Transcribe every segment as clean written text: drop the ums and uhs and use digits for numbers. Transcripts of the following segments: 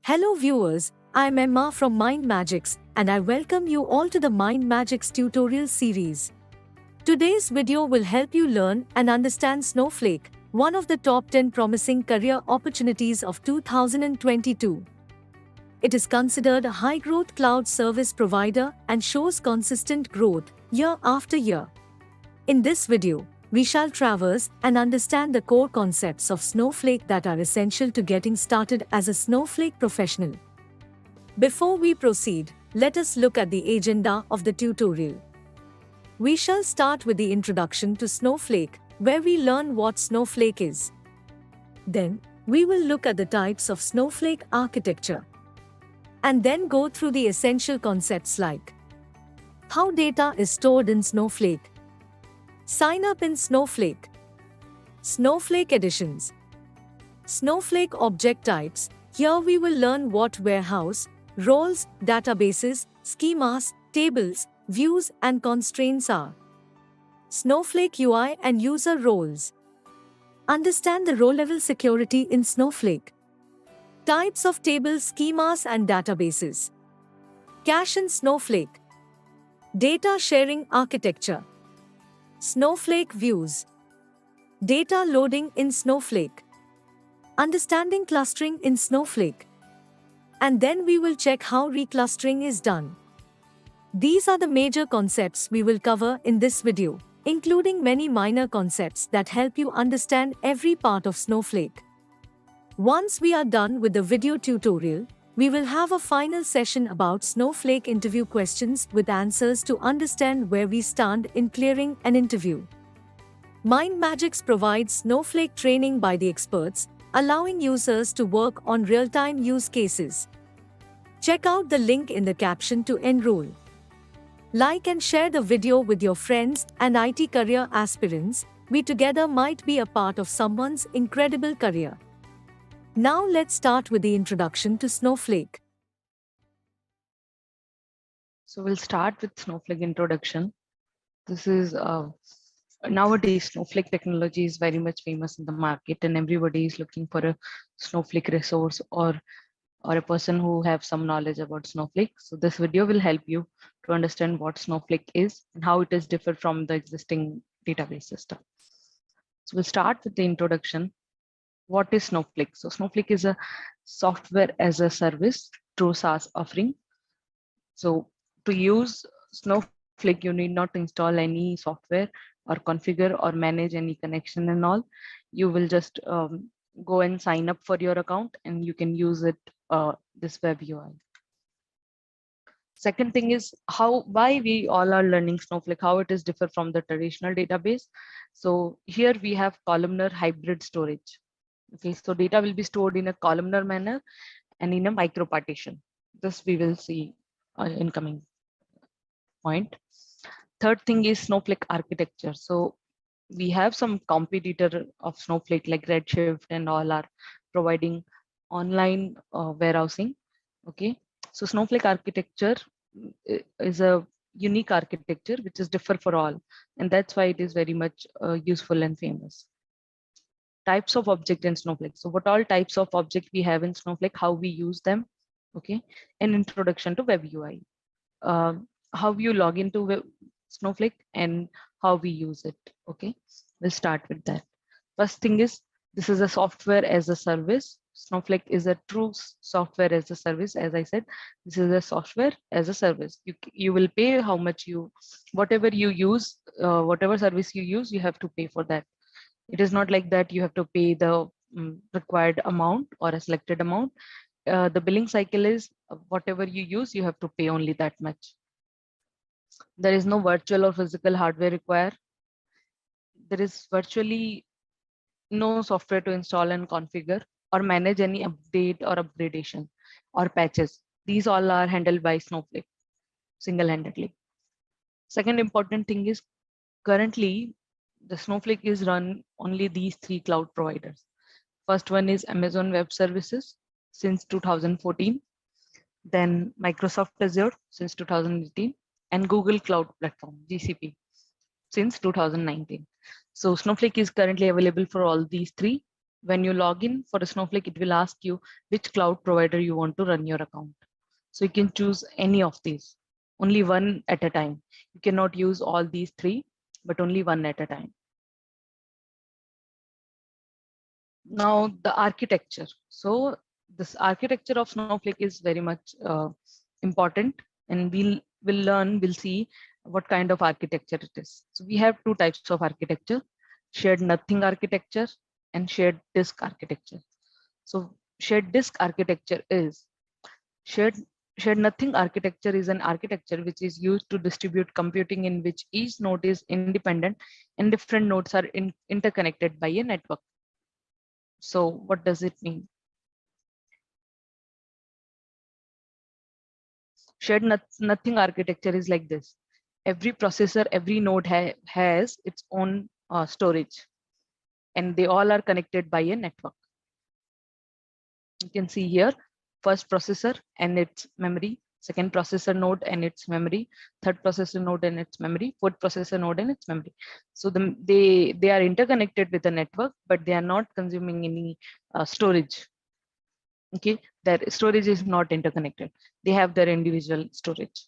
Hello viewers, I'm Emma from Mindmajix and I welcome you all to the Mindmajix tutorial series. Today's video will help you learn and understand Snowflake, one of the top 10 promising career opportunities of 2022. It is considered a high-growth cloud service provider and shows consistent growth year after year. In this video, we shall traverse and understand the core concepts of Snowflake that are essential to getting started as a Snowflake professional. Before we proceed, let us look at the agenda of the tutorial. We shall start with the introduction to Snowflake, where we learn what Snowflake is. Then, we will look at the types of Snowflake architecture. And then go through the essential concepts like how data is stored in Snowflake, sign up in Snowflake, Snowflake editions, Snowflake object types. Here we will learn what warehouse, roles, databases, schemas, tables, views and constraints are. Snowflake UI and user roles. Understand the row-level security in Snowflake. Types of tables, schemas and databases. Cache in Snowflake. Data sharing architecture. Snowflake views. Data loading in Snowflake. Understanding clustering in Snowflake. And then we will check how reclustering is done. These are the major concepts we will cover in this video, including many minor concepts that help you understand every part of Snowflake. Once we are done with the video tutorial, we will have a final session about Snowflake interview questions with answers to understand where we stand in clearing an interview. Mindmajix provides Snowflake training by the experts, allowing users to work on real-time use cases. Check out the link in the caption to enroll. Like and share the video with your friends and IT career aspirants. We together might be a part of someone's incredible career. Now let's start with the introduction to Snowflake. So we'll start with Snowflake Introduction. This is nowadays Snowflake technology is very much famous in the market and everybody is looking for a Snowflake resource or a person who have some knowledge about Snowflake. So this video will help you to understand what Snowflake is and how it is different from the existing database system. So we'll start with the introduction. What is Snowflake? So Snowflake is a software as a service through SaaS offering. So to use Snowflake, you need not install any software or configure or manage any connection and all. You will just go and sign up for your account and you can use it this web UI. Second thing is why we all are learning Snowflake, how it is different from the traditional database. So here we have columnar hybrid storage. Okay, so data will be stored in a columnar manner and in a micro partition. This we will see in coming point. Third thing is Snowflake architecture. So we have some competitor of Snowflake like Redshift and all are providing online warehousing. Okay, so Snowflake architecture is a unique architecture which is different for all, and that's why it is very much useful and famous. Types of object in Snowflake. So what all types of object we have in Snowflake, how we use them, okay, and introduction to web UI. How you log into Snowflake and how we use it, okay. We'll start with that. First thing is, this is a software as a service. Snowflake is a true software as a service. As I said, this is a software as a service. You will pay how much whatever you use, whatever service you use, you have to pay for that. It is not like that you have to pay the required amount or a selected amount. The billing cycle is whatever you use, you have to pay only that much. There is no virtual or physical hardware required. There is virtually no software to install and configure or manage any update or upgradation or patches. These all are handled by Snowflake single-handedly. Second important thing is currently the Snowflake is run only these three cloud providers. First one is Amazon Web Services since 2014, then Microsoft Azure since 2018, and Google Cloud Platform, GCP, since 2019. So Snowflake is currently available for all these three. When you log in for a Snowflake, it will ask you which cloud provider you want to run your account. So you can choose any of these, only one at a time. You cannot use all these three, but only one at a time. Now the architecture. So this architecture of Snowflake is very much important, and we'll see what kind of architecture it is. So we have two types of architecture: shared nothing architecture and shared disk architecture. So shared disk architecture is shared shared nothing architecture is an architecture which is used to distribute computing in which each node is independent and different nodes are interconnected by a network. So what does it mean? Shared nothing architecture is like this. Every processor, every node has its own storage, and they all are connected by a network. You can see here, first processor and its memory, second processor node and its memory, third processor node and its memory, fourth processor node and its memory. So they are interconnected with the network, but they are not consuming any storage. Okay, their storage is not interconnected. They have their individual storage.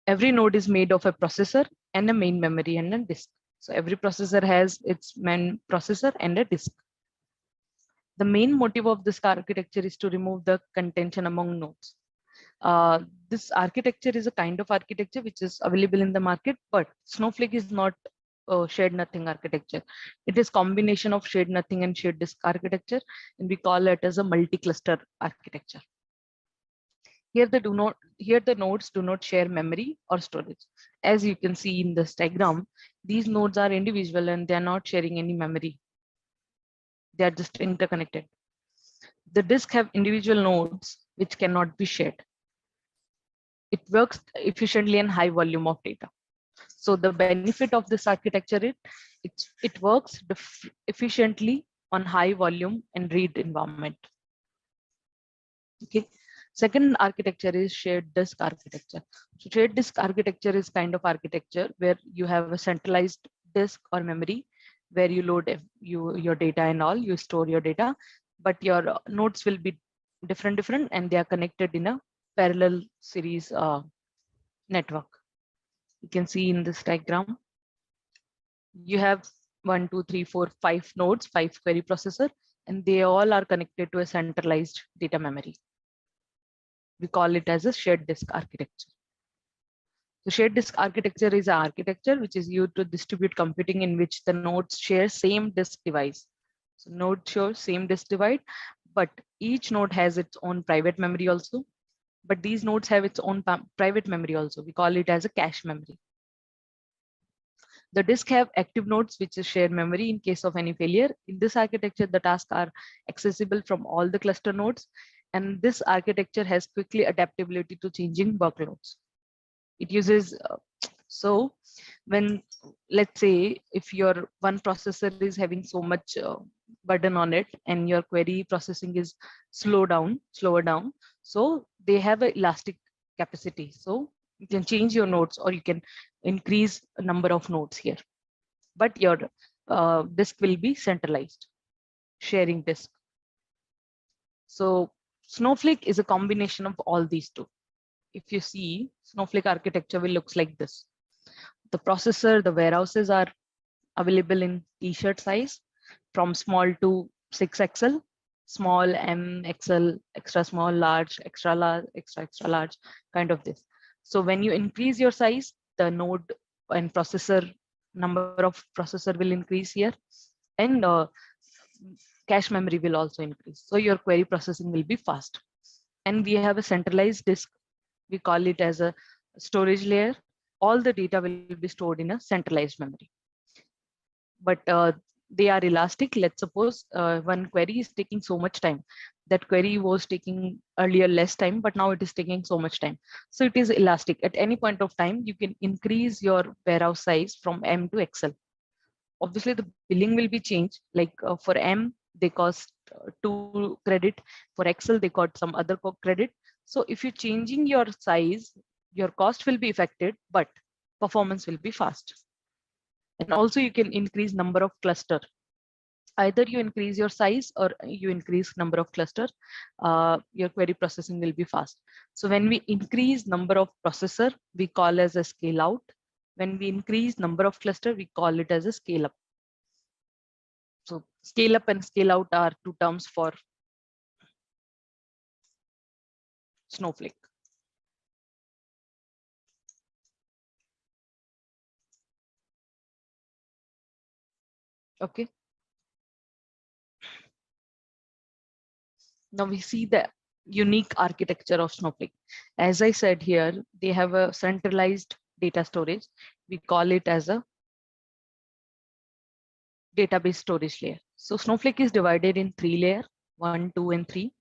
Every node is made of a processor and a main memory and a disk. So every processor has its main processor and a disk. The main motive of this architecture is to remove the contention among nodes. This architecture is a kind of architecture which is available in the market, but Snowflake is not shared nothing architecture. It is combination of shared nothing and shared disk architecture, and we call it as a multi-cluster architecture. Here the nodes do not share memory or storage. As you can see in this diagram, these nodes are individual and they are not sharing any memory. They are just interconnected. The disk have individual nodes which cannot be shared. It works efficiently in high volume of data. So the benefit of this architecture is it works efficiently on high volume and read environment. Okay. Second architecture is shared disk architecture. So shared disk architecture is kind of architecture where you have a centralized disk or memory where you load your data and all, you store your data, but your nodes will be different and they are connected in a parallel series network. You can see in this diagram, you have 1, 2, 3, 4, 5 nodes, 5 query processor, and they all are connected to a centralized data memory. We call it as a shared disk architecture. So shared disk architecture is an architecture which is used to distribute computing in which the nodes share same disk device. So node shares same disk device, but each node has its own private memory also. But these nodes have its own private memory also. We call it as a cache memory. The disk have active nodes which is shared memory in case of any failure. In this architecture, the tasks are accessible from all the cluster nodes, and this architecture has quickly adaptability to changing workloads. It uses so when, let's say, if your one processor is having so much burden on it and your query processing is slower down, so they have an elastic capacity. So you can change your nodes or you can increase a number of nodes here, but your disk will be centralized, sharing disk. So Snowflake is a combination of all these two. If you see, Snowflake architecture will looks like this. The processor, the warehouses are available in t-shirt size from small to 6XL, small, M, XL, extra small, large, extra large, extra large, kind of this. So when you increase your size, the node and processor number of processor will increase here, and cache memory will also increase. So your query processing will be fast. And we have a centralized disk. We call it as a storage layer. All the data will be stored in a centralized memory. But they are elastic. Let's suppose one query is taking so much time. That query was taking earlier less time, but now it is taking so much time. So it is elastic. At any point of time, you can increase your warehouse size from M to XL. Obviously, the billing will be changed. Like for M, they cost 2 credit. For XL, they got some other credit. So if you're changing your size, your cost will be affected, but performance will be fast. And also you can increase number of cluster. Either you increase your size or you increase number of clusters, your query processing will be fast. So when we increase number of processor, we call as a scale out. When we increase number of cluster, we call it as a scale up. So scale up and scale out are two terms for Snowflake. Okay. Now we see the unique architecture of Snowflake. As I said here, they have a centralized data storage. We call it as a database storage layer. So Snowflake is divided in three layers, 1, 2, and 3.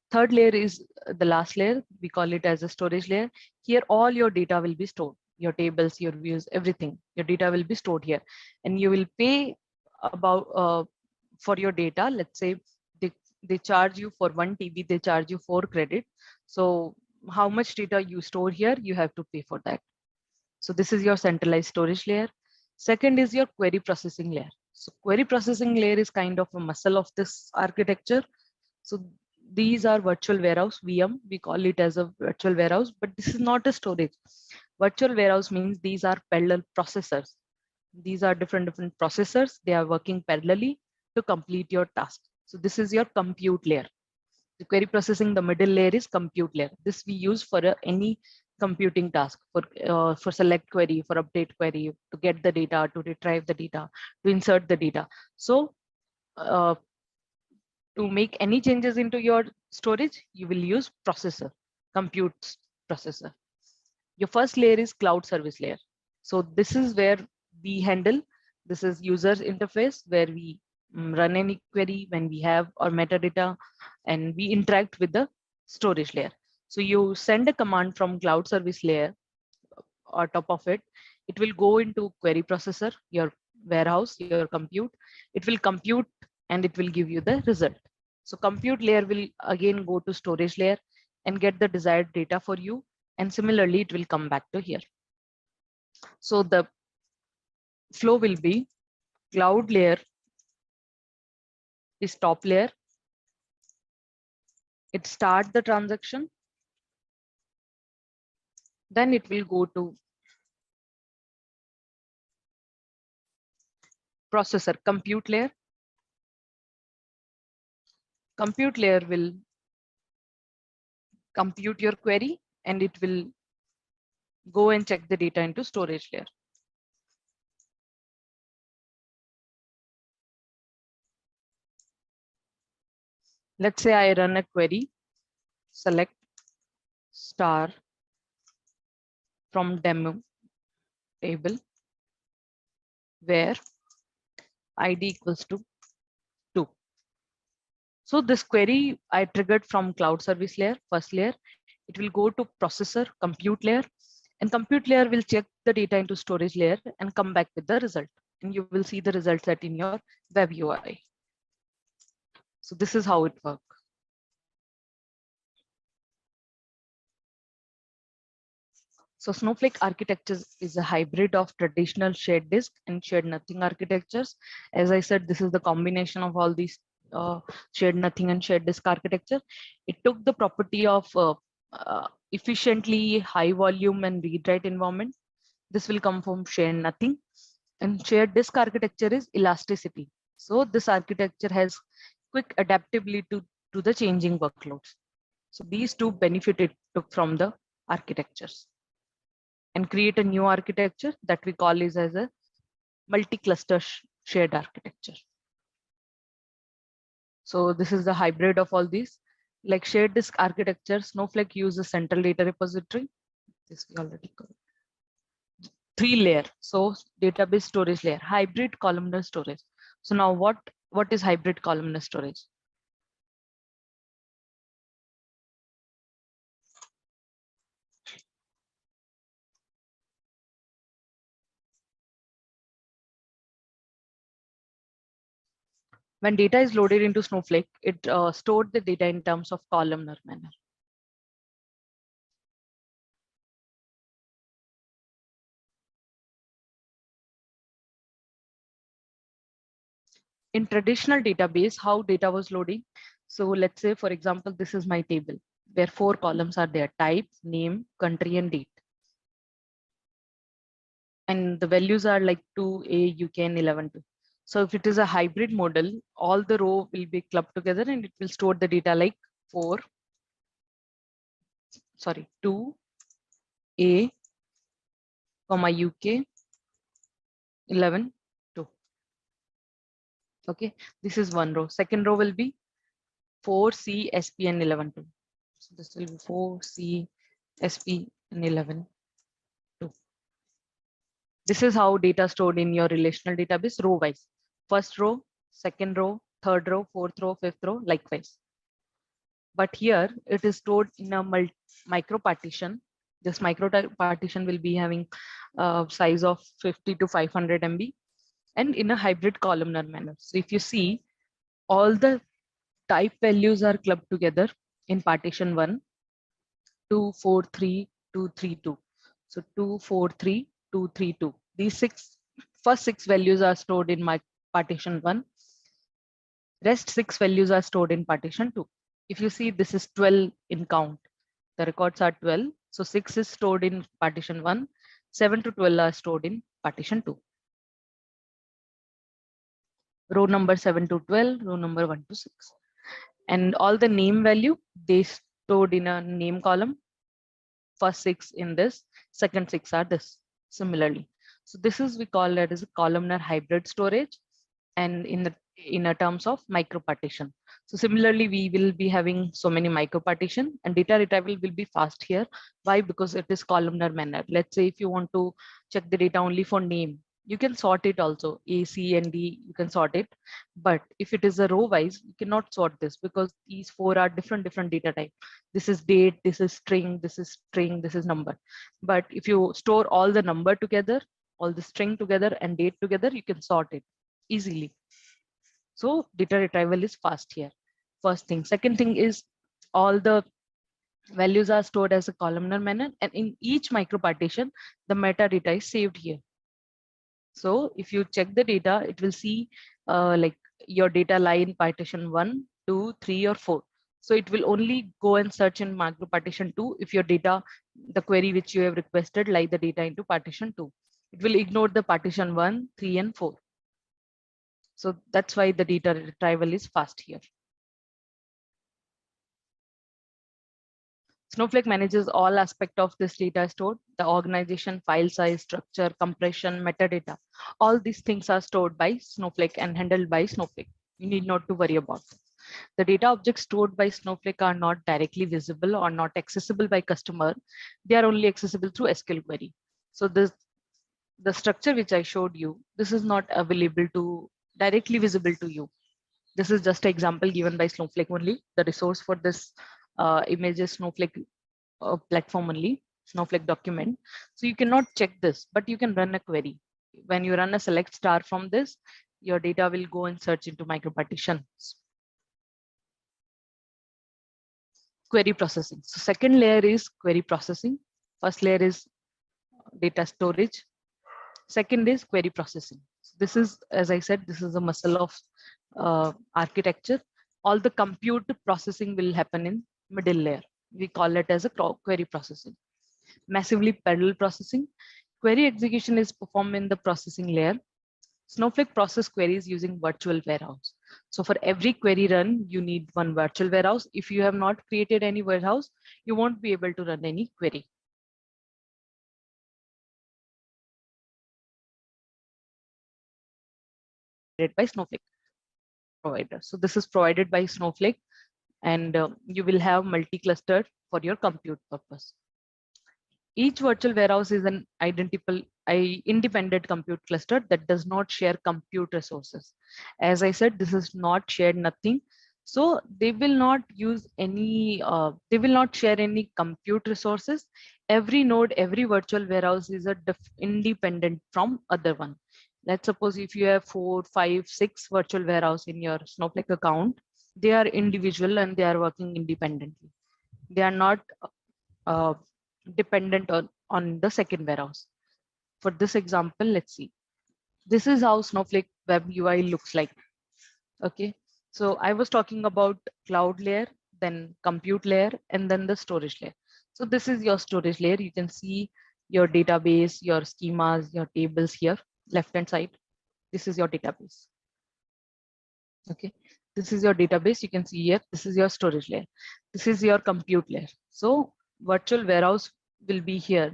Third layer is the last layer. We call it as a storage layer. Here, all your data will be stored. Your tables, your views, everything. Your data will be stored here, and you will pay about for your data. Let's say they charge you for 1 TB. They charge you 4 credit. So how much data you store here, you have to pay for that. So this is your centralized storage layer. Second is your query processing layer. So query processing layer is kind of a muscle of this architecture. So these are virtual warehouse, VM. We call it as a virtual warehouse, but this is not a storage. Virtual warehouse means these are parallel processors. These are different processors. They are working parallelly to complete your task. So this is your compute layer. The query processing, the middle layer is compute layer. This we use for any computing task, for select query, for update query, to get the data, to retrieve the data, to insert the data. So uh, to make any changes into your storage, you will use processor, compute processor. Your first layer is cloud service layer. So this is where we handle, this is user interface where we run any query when we have our metadata, and we interact with the storage layer. So you send a command from cloud service layer or top of it, it will go into query processor, your warehouse, your compute. It will compute and it will give you the result. So compute layer will again go to storage layer and get the desired data for you. And similarly, it will come back to here. So the flow will be cloud layer is top layer. It starts the transaction. Then it will go to processor, compute layer. Compute layer will compute your query and it will go and check the data into storage layer. Let's say I run a query, select star from demo table where ID equals to 2. So this query I triggered from cloud service layer, first layer, it will go to processor, compute layer, and compute layer will check the data into storage layer and come back with the result. And you will see the result set in your web UI. So this is how it works. So Snowflake architecture is a hybrid of traditional shared disk and shared nothing architectures. As I said, this is the combination of all these shared nothing and shared disk architecture. It took the property of efficiently high volume and read-write environment. This will come from shared nothing. And shared disk architecture is elasticity. So this architecture has quick adaptability to the changing workloads. So these two benefit it took from the architectures, and create a new architecture that we call is as a multi-cluster shared architecture. So this is the hybrid of all these. Like shared disk architecture, Snowflake uses central data repository. This we already covered. 3-layer. So database storage layer, hybrid columnar storage. So now what is hybrid columnar storage? When data is loaded into Snowflake, it stored the data in terms of columnar manner. In traditional database, how data was loading. So let's say, for example, this is my table where 4 columns are there: type, name, country, and date. And the values are like 2A, UK, and 11, 2. So if it is a hybrid model, all the row will be clubbed together and it will store the data like 2A, UK, 11, 2. Okay, this is one row. Second row will be 4C, SP, and 11, 2. So this will be 4C, SP, and 11, 2. This is how data stored in your relational database row wise. First row, second row, third row, fourth row, fifth row, likewise. But here it is stored in a micro partition. This micro partition will be having a size of 50 to 500 MB and in a hybrid columnar manner. So if you see, all the type values are clubbed together in partition 1, 2, 4, 3, 2, 3, 2. So 2, 4, 3, 2, 3, 2. These first six values are stored in my partition 1. Rest 6 values are stored in partition 2. If you see, this is 12 in count. The records are 12. So 6 is stored in partition 1. 7 to 12 are stored in partition 2. Row number 7 to 12, row number 1 to 6. And all the name value, they stored in a name column. First 6 in this, second 6 are this, similarly. So this is, we call it as a columnar hybrid storage, and in a terms of micro partition. So similarly, we will be having so many micro partition, and data retrieval will be fast here. Why? Because it is columnar manner. Let's say if you want to check the data only for name, you can sort it also, A, C, and D, you can sort it. But if it is a row wise, you cannot sort this because these 4 are different data type. This is date, this is string, this is string, this is number. But if you store all the number together, all the string together and date together, you can sort it easily. So data retrieval is fast here. First thing. Second thing is, all the values are stored as a columnar manner, and in each micro partition, the metadata is saved here. So if you check the data, it will see like your data lie in partition 1, 2, 3, or 4. So it will only go and search in micro partition 2 if your data, the query which you have requested, lie the data into partition 2. It will ignore the partition 1, 3, and 4. So that's why the data retrieval is fast here. Snowflake manages all aspects of this data stored: the organization, file size, structure, compression, metadata. All these things are stored by Snowflake and handled by Snowflake. You need not to worry about it. The data objects stored by Snowflake are not directly visible or not accessible by customer. They are only accessible through SQL query. So the structure which I showed you, this is not available to directly visible to you. This is just an example given by Snowflake only. The resource for this image is Snowflake platform only, Snowflake document. So you cannot check this, but you can run a query. When you run a select star from this, your data will go and search into micro partitions. Query processing. So second layer is query processing. First layer is data storage. Second is query processing. This is, as I said, this is a muscle of architecture. All the compute processing will happen in middle layer. We call it as a query processing. Massively parallel processing. Query execution is performed in the processing layer. Snowflake process queries using virtual warehouse. So for every query run, you need one virtual warehouse. If you have not created any warehouse, you won't be able to run any query. By Snowflake provider. So this is provided by Snowflake, and you will have multi-clustered for your compute purpose. Each virtual warehouse is an independent compute cluster that does not share compute resources. As I said, this is not shared nothing. So they will not use any, they will not share any compute resources. Every node, every virtual warehouse is independent from other one. Let's suppose if you have 4, 5, 6 virtual warehouse in your Snowflake account, they are individual and they are working independently. They are not dependent on the second warehouse. For this example, let's see. This is how Snowflake web UI looks like. Okay, so I was talking about cloud layer, then compute layer, and then the storage layer. So this is your storage layer. You can see your database, your schemas, your tables here, left hand side. This is your database. Okay, this is your database. You can see here, this is your storage layer. This is your compute layer. So virtual warehouse will be here.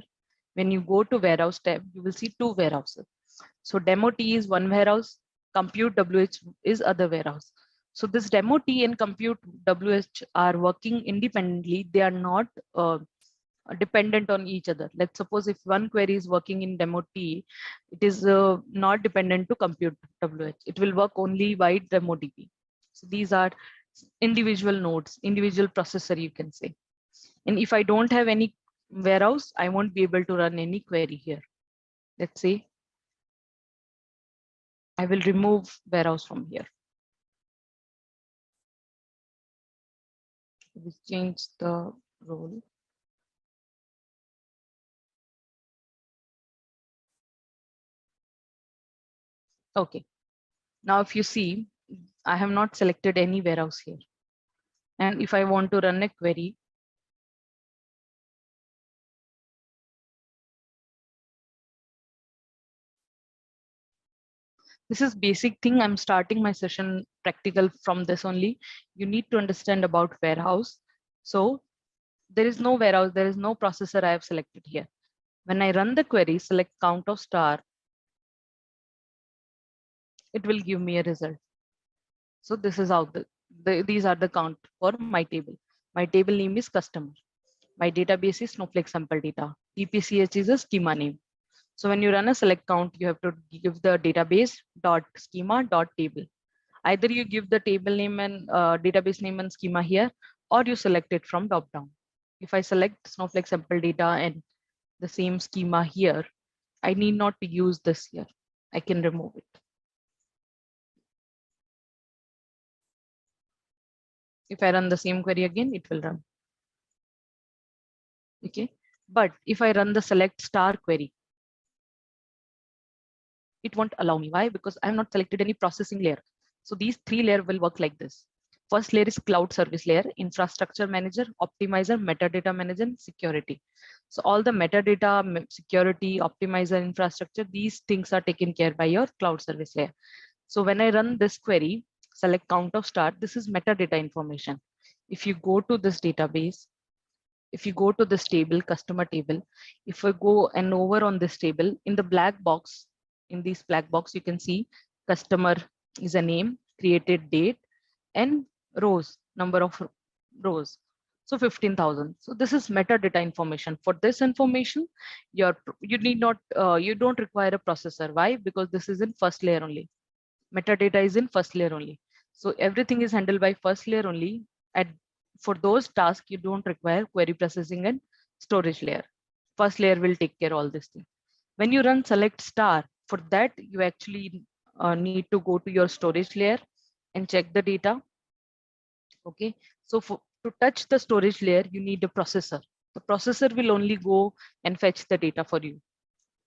When you go to warehouse tab, you will see two warehouses. So demo T is one warehouse, compute WH is other warehouse. So this demo T and compute WH are working independently. They are not dependent on each other. Let's suppose if one query is working in demo T, it is not dependent to compute WH. It will work only by demo DB. So these are individual nodes, individual processor, you can say. And if I don't have any warehouse, I won't be able to run any query here. Let's say I will remove warehouse from here. We change the role. Okay. Now, if you see, I have not selected any warehouse here. And if I want to run a query, this is basic thing. I'm starting my session practical from this only. You need to understand about warehouse. So there is no warehouse, there is no processor I have selected here. When I run the query, select count of star, it will give me a result. So this is how these are the count for my table. My table name is customer. My database is Snowflake sample data. TPCH is a schema name. So when you run a select count, you have to give the database dot schema dot table. Either you give the table name and database name and schema here, or you select it from drop down. If I select Snowflake sample data and the same schema here, I need not to use this here. I can remove it. If I run the same query again, it will run. Okay. But if I run the select star query, it won't allow me. Why? Because I have not selected any processing layer. So these three layers will work like this. First layer is cloud service layer, infrastructure manager, optimizer, metadata manager, and security. So all the metadata, security, optimizer, infrastructure, these things are taken care by your cloud service layer. So when I run this query, select count of star, this is metadata information. If you go to this database, if you go to this table, customer table, if I go and over on this table, in the black box, in this black box, you can see customer is a name, created date, and rows, number of rows. So 15,000. So this is metadata information. For this information, you need not, you don't require a processor. Why? Because this is in first layer only. Metadata is in first layer only. So everything is handled by first layer only. And for those tasks, you don't require query processing and storage layer. First layer will take care of all this thing. When you run select star, for that, you actually need to go to your storage layer and check the data. Okay, so to touch the storage layer, you need a processor. The processor will only go and fetch the data for you.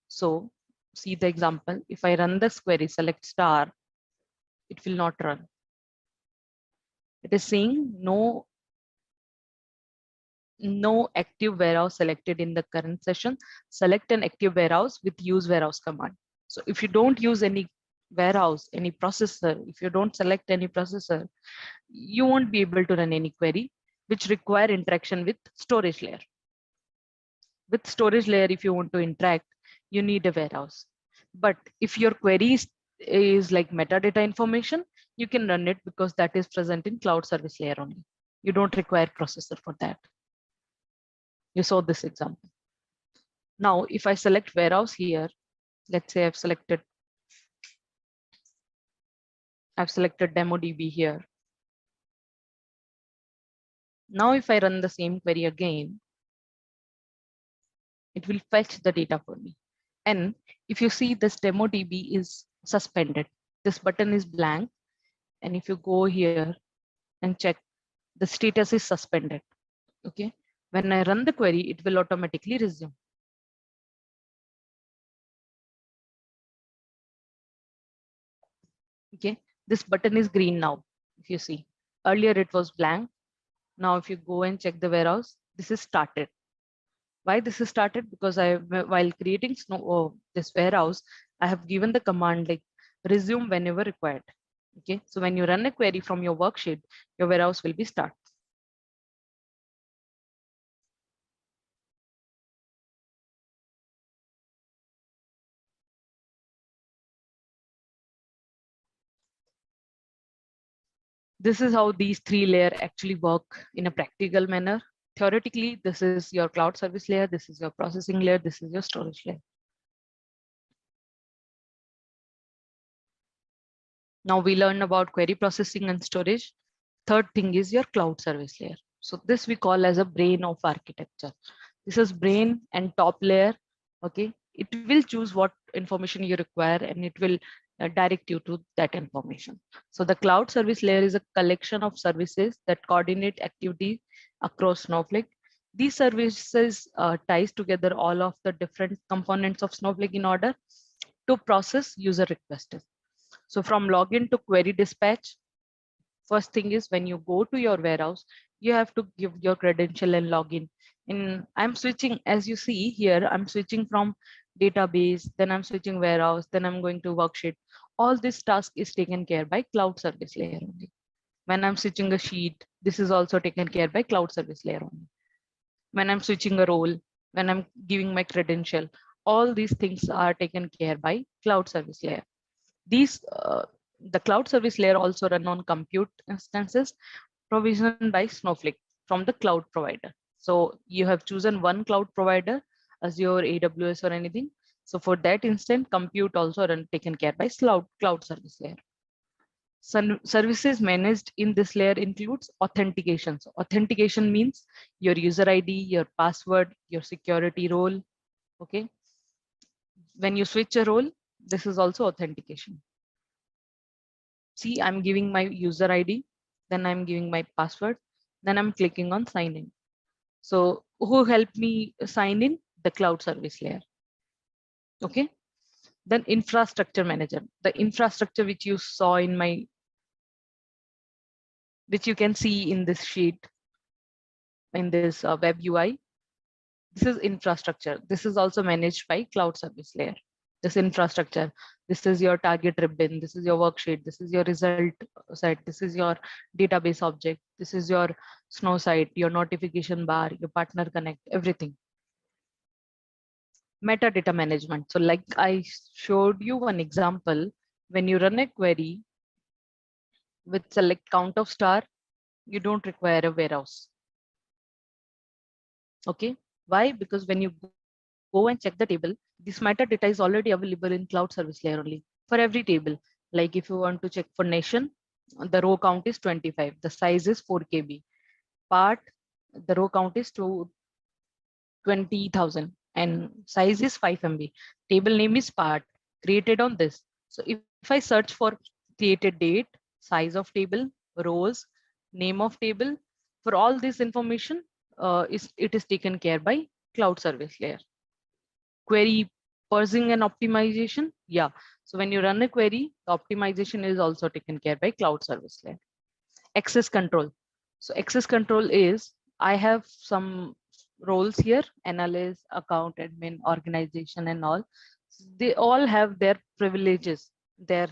So see the example. If I run this query, select star, it will not run. It is saying no active warehouse selected in the current session. Select an active warehouse with use warehouse command. So if you don't use any warehouse, any processor, if you don't select any processor, you won't be able to run any query which require interaction with storage layer. With storage layer, if you want to interact, you need a warehouse. But if your query is like metadata information, you can run it because that is present in cloud service layer only. You don't require processor for that. You saw this example. Now, if I select warehouse here, let's say I've selected demo DB here. Now, if I run the same query again, it will fetch the data for me. And if you see this demo DB is suspended, this button is blank. And if you go here and check, the status is suspended. Okay. When I run the query, it will automatically resume. Okay. This button is green now. If you see, earlier it was blank. Now, if you go and check the warehouse, this is started. Why this is started? Because while creating this warehouse, I have given the command like resume whenever required. Okay, so when you run a query from your worksheet, your warehouse will be start. This is how these three layers actually work in a practical manner. Theoretically, this is your cloud service layer, this is your processing layer, this is your storage layer. Now we learn about query processing and storage. Third thing is your cloud service layer. So this we call as a brain of architecture. This is brain and top layer. Okay, it will choose what information you require and it will direct you to that information. So the cloud service layer is a collection of services that coordinate activity across Snowflake. These services ties together all of the different components of Snowflake in order to process user requests. So from login to query dispatch, first thing is when you go to your warehouse, you have to give your credential and login. And I'm switching, as you see here, I'm switching from database, then I'm switching warehouse, then I'm going to worksheet. All this task is taken care by cloud service layer only. When I'm switching a sheet, this is also taken care by cloud service layer only. When I'm switching a role, when I'm giving my credential, all these things are taken care by cloud service layer. The cloud service layer also run on compute instances provisioned by Snowflake from the cloud provider. So you have chosen one cloud provider, Azure, AWS, or anything. So for that instant, compute also taken care by cloud service layer. Services managed in this layer includes authentication. So authentication means your user ID, your password, your security role. Okay. When you switch a role, this is also authentication. See, I'm giving my user ID, then I'm giving my password, then I'm clicking on sign in. So who helped me sign in? The cloud service layer. Okay. Then infrastructure manager, the infrastructure which you saw in my, which you can see in this sheet, in this web UI. This is infrastructure. This is also managed by cloud service layer. This infrastructure, this is your target ribbon, this is your worksheet, this is your result set, this is your database object, this is your snow site, your notification bar, your partner connect, everything. Metadata management. So like I showed you one example, when you run a query with select count of star, you don't require a warehouse. Okay, why? Because when you go and check the table, this metadata is already available in cloud service layer only for every table. Like if you want to check for nation, the row count is 25, the size is 4 KB. Part, the row count is 20,000 and size is 5 MB. Table name is part, created on this. So if I search for created date, size of table, rows, name of table, for all this information, it is taken care by cloud service layer. Query parsing and optimization. Yeah. So when you run a query, the optimization is also taken care by cloud service layer. Access control. So access control is, I have some roles here, analyst, account admin, organization, and all. They all have their privileges, their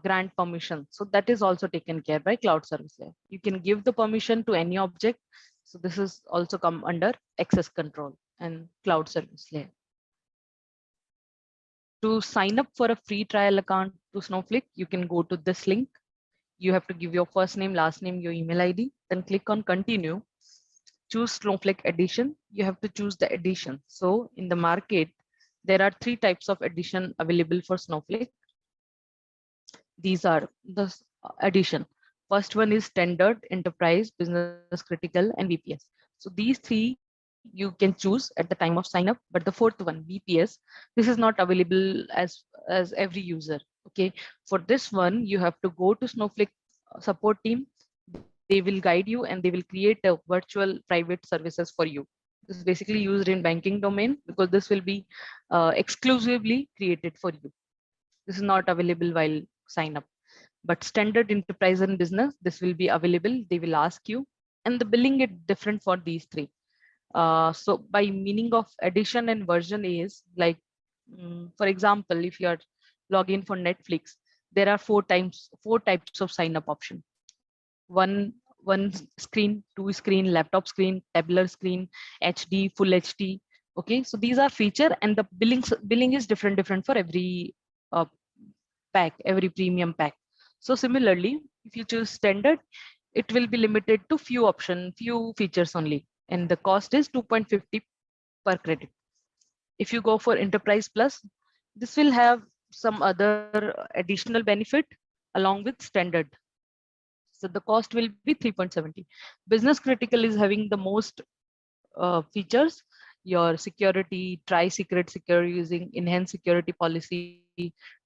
grant permission. So that is also taken care by cloud service layer. You can give the permission to any object. So this is also come under access control and cloud service layer. To sign up for a free trial account to Snowflake, you can go to this link. You have to give your first name, last name, your email ID, then click on continue. Choose Snowflake edition. You have to choose the edition. So in the market, there are 3 types of edition available for Snowflake. These are the edition. First one is standard, enterprise, business critical, and VPS. So these 3 you can choose at the time of sign up, but the 4th one, VPS, this is not available as every user. Okay, for this one, you have to go to Snowflake support team. They will guide you and they will create a virtual private services for you. This is basically used in banking domain because this will be exclusively created for you. This is not available while sign up. But standard enterprise and business, this will be available. They will ask you, and the billing is different for these three. So by meaning of addition and version is like, for example, if you are login for Netflix, there are four types of sign up option. One screen, two screen, laptop screen, tabular screen, HD, full HD. Okay, so these are feature, and the billing is different for every uh, pack, every premium pack. So similarly, if you choose standard, it will be limited to few features only, and the cost is 2.50 per credit. If you go for enterprise plus, this will have some other additional benefit along with standard. So the cost will be 3.70. Business critical is having the most features, your security, try secret security using enhanced security policy,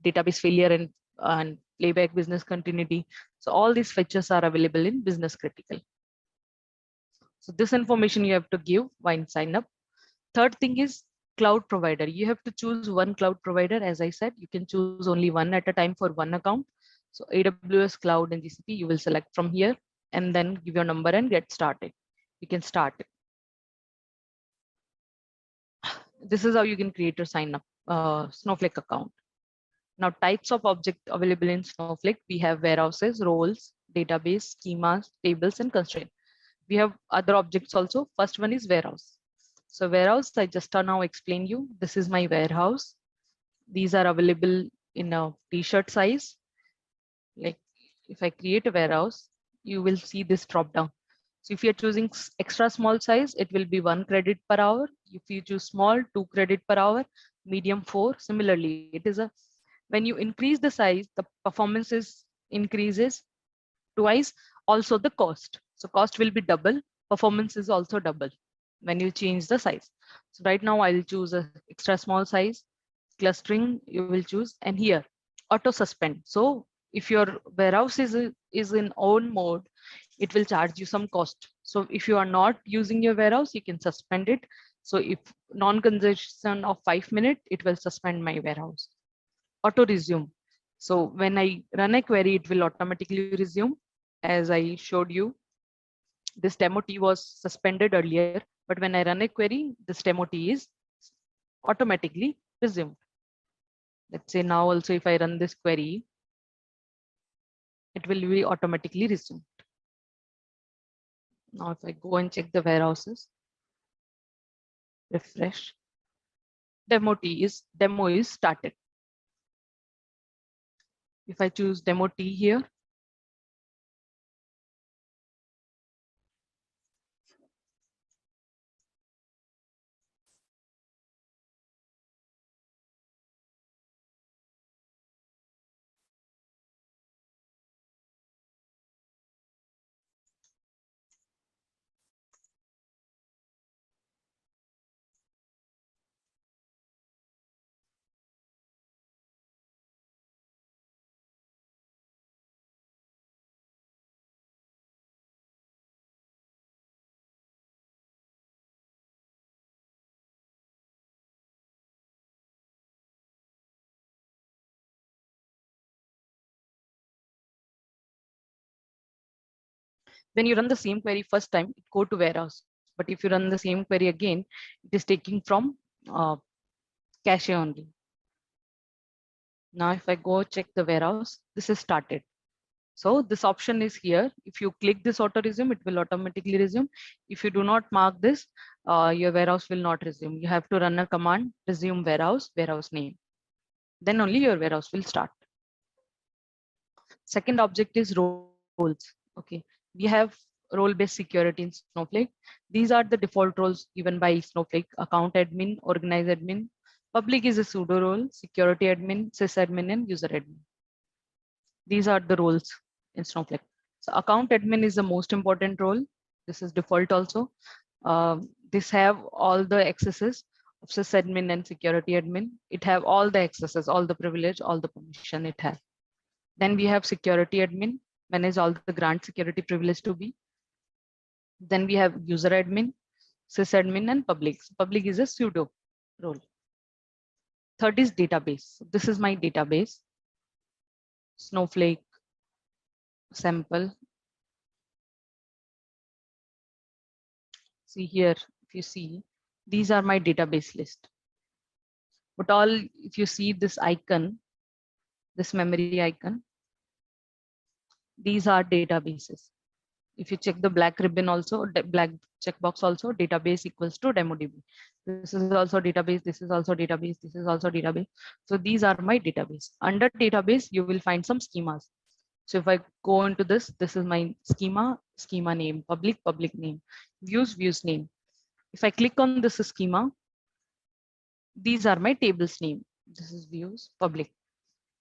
database failure, and playback business continuity. So all these features are available in business critical. So this information you have to give when sign up. Third thing is cloud provider. You have to choose one cloud provider. As I said, you can choose only one at a time for one account. So AWS cloud and GCP, you will select from here and then give your number and get started. You can start it. This is how you can create your sign up Snowflake account. Now, types of object available in Snowflake, we have warehouses, roles, database, schemas, tables, and constraint. We have other objects also. First one is warehouse. So warehouse, I just now explain you. This is my warehouse. These are available in a t-shirt size. Like if I create a warehouse, you will see this drop down. So if you're choosing extra small size, it will be 1 credit per hour. If you choose small, 2 credit per hour, medium 4. Similarly, it is a, when you increase the size, the performance increases twice, also the cost. So cost will be double, performance is also double when you change the size. So right now I'll choose a extra small size, clustering you will choose, and here auto suspend. So if your warehouse is in on mode, it will charge you some cost. So if you are not using your warehouse, you can suspend it. So if non-consumption of 5 minutes, it will suspend my warehouse. Auto resume. So when I run a query, it will automatically resume. As I showed you, this demo T was suspended earlier, but when I run a query, this demo T is automatically resumed. Let's say now also if I run this query, it will be automatically resumed. Now if I go and check the warehouses, refresh, demo is started. If I choose demo T here, when you run the same query first time, it go to warehouse. But if you run the same query again, it is taking from cache only. Now if I go check the warehouse, this is started. So this option is here. If you click this auto resume, it will automatically resume. If you do not mark this, your warehouse will not resume. You have to run a command, resume warehouse name. Then only your warehouse will start. Second object is roles. Okay, we have role-based security in Snowflake. These are the default roles given by Snowflake: account admin, organize admin. Public is a pseudo role, security admin, sysadmin, and user admin. These are the roles in Snowflake. So account admin is the most important role. This is default also. This have all the accesses of sysadmin and security admin. It have all the accesses, all the privilege, all the permission it has. Then we have security admin, manage all the grant security privilege to be. Then we have user admin, sysadmin, and public. Public is a pseudo role. Third is database. This is my database, Snowflake sample. See here, if you see, these are my database list. But all, if you see this icon, this memory icon, these are databases. If you check the black ribbon also, black checkbox also, database equals to DemoDB. This is also database, this is also database, this is also database. So these are my database. Under database, you will find some schemas. So if I go into this is my schema name, public name, views name. If I click on this schema, these are my tables name. This is views, public.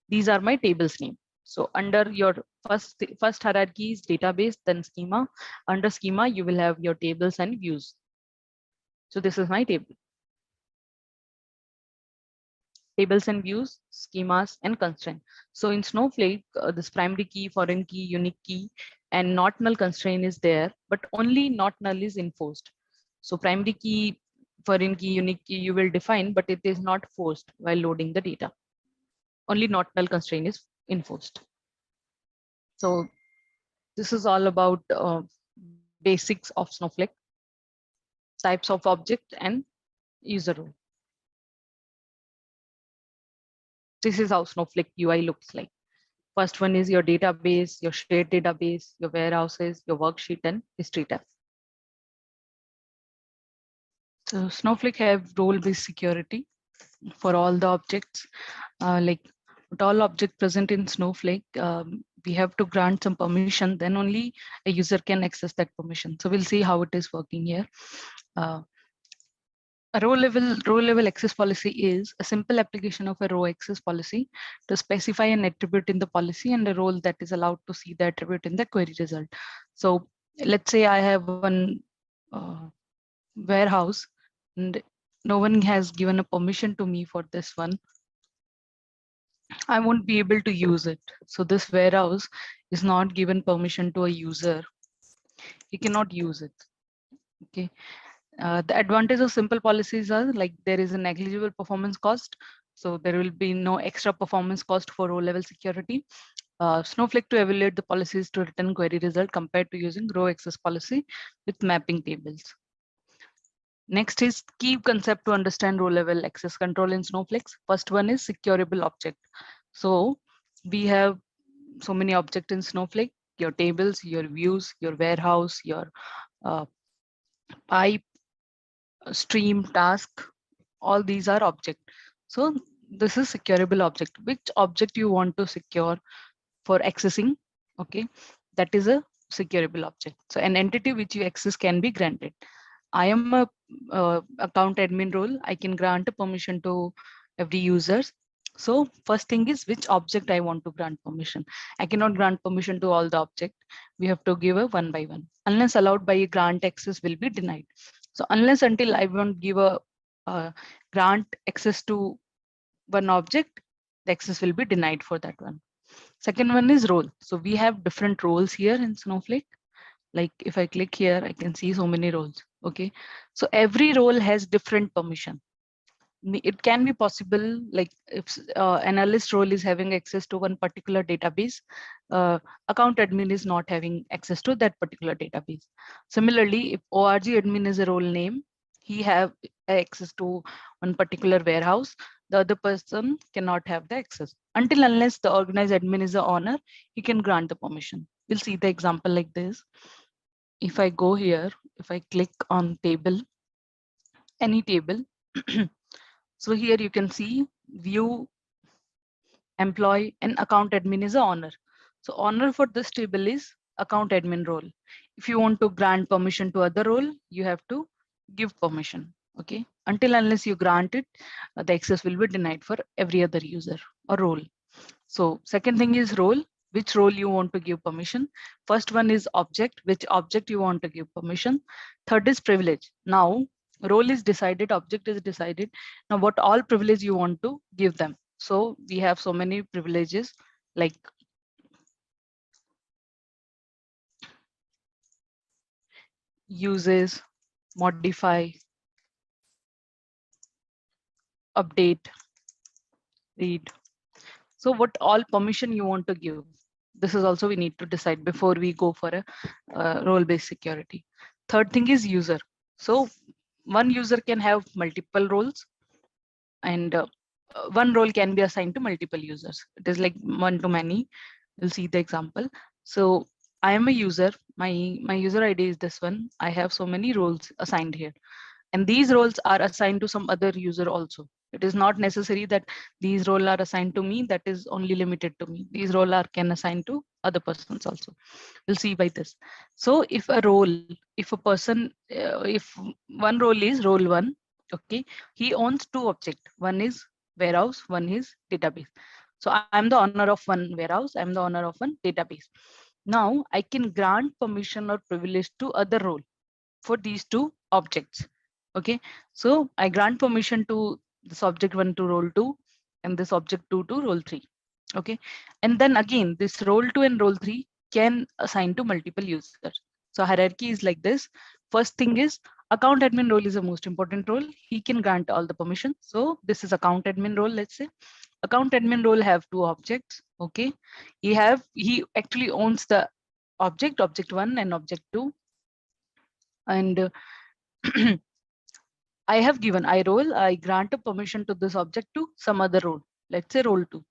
These are my tables name. So under your first hierarchy is database, then schema. Under schema, you will have your tables and views. So this is my table. Tables and views, schemas, and constraint. So in Snowflake, this primary key, foreign key, unique key, and not null constraint is there, but only not null is enforced. So primary key, foreign key, unique key, you will define, but it is not forced while loading the data. Only not null constraint is enforced. So this is all about basics of Snowflake, types of object and user role. This is how Snowflake UI looks like. First one is your database, your shared database, your warehouses, your worksheet, and history tab. So Snowflake have role-based security for all the objects. Like all object present in Snowflake, we have to grant some permission, then only a user can access that permission. So we'll see how it is working here. A row level access policy is a simple application of a row access policy to specify an attribute in the policy and a role that is allowed to see the attribute in the query result. So let's say I have one warehouse and no one has given a permission to me for this one. I won't be able to use it. So this warehouse is not given permission to a user. He cannot use it. Okay. The advantage of simple policies are like there is a negligible performance cost. So there will be no extra performance cost for row level security. Snowflake to evaluate the policies to return query result compared to using row access policy with mapping tables. Next is key concept to understand row level access control in Snowflake. First one is securable object. So we have so many objects in Snowflake, your tables, your views, your warehouse, your pipe, stream, task, all these are object. So this is securable object. Which object you want to secure for accessing? Okay, that is a securable object. So an entity which you access can be granted. I am a account admin role. I can grant a permission to every user. So first thing is which object I want to grant permission. I cannot grant permission to all the object. We have to give a one by one. Unless allowed by a grant, access will be denied. So unless until I won't give a grant access to one object, the access will be denied for that one. Second one is role. So we have different roles here in Snowflake. Like if I click here, I can see so many roles. Okay, so every role has different permission. It can be possible, like if analyst role is having access to one particular database, account admin is not having access to that particular database. Similarly, if org admin is a role name, he have access to one particular warehouse, the other person cannot have the access. Until unless the organized admin is the owner, he can grant the permission. We'll see the example like this. If I go here, if I click on table, any table, so here you can see view, employee, and account admin is the owner. So owner for this table is account admin role. If you want to grant permission to other role, you have to give permission. Okay, until unless you grant it, the access will be denied for every other user or role. So second thing is role, which role you want to give permission. First one is object, which object you want to give permission. Third is privilege. Now role is decided, object is decided. Now what all privilege you want to give them. So we have so many privileges like uses, modify, update, read. So what all permission you want to give. This is also we need to decide before we go for a role-based security. Third thing is user. So one user can have multiple roles, and one role can be assigned to multiple users. It is like one to many. You'll see the example. So I am a user. My user ID is this one. I have so many roles assigned here, and these roles are assigned to some other user also. It is not necessary that these roles are assigned to me. That is only limited to me. These roles are can assign to other persons also. We'll see by this. So if a role, if a person, if one role is role one, okay, he owns two objects. One is warehouse, one is database. So I'm the owner of one warehouse, I'm the owner of one database. Now I can grant permission or privilege to other role for these two objects. Okay, so I grant permission to this object one to role two and this object two to role three. Okay, and then again this role two and role three can assign to multiple users. So hierarchy is like this. First thing is account admin role is the most important role. He can grant all the permission. So this is account admin role. Let's say account admin role have two objects. Okay, he actually owns the object one and object two, and I have given I grant a permission to this object to some other role, let's say role 2.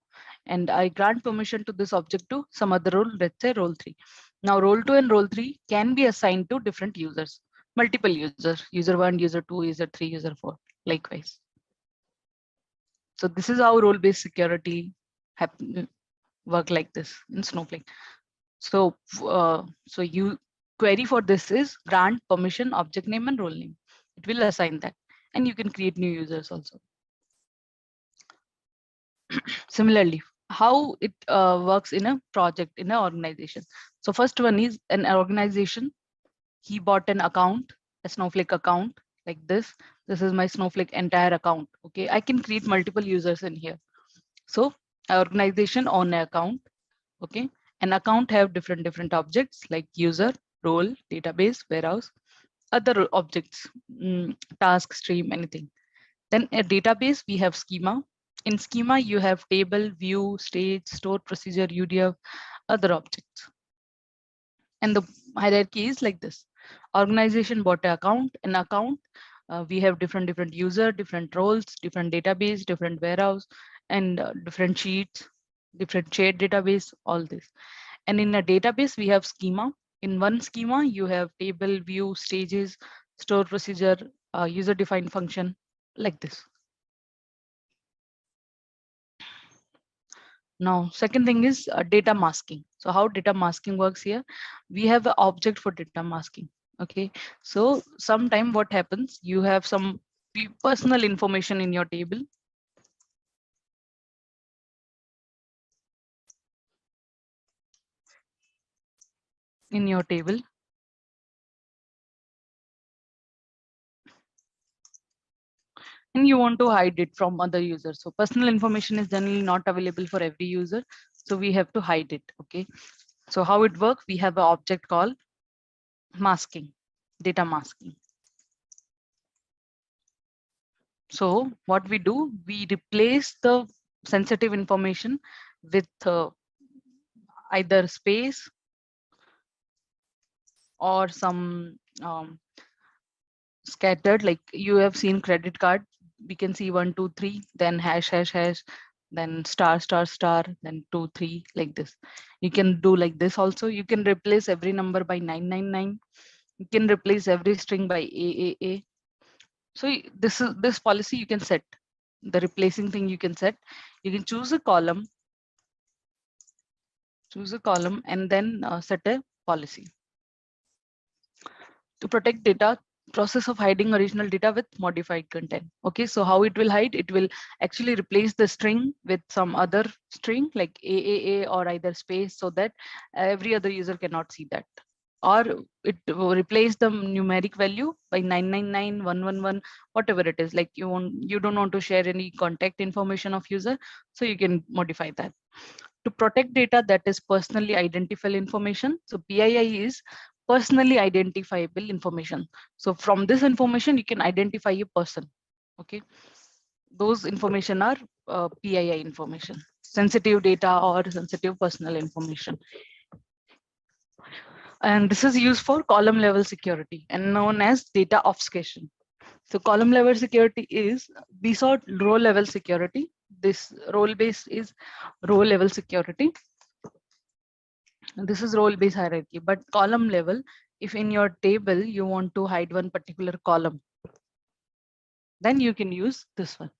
And I grant permission to this object to some other role, let's say role 3. Now role 2 and role 3 can be assigned to different users, multiple users, user 1, user 2, user 3, user 4, likewise. So this is how role-based security work like this in Snowflake. So, so you query for this is grant permission, object name, and role name. It will assign that, and you can create new users also. Similarly, how it works in a project, in an organization. So first one is an organization. He bought an account, a Snowflake account like this. This is my Snowflake entire account. Okay, I can create multiple users in here. So organization on an account. Okay, an account have different objects like user, role, database, warehouse, other objects, task, stream, anything. Then a database, we have schema. In schema, you have table, view, stage, store procedure, UDF, other objects. And the hierarchy is like this. Organization bought an account. We have different user, different roles, different database, different warehouse, and different sheets, different shared database, all this. And in a database, we have schema. In one schema, you have table, view, stages, store procedure, user-defined function, like this. Now, second thing is data masking. So how data masking works here? We have an object for data masking. Okay, so sometime what happens, you have some personal information in your table. In your table. And you want to hide it from other users. So personal information is generally not available for every user. So we have to hide it. Okay, so how it works, we have an object called masking, data masking. So what we do, we replace the sensitive information with either space or some scattered, like you have seen credit card, we can see 1 2 3, then hash hash hash, then star star star, then 2 3, like this. You can do like this also. You can replace every number by 999. You can replace every string by AAA. So this policy you can set. The replacing thing you can set. You can choose a column, and then set a policy. To protect data, process of hiding original data with modified content. Okay, so how it will hide? It will actually replace the string with some other string like AAA or either space, so that every other user cannot see that. Or it will replace the numeric value by 999, 111, whatever it is. Like you don't want to share any contact information of user, so you can modify that. To protect data that is personally identifiable information. So PII is personally identifiable information. So from this information, you can identify a person. Okay, those information are PII information. sensitive data or sensitive personal information. And this is used for column level security and known as data obfuscation. So column level security is, we saw row level security. This role based is row level security. This is role based hierarchy, but column level, if in your table you want to hide one particular column, then you can use this one.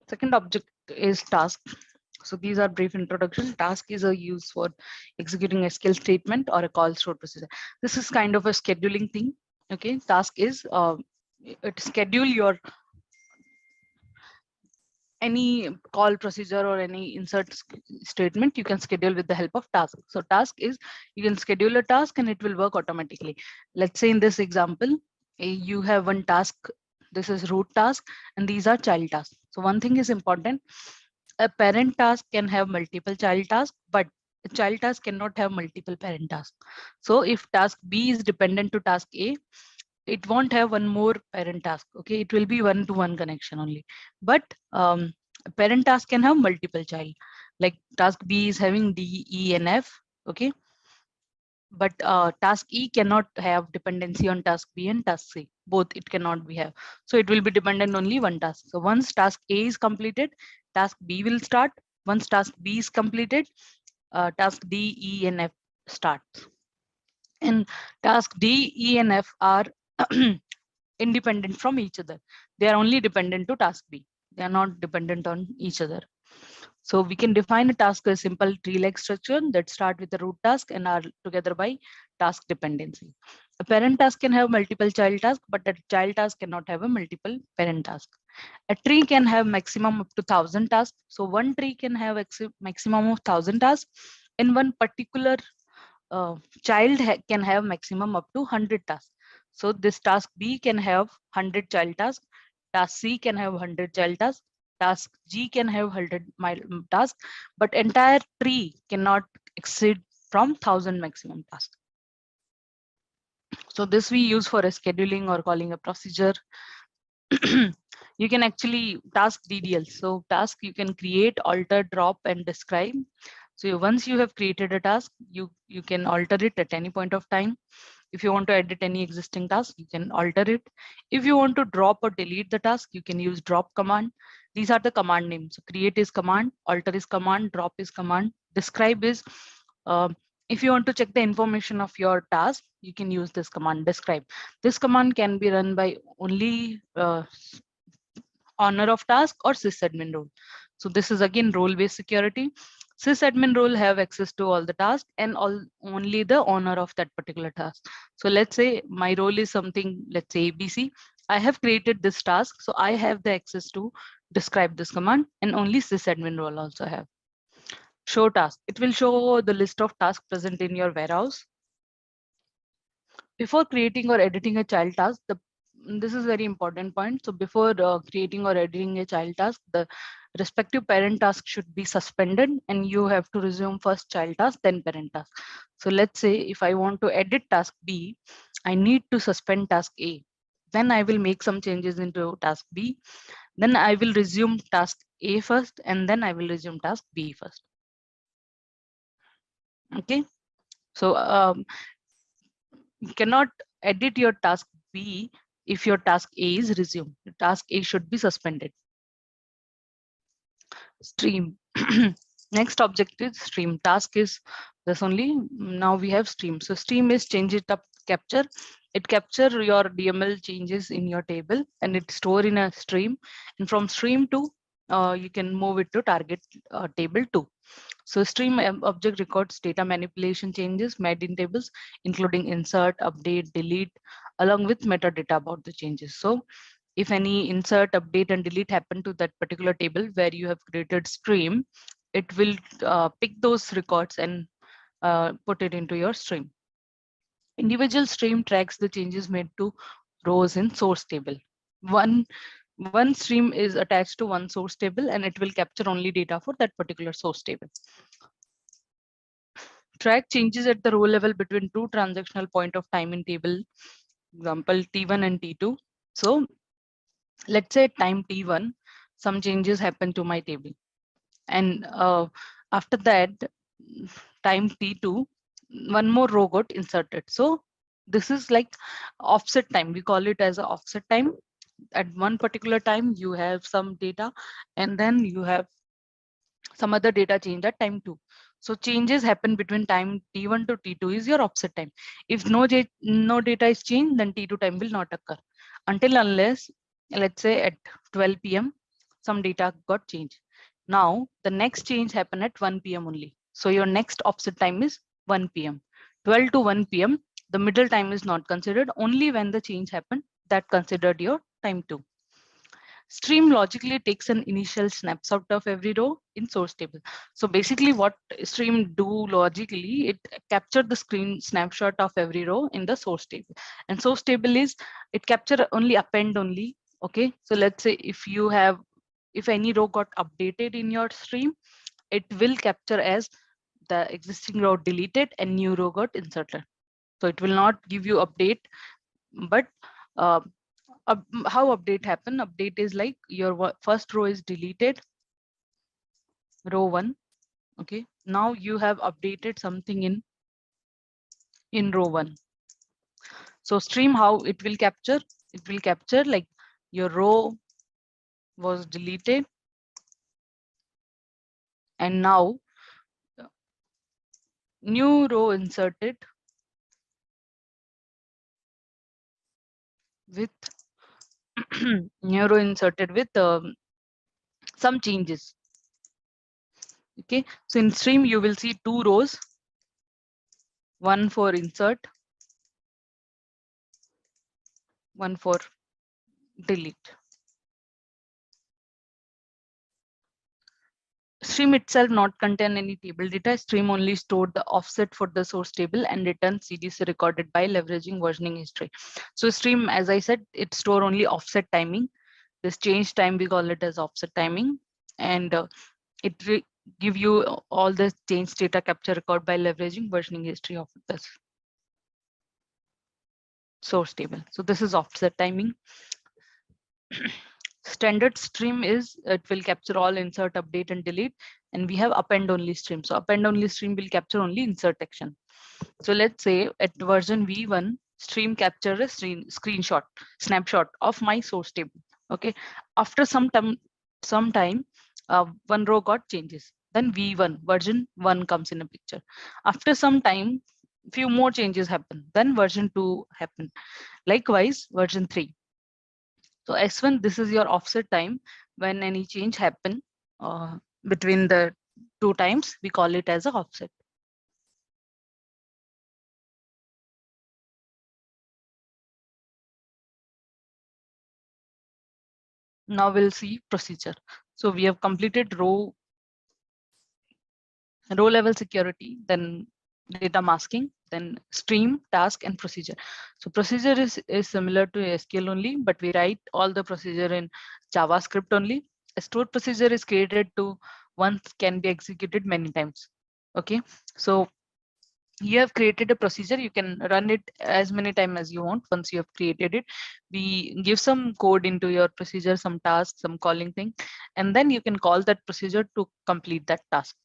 Second object is task. So these are brief introduction. Task is a use for executing a SQL statement or a call stored procedure. This is kind of a scheduling thing. Okay, task is it schedule your any call procedure or any insert statement you can schedule with the help of task. So task is, you can schedule a task and it will work automatically. Let's say in this example, you have one task. This is root task and these are child tasks. So one thing is important. A parent task can have multiple child tasks, but a child task cannot have multiple parent tasks. So if task B is dependent to task A, it won't have one more parent task. Okay, it will be one-to-one connection only. But parent task can have multiple child. Like task B is having D, E, and F. Okay, but task E cannot have dependency on task B and task C. Both it cannot be have. So it will be dependent only one task. So once task A is completed, task B will start. Once task B is completed, task D, E, and F starts. And task D, E, and F are independent from each other. They are only dependent to task B. They are not dependent on each other. So we can define a task as simple tree-like structure that start with a root task and are together by task dependency. A parent task can have multiple child tasks, but a child task cannot have a multiple parent task. A tree can have maximum up to 1,000 tasks. So one tree can have maximum of 1,000 tasks, and one particular child can have maximum up to 100 tasks. So this task B can have 100 child tasks, task C can have 100 child tasks, task G can have 100 tasks, but entire tree cannot exceed from 1,000 maximum tasks. So this we use for a scheduling or calling a procedure. You can actually task DDL. So task you can create, alter, drop, and describe. So once you have created a task, you can alter it at any point of time. If you want to edit any existing task, you can alter it. If you want to drop or delete the task, you can use drop command. These are the command names. So create is command, alter is command, drop is command, describe is, if you want to check the information of your task, you can use this command, describe. This command can be run by only owner of task or sysadmin role. So this is again role-based security. Sysadmin role have access to all the tasks and only the owner of that particular task. So let's say my role is something, let's say ABC. I have created this task, so I have the access to describe this command, and only sysadmin role also have. Show task. It will show the list of tasks present in your warehouse. Before creating or editing a child task, this is very important point. So before creating or editing a child task, the respective parent task should be suspended and you have to resume first child task, then parent task. So let's say if I want to edit task B, I need to suspend task A. Then I will make some changes into task B. Then I will resume task A first, and then I will resume task B first. Okay. So you cannot edit your task B if your task A is resumed. Task A should be suspended. Stream. Next object is stream. Task is this only. Now we have stream. So stream is change it up capture. It capture your DML changes in your table and it store in a stream. And from stream to you can move it to target table 2. So stream object records data manipulation changes made in tables, including insert, update, delete, along with metadata about the changes. So if any insert, update, and delete happen to that particular table where you have created stream, it will pick those records and put it into your stream. Individual stream tracks the changes made to rows in source table. One stream is attached to one source table and it will capture only data for that particular source table. Track changes at the row level between two transactional point of time in table, example T1 and T2. So let's say time t1, some changes happen to my table. And after that, time t2, one more row got inserted. So this is like offset time. We call it as a offset time. At one particular time, you have some data, and then you have some other data change at time 2. So changes happen between time t1 to t2 is your offset time. If no data is changed, then t2 time will not occur until unless, let's say at 12 p.m. some data got changed. Now the next change happen at 1 p.m. only. So your next offset time is 1 p.m. 12 to 1 p.m. The middle time is not considered. Only when the change happened that considered your time 2. Stream logically takes an initial snapshot of every row in source table. So basically what stream do logically, it capture the screen snapshot of every row in the source table. And source table is, it capture only append only. Okay, so let's say if any row got updated in your stream, it will capture as the existing row deleted and new row got inserted. So it will not give you update, but uh, how update happen? Update is like your first row is deleted, row 1. Okay, now you have updated something in row 1. So stream, how it will capture? It will capture like your row was deleted, and now new row inserted with new row inserted with some changes. Okay, so in stream you will see 2 rows, one for insert, one for delete. Stream itself not contain any table data. Stream only stored the offset for the source table and return CDC recorded by leveraging versioning history. So stream, as I said, it store only offset timing. This change time, we call it as offset timing, and it give you all the change data capture record by leveraging versioning history of this source table. So this is offset timing. Standard stream is, it will capture all insert, update, and delete. And we have append only stream. So append only stream will capture only insert action. So let's say at version v1, stream capture a snapshot of my source table. Okay, after some time, one row got changes. Then v1 version 1 comes in a picture. After some time, few more changes happen. Then version 2 happen. Likewise, version 3. So S1, this is your offset time. When any change happen between the 2 times, we call it as a offset. Now we'll see procedure. So we have completed row level security, then data masking, then stream, task, and procedure. So procedure is similar to SQL only, but we write all the procedure in JavaScript only. A stored procedure is created to once can be executed many times. Okay, so you have created a procedure, you can run it as many times as you want. Once you have created it, we give some code into your procedure, some task, some calling thing, and then you can call that procedure to complete that task.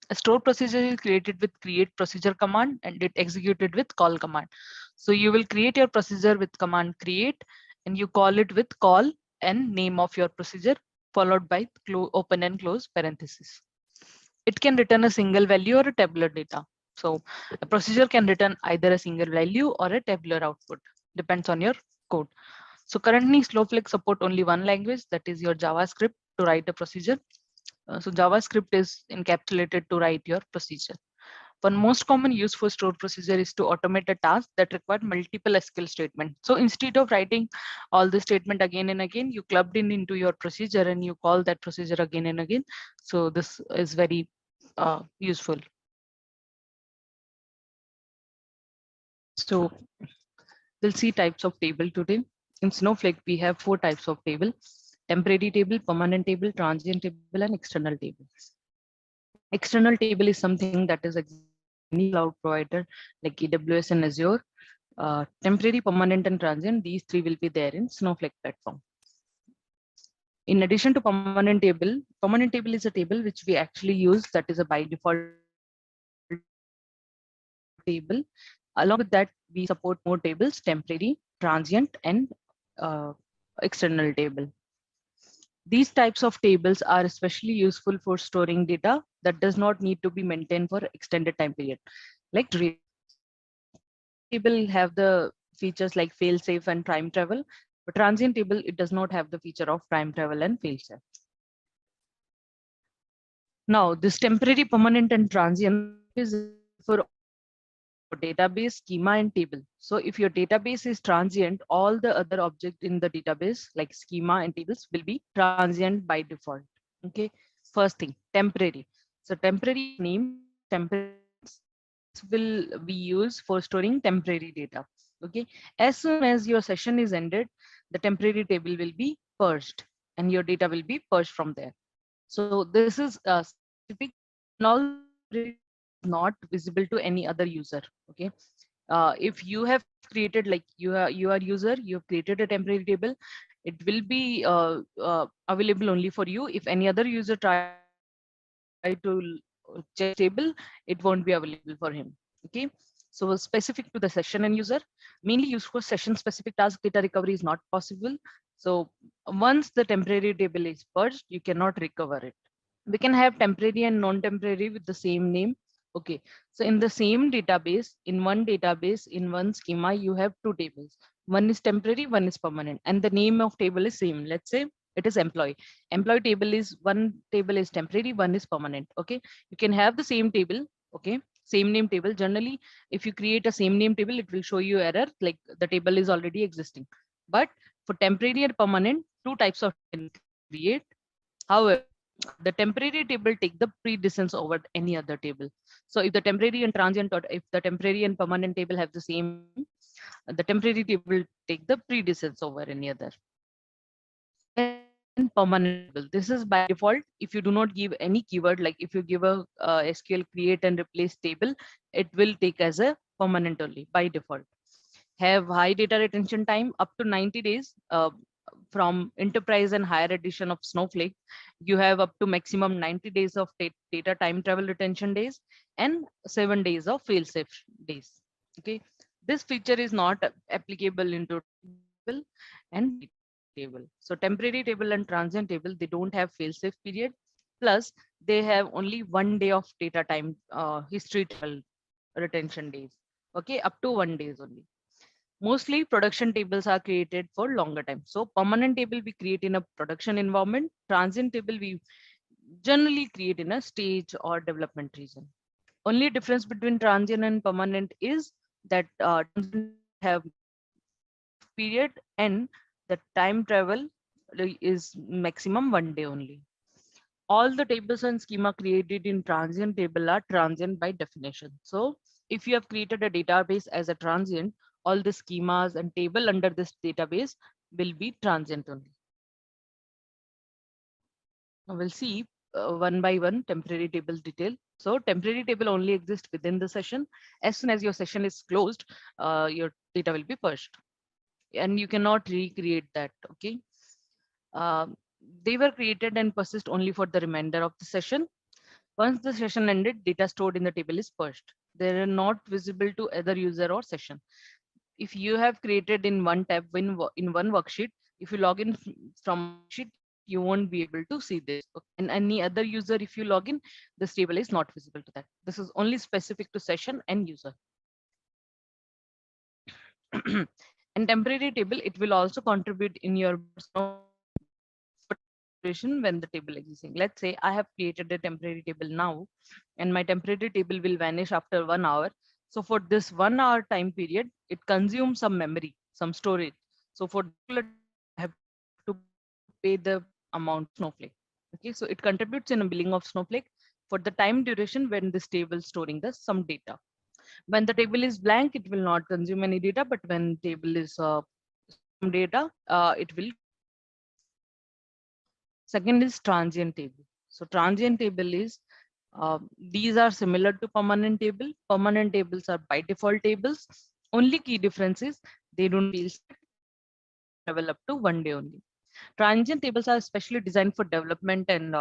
A store procedure is created with create procedure command and it executed with call command. So you will create your procedure with command create and you call it with call and name of your procedure followed by open and close parenthesis. It can return a single value or a tabular data. So a procedure can return either a single value or a tabular output, depends on your code. So currently Snowflake support only one language, that is your JavaScript, to write a procedure. So JavaScript is encapsulated to write your procedure. One most common use for stored procedure is to automate a task that require multiple SQL statements. So instead of writing all the statement again and again, you clubbed in into your procedure and you call that procedure again and again. So this is very useful. So we'll see types of table today. In Snowflake, we have 4 types of table: temporary table, permanent table, transient table, and external table. External table is something that is any cloud provider like AWS and Azure. Temporary, permanent, and transient, these 3 will be there in Snowflake platform. In addition to permanent table is a table which we actually use, that is a by default table. Along with that, we support more tables: temporary, transient, and external table. These types of tables are especially useful for storing data that does not need to be maintained for extended time period, like duration. So permanent table have the features like fail safe and time travel, but transient table, it does not have the feature of time travel and fail safe. Now, this temporary, permanent, and transient is for all the objects in your database, schema, and table. So if your database is transient, all the other objects in the database, like schema and tables, will be transient by default. Okay. First thing, temporary. So temporary name, temporary tables. This will be used for storing temporary data. Okay. As soon as your session is ended, the temporary table will be purged and your data will be purged from there. So this is specific, and also temporary table is not visible to any other user. Okay. If you have created, like you are user, you have created a temporary table, it will be available only for you. If any other user try to check table, it won't be available for him. Okay. So specific to the session and user, mainly used for session specific task, data recovery is not possible. So once the temporary table is purged, you cannot recover it. We can have temporary and non-temporary with the same name. Okay, so in the same database, in one schema, you have two tables. One is temporary, one is permanent, and the name of table is same. Let's say it is employee. Employee table is, one table is temporary, one is permanent. Okay, you can have the same table. Okay, same name table. Generally, if you create a same name table, it will show you error like the table is already existing. But for temporary and permanent, two types of can create. However, the temporary table take the precedence over any other table. So if the temporary and transient, or if the temporary and permanent table have the same name, the temporary table take the precedence over any other. Then permanent table. This is by default. If you do not give any keyword, like if you give a SQL create and replace table, it will take as a permanent only by default. Have high data retention time up to 90 days. From enterprise and higher edition of Snowflake, you have up to maximum 90 days of data time travel retention days and 7 days of fail safe days. Okay, this feature is not applicable into table and table. So temporary table and transient table, they don't have fail safe period. Plus, they have only 1 day of data time history travel retention days. Okay, up to 1 days only. Mostly production tables are created for longer time. So permanent table we create in a production environment. Transient table we generally create in a stage or development region. Only difference between transient and permanent is that transient table have fail safe period and the time travel is maximum 1 day only. All the tables and schema created in transient table are transient by definition. So if you have created a database as a transient, all the schemas and table under this database will be transient only. Now we'll see one by one temporary table detail. So temporary table only exists within the session. As soon as your session is closed, your data will be purged and you cannot recreate that. Okay. Uh, they were created and persist only for the remainder of the session. Once the session ended, data stored in the table is purged. They are not visible to other user or session. If you have created in one tab in one worksheet, if you log in from worksheet, you won't be able to see this. Okay. And any other user, if you log in, this table is not visible to that. This is only specific to session and user. And temporary table, it will also contribute in your Snowflake for time duration when the table existing. Let's say I have created a temporary table now, and my temporary table will vanish after 1 hour. So for this 1 hour time period, it consumes some memory, some storage. So for particular time, I have to pay the amount to Snowflake. Okay, so it contributes in a billing of Snowflake for the time duration when this table is storing the some data. When the table is blank, it will not consume any data, but when table is storing data, it will consume data. Second is transient table. So transient table is, these are similar to permanent table. Permanent tables are by default tables. Only key difference is they don't fail safe and the time travel up to 1 day only. Transient tables are specially designed for development and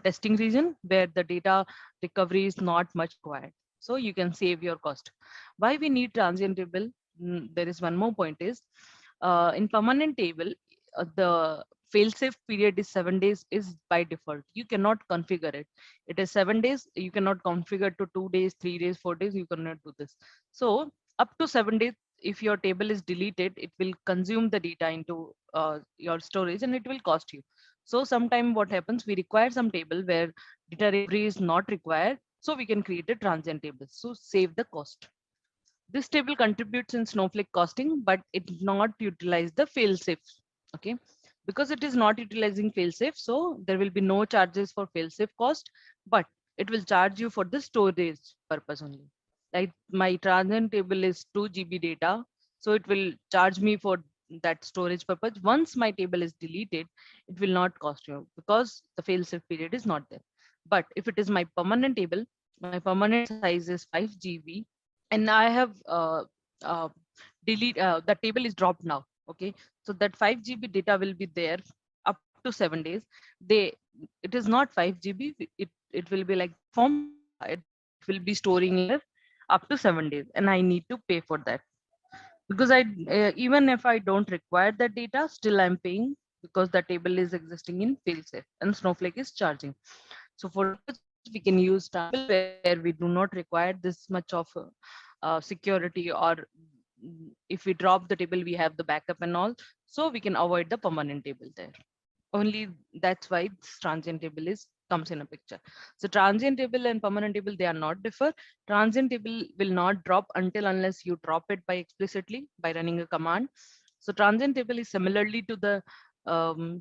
testing region where the data recovery is not much required. So you can save your cost. Why we need transient table? There is one more point is in permanent table, the fail-safe period is 7 days is by default. You cannot configure it. It is 7 days. You cannot configure to 2 days, 3 days, 4 days. You cannot do this. So up to 7 days, if your table is deleted, it will consume the data into your storage and it will cost you. So sometime what happens, we require some table where data recovery is not required. So we can create a transient table. So save the cost. This table contributes in Snowflake costing, but it not utilize the fail-safe. Okay, because it is not utilizing fail-safe, so there will be no charges for fail-safe cost, but it will charge you for the storage purpose only. Like my transient table is 2 GB data, so it will charge me for that storage purpose. Once my table is deleted, it will not cost you because the fail-safe period is not there. But if it is my permanent table, my permanent size is 5 GB and I have the table is dropped now. Okay, so that 5 GB data will be there up to 7 days. They it is not 5 GB. It will be like form data. It will be storing here up to 7 days, and I need to pay for that because I even if I don't require that data, still I'm paying because the table is existing in failsafe and Snowflake is charging. So for that purpose, we can use table where we do not require this much of security, or if we drop the table, we have the backup and all. So we can avoid the permanent table there. Only that's why this transient table is comes in a picture. So transient table and permanent table, they are not differ. Transient table will not drop until unless you drop it by explicitly by running a command. So transient table is similarly to the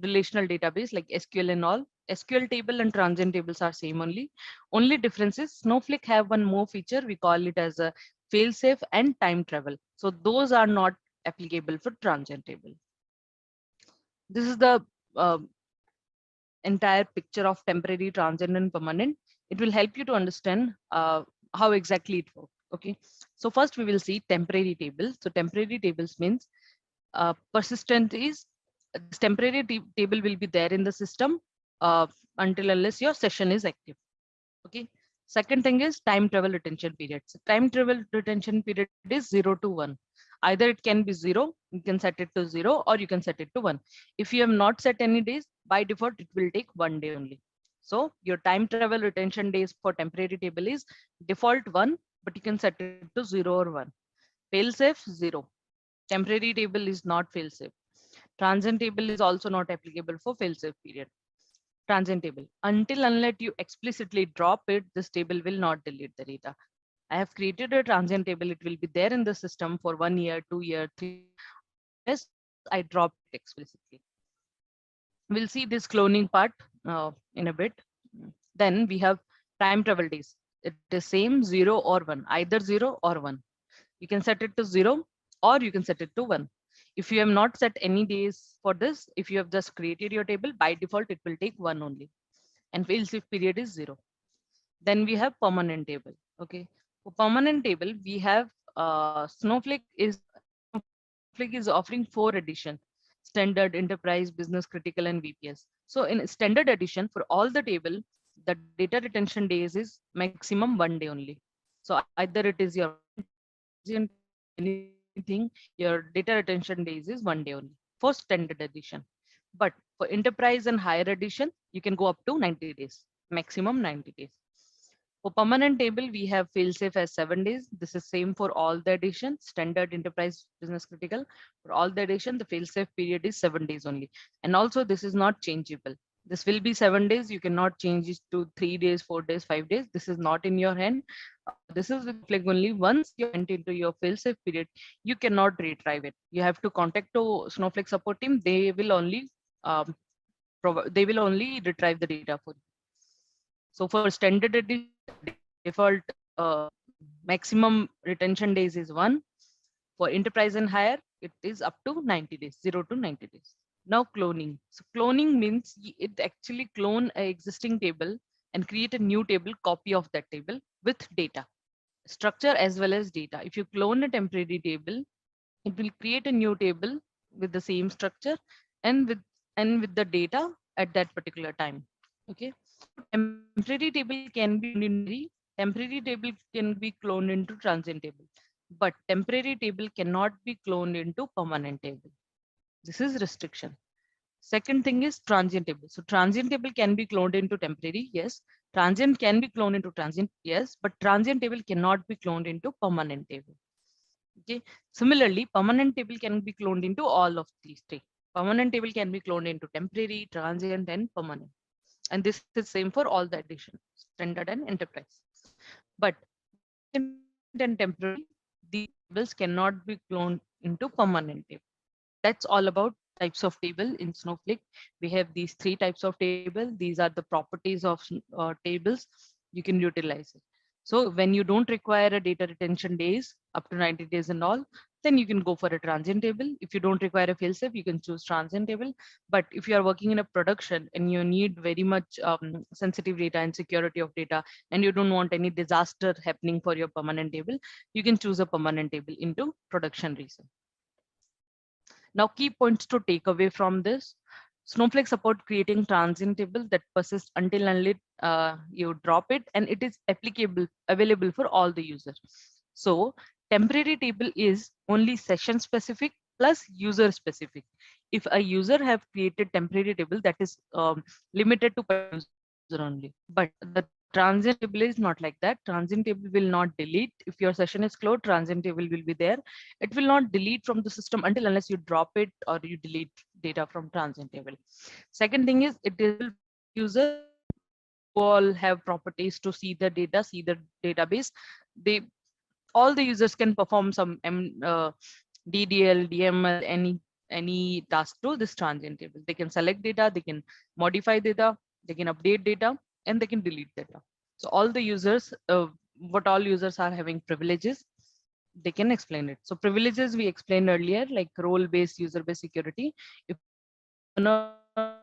relational database like SQL and all. SQL table and transient tables are same only. Only difference is Snowflake have one more feature. We call it as a failsafe and time travel. So those are not applicable for transient table. This is the uh, entire picture of temporary, transient, and permanent. It will help you to understand how exactly it works. Okay, so first we will see temporary tables. So temporary tables means persistent is this temporary table will be there in the system until unless your session is active. Okay. Second thing is time travel retention period. So time travel retention period is 0 to 1. Either it can be 0, you can set it to 0, or you can set it to 1. If you have not set any days, by default, it will take 1 day only. So your time travel retention days for temporary table is default 1, but you can set it to 0 or 1. Fail safe 0. Temporary table is not fail safe. Transient table is also not applicable for fail safe period. Transient table. Until unless you explicitly drop it, this table will not delete the data. I have created a transient table. It will be there in the system for 1 year, 2 year, 3 unless I drop it explicitly. We'll see this cloning part in a bit. Then we have time travel days. It is same 0 or 1, either 0 or 1. You can set it to 0 or you can set it to 1. If you have not set any days for this, if you have just created your table, by default, it will take 1 only. And fail-safe period is 0. Then we have permanent table. Okay. For permanent table, we have Snowflake is offering 4 edition: standard, enterprise, business critical, and VPS. So in standard edition, for all the table, the data retention days is maximum 1 day only. So either it is your anything, your data retention days is 1 day only for standard edition. But for enterprise and higher edition, you can go up to 90 days, maximum 90 days. For permanent table, we have failsafe as 7 days. This is same for all the edition, standard, enterprise, business critical. For all the edition, the failsafe period is 7 days only. And also this is not changeable. This will be 7 days. You cannot change it to 3 days, 4 days, 5 days. This is not in your hand. This is with Snowflake only. Once you went into your failsafe period, you cannot retrieve it. You have to contact to Snowflake support team. They will only retrieve the data for you. So for standard edition, default maximum retention days is 1. For enterprise and higher, it is up to 90 days, 0 to 90 days. Now cloning. So cloning means it actually clone an existing table and create a new table copy of that table with data, structure as well as data. If you clone a temporary table, it will create a new table with the same structure and align with the data at that particular time. Okay. Temporary table can be cloned in temporary table can be cloned into transient table, but temporary table cannot be cloned into permanent table. This is restriction. Second thing is transient table. So transient table can be cloned into temporary, yes. Transient can be cloned into transient, yes, but transient table cannot be cloned into permanent table. Okay. Similarly, permanent table can be cloned into all of these three. Permanent table can be cloned into temporary, transient, and permanent. And this is same for all the edition, standard and enterprise. But transient and temporary, these tables cannot be cloned into permanent table. That's all about types of table in Snowflake. We have these three types of table. These are the properties of tables. You can utilize it. So when you don't require a data retention days up to 90 days and all, then you can go for a transient table. If you don't require a failsafe, you can choose transient table. But if you are working in a production and you need very much sensitive data and security of data, and you don't want any disaster happening for your permanent table, you can choose a permanent table into production reason. Now, key points to take away from this. Snowflake support creating transient table that persists until unless you drop it, and it is available for all the users. So temporary table is only session specific plus user specific. If a user have created temporary table, that is limited to per user only. But the transient table is not like that. Transient table will not delete. If your session is closed, transient table will be there. It will not delete from the system until unless you drop it or you delete data from transient table. Second thing is it is for all users who all have properties to see the data, see the database. They all the users can perform some DDL, DML, any task to this transient table. They can select data, they can modify data, they can update data, and they can delete data. So all the users, what all users are having privileges, they can explain it. So privileges we explained earlier, like role-based, user-based security. If owner of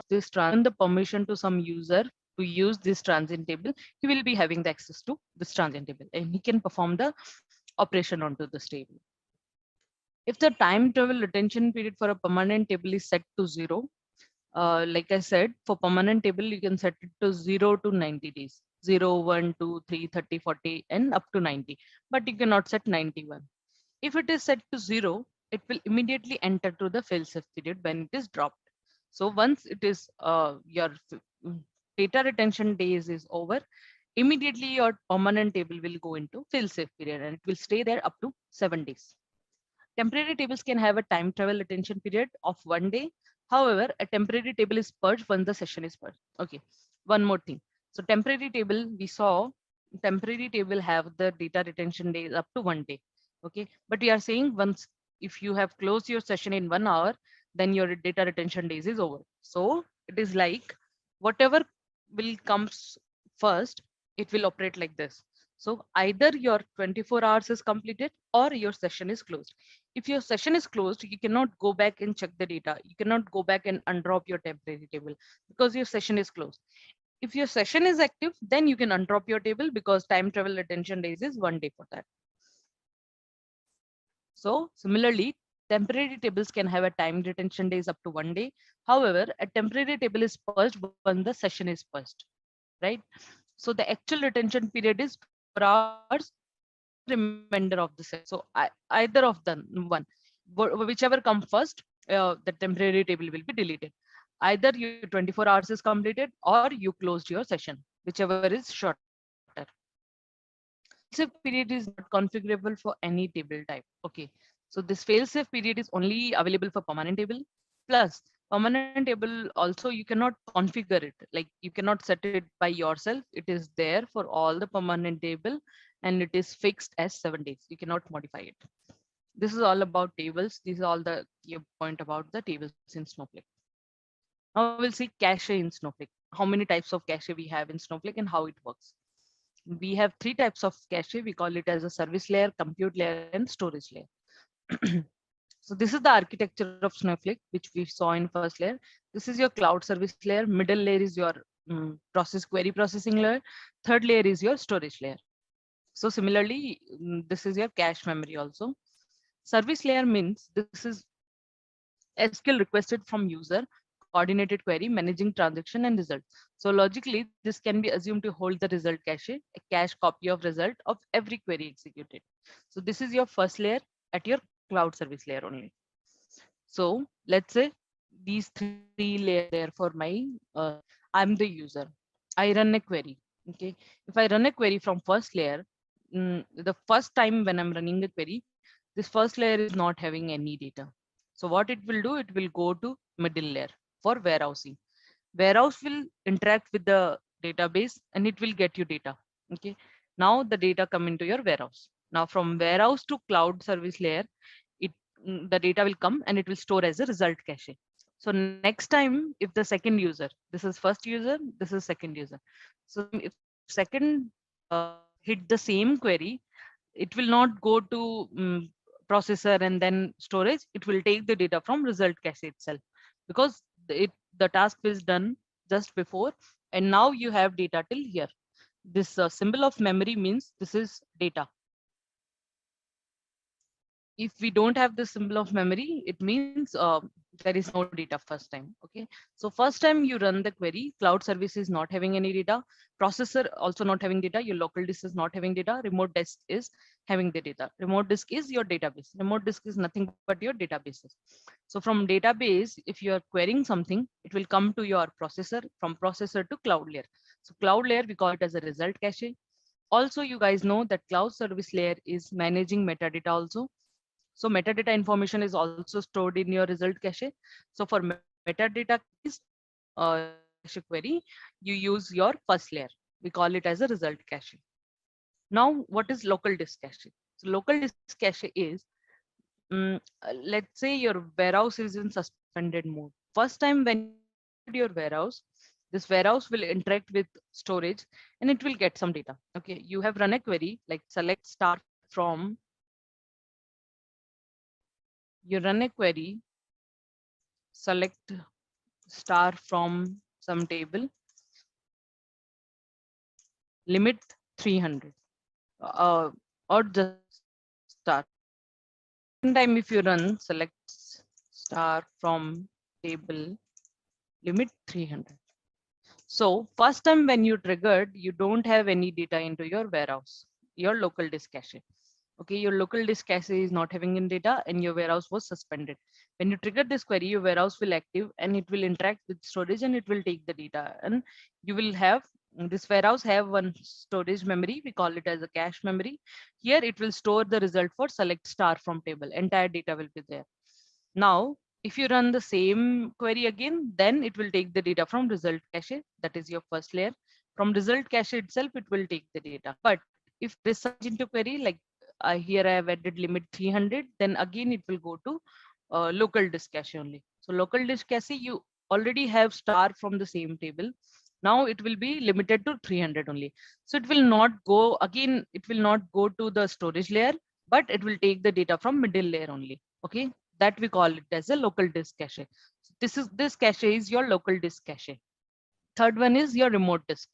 this given the permission to some user to use this transient table, he will be having the access to this transient table, and he can perform the operation onto this table. If the time travel retention period for a permanent table is set to 0, like I said, for permanent table, you can set it to 0 to 90 days, 0, 1, 2, 3, 30, 40, and up to 90, but you cannot set 91. If it is set to 0, it will immediately enter to the failsafe period when it is dropped. So once it is your data retention days is over, immediately your permanent table will go into failsafe period and it will stay there up to 7 days. Temporary tables can have a time travel retention period of 1 day. However, a temporary table is purged when the session is purged. Okay, one more thing. So temporary table, we saw temporary table have the data retention days up to 1 day. Okay, but we are saying once if you have closed your session in 1 hour, then your data retention days is over. So it is like whatever will comes first, it will operate like this. So either your 24 hours is completed or your session is closed. If your session is closed, you cannot go back and check the data. You cannot go back and undrop your temporary table because your session is closed. If your session is active, then you can undrop your table because time travel retention days is 1 day for that. So similarly, temporary tables can have a time retention days up to 1 day. However, a temporary table is purged when the session is purged, right? So the actual retention period is 24 hours remainder of the set. So either of them, one, whichever come first, the temporary table will be deleted. Either your 24 hours is completed or you closed your session, whichever is shorter. Failsafe period is not configurable for any table type. Okay, so this failsafe period is only available for permanent table. Plus, permanent table also you cannot configure it. Like you cannot set it by yourself. It is there for all the permanent table, and it is fixed as 7 days. You cannot modify it. This is all about tables. These are all the key point about the tables in Snowflake. Now we'll see cache in Snowflake. How many types of cache we have in Snowflake and how it works. We have 3 types of cache. We call it as a service layer, compute layer, and storage layer. So this is the architecture of Snowflake, which we saw in first layer. This is your cloud service layer. Middle layer is your process query processing layer. Third layer is your storage layer. So similarly, this is your cache memory also. Service layer means this is SQL requested from user coordinated query, managing transaction and result. So logically, this can be assumed to hold the result cache, a cache copy of result of every query executed. So this is your first layer at your cloud service layer only. So let's say these three layers are there for my, I'm the user. I run a query. Okay. If I run a query from first layer, the first time when I'm running the query, this first layer is not having any data. So what it will do, it will go to middle layer for warehousing. Warehouse will interact with the database and it will get you data. Okay. Now the data come into your warehouse. Now from warehouse to cloud service layer, it the data will come and it will store as a result cache. So next time, if the second user, this is first user, this is second user. So if second hit the same query, it will not go to processor and then storage. It will take the data from result cache itself, because the task is done just before, and now you have data till here. This symbol of memory means this is data. If we don't have the symbol of memory, it means there is no data first time. Okay, so first time you run the query, cloud service is not having any data, processor also not having data, your local disk is not having data, remote disk is having the data. Remote disk is your database. Remote disk is nothing but your databases. So from database, if you are querying something, it will come to your processor, from processor to cloud layer. So cloud layer, we call it as a result cache. Also, you guys know that cloud service layer is managing metadata also. So metadata information is also stored in your result cache. So for metadata queries, result cache query, you use your first layer. We call it as a result cache. Now, what is local disk cache? So local disk cache is, let's say your warehouse is in suspended mode. First time when you triggered your warehouse, this warehouse will interact with storage and it will get some data. Okay, you have run a query like select star from, you run a query, select star from some table, limit 300, uh, or just star. Second time if you run select star from table, limit 300. So first time when you triggered, you don't have any data into your warehouse, your local disk cache. Okay, your local disk cache is not having in data and your warehouse was suspended. When you trigger this query, your warehouse will active and it will interact with storage and it will take the data, and you will have this warehouse have one storage memory. We call it as a cache memory. Here it will store the result for select star from table. Entire data will be there. Now, if you run the same query again, then it will take the data from result cache. That is your first layer. From result cache itself, it will take the data. But if there is such into query, like here I have added limit 300, then again it will go to local disk cache only. So local disk cache, you already have star from the same table. Now it will be limited to 300 only. So it will not go again, it will not go to the storage layer, but it will take the data from middle layer only. Okay, that we call it as a local disk cache. This cache is your local disk cache. Third one is your remote disk.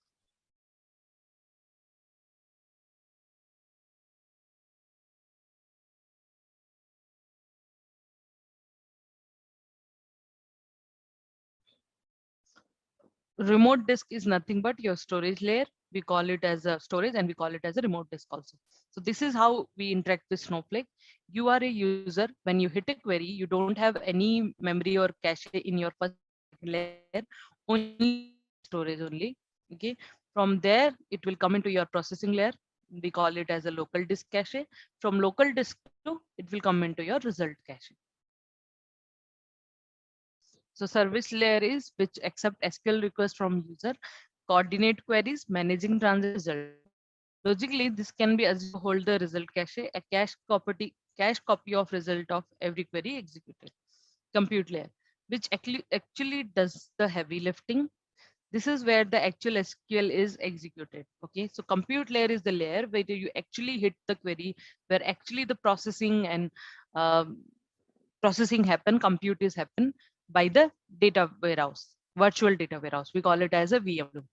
Remote disk is nothing but your storage layer. We call it as a storage and we call it as a remote disk also. So this is how we interact with Snowflake. You are a user. When you hit a query, you don't have any memory or cache in your first layer, only storage only. Okay. From there, it will come into your processing layer. We call it as a local disk cache. From local disk to, it will come into your result cache. So service layer is which accept SQL requests from user, coordinate queries, managing transaction. Logically, this can be assumed to hold the result cache, a cache copy of result of every query executed. Compute layer, which actually does the heavy lifting. This is where the actual SQL is executed. Okay, so compute layer is the layer where you actually hit the query, where actually the processing and um, processing happen, compute is happen by the data warehouse, virtual data warehouse. We call it as a VMW,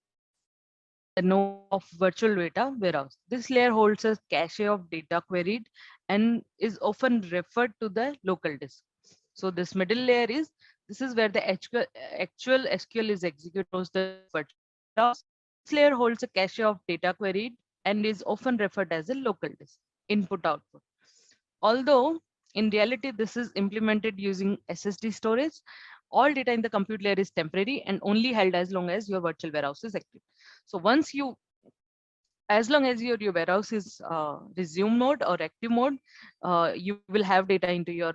the node of virtual data warehouse. This layer holds a cache of data queried and is often referred to the local disk. So this middle layer is This is where the actual SQL is executed across the virtual warehouse. This layer holds a cache of data queried and is often referred as a local disk, input output. Although in reality, this is implemented using SSD storage, all data in the compute layer is temporary and only held as long as your virtual warehouse is active. So once you, as long as your warehouse is resume mode or active mode, you will have data into your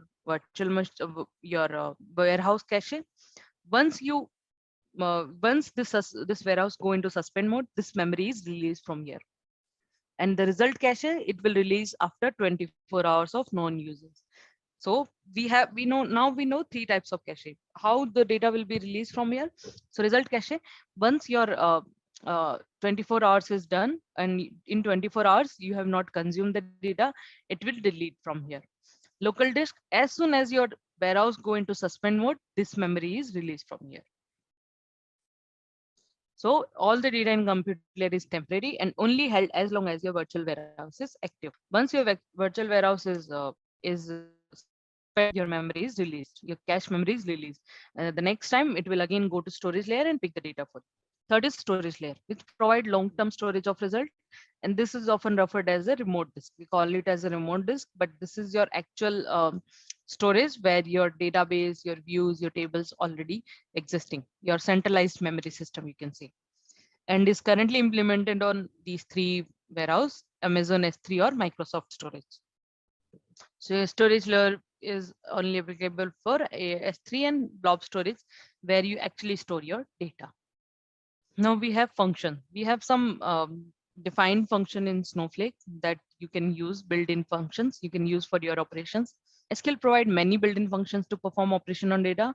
your warehouse cache. Once you once this warehouse go into suspend mode, this memory is released from here, and the result cache, it will release after 24 hours of non-usage. So we know three types of cache, how the data will be released from here. So result cache, once your 24 hours is done and in 24 hours you have not consumed the data, it will delete from here. Local disk, as soon as your warehouse go into suspend mode, this memory is released from here. So all the data in compute layer is temporary and only held as long as your virtual warehouse is active. Once your virtual warehouse is suspended, your memory is released, your cache memory is released. The next time it will again go to storage layer and pick the data for you. Third is storage layer, which provide long-term storage of result. And this is often referred as a remote disk. We call it as a remote disk, but this is your actual storage where your database, your views, your tables already existing, your centralized memory system, you can say, and is currently implemented on these three warehouse, Amazon S3 or Microsoft storage. So your storage layer is only applicable for S3 and blob storage, where you actually store your data. Now we have function. We have some defined function in Snowflake that you can use, built-in functions you can use for your operations. SQL provide many built-in functions to perform operation on data,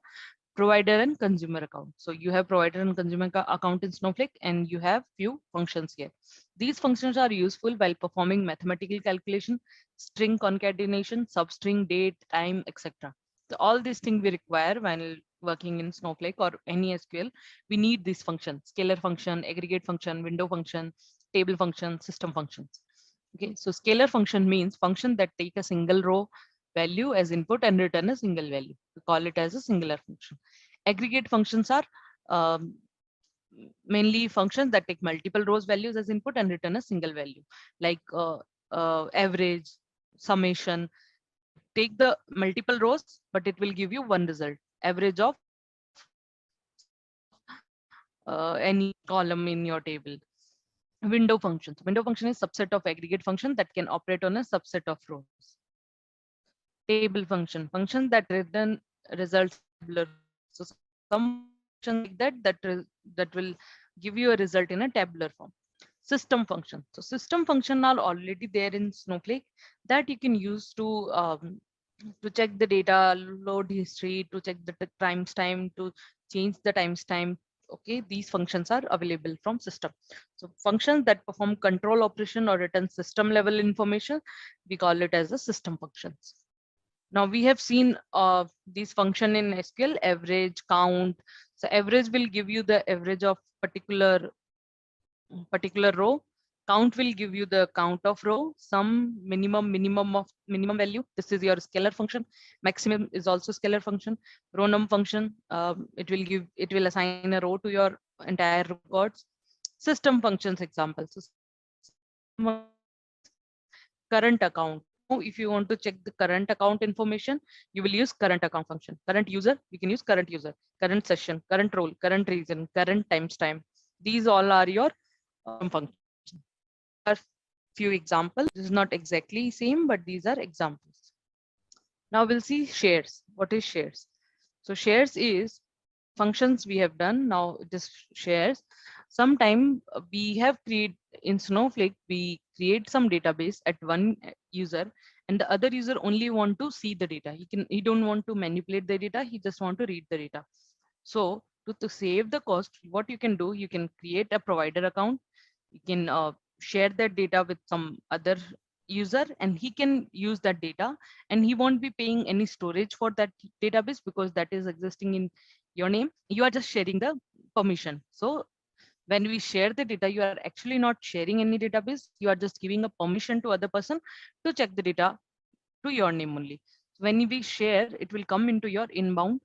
provider and consumer account. So you have provider and consumer account in Snowflake, and you have few functions here. These functions are useful while performing mathematical calculation, string concatenation, substring, date, time, etc. So all these things we require while working in Snowflake or any SQL. We need these functions: scalar function, aggregate function, window function, table function, system functions. Okay, so scalar function means function that take a single row value as input and return a single value. We call it as a singular function. Aggregate functions are um, mainly functions that take multiple rows values as input and return a single value, like average, summation. It take the multiple rows, but it will give you one result, average of any column in your table. Window functions. Window function is subset of aggregate function that can operate on a subset of rows. Table function, functions that return results in tabular form. So some functions are like that will give you a result in a tabular form. System function. So system function are already there in Snowflake that you can use to check the data, load history, to check the timestamp, to change the timestamp. Okay, these functions are available from system. So functions that perform control operation or return system level information, we call it as the system functions. Now we have seen these function in SQL, average, count. So average will give you the average of particular row. Count will give you the count of row. Sum, minimum value. This is your scalar function. Maximum is also scalar function. Row num function. It will assign a row to your entire records. System functions example. So current account. Now, if you want to check the current account information, you will use current account function. Current user, you can use current user, current session, current role, current region, current timestamp. These all are your functions. These are few examples. This is not exactly same, but these are examples. Now we'll see shares. What is shares? So shares is functions we have done. Now it is shares. Sometime we have created in Snowflake, we create some database at one user, and the other user only want to see the data. He don't want to manipulate the data. He just want to read the data. So to save the cost, what you can do, you can create a provider account. You can share that data with some other user, and he can use that data, and he won't be paying any storage for that database because that is existing in your name. You are just sharing the permission. So when we share the data, you are actually not sharing any database. You are just giving a permission to other person to check the data to your name only. When we share, it will come into your inbound.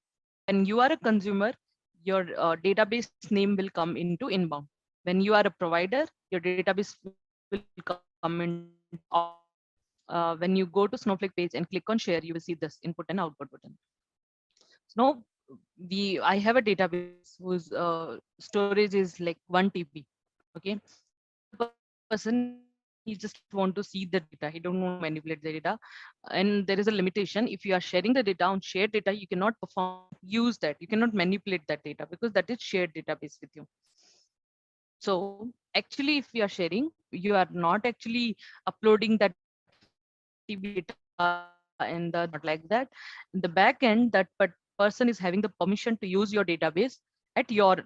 When you are a consumer, your database name will come into inbound. When you are a provider, your database will come into outbound. When you go to Snowflake page and click on share, you will see this input and output button. Now, I have a database whose storage is like 1 TB. Okay, so the person, he just want to see the data. He don't want to manipulate the data, and there is a limitation. If you are sharing the data on shared data, you cannot use that. You cannot manipulate that data because that is shared database with you. So actually, if you are sharing, you are not actually uploading that 1 TB data and the not like that. In the back end, that person is having the permission to use your database at your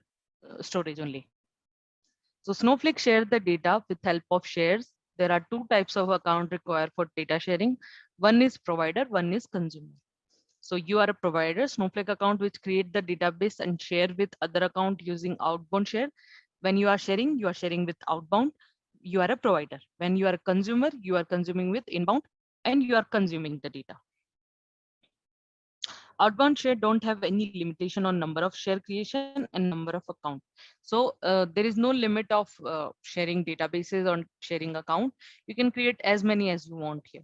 storage only. So Snowflake share the data with help of shares. There are two types of account required for data sharing. One is provider, one is consumer. So you are a provider, Snowflake account which create the database and share with other account using outbound share. When you are sharing with outbound. You are a provider. When you are a consumer, you are consuming with inbound and you are consuming the data. Outbound share don't have any limitation on number of share creation and number of account. So there is no limit of sharing databases or sharing account. You can create as many as you want here.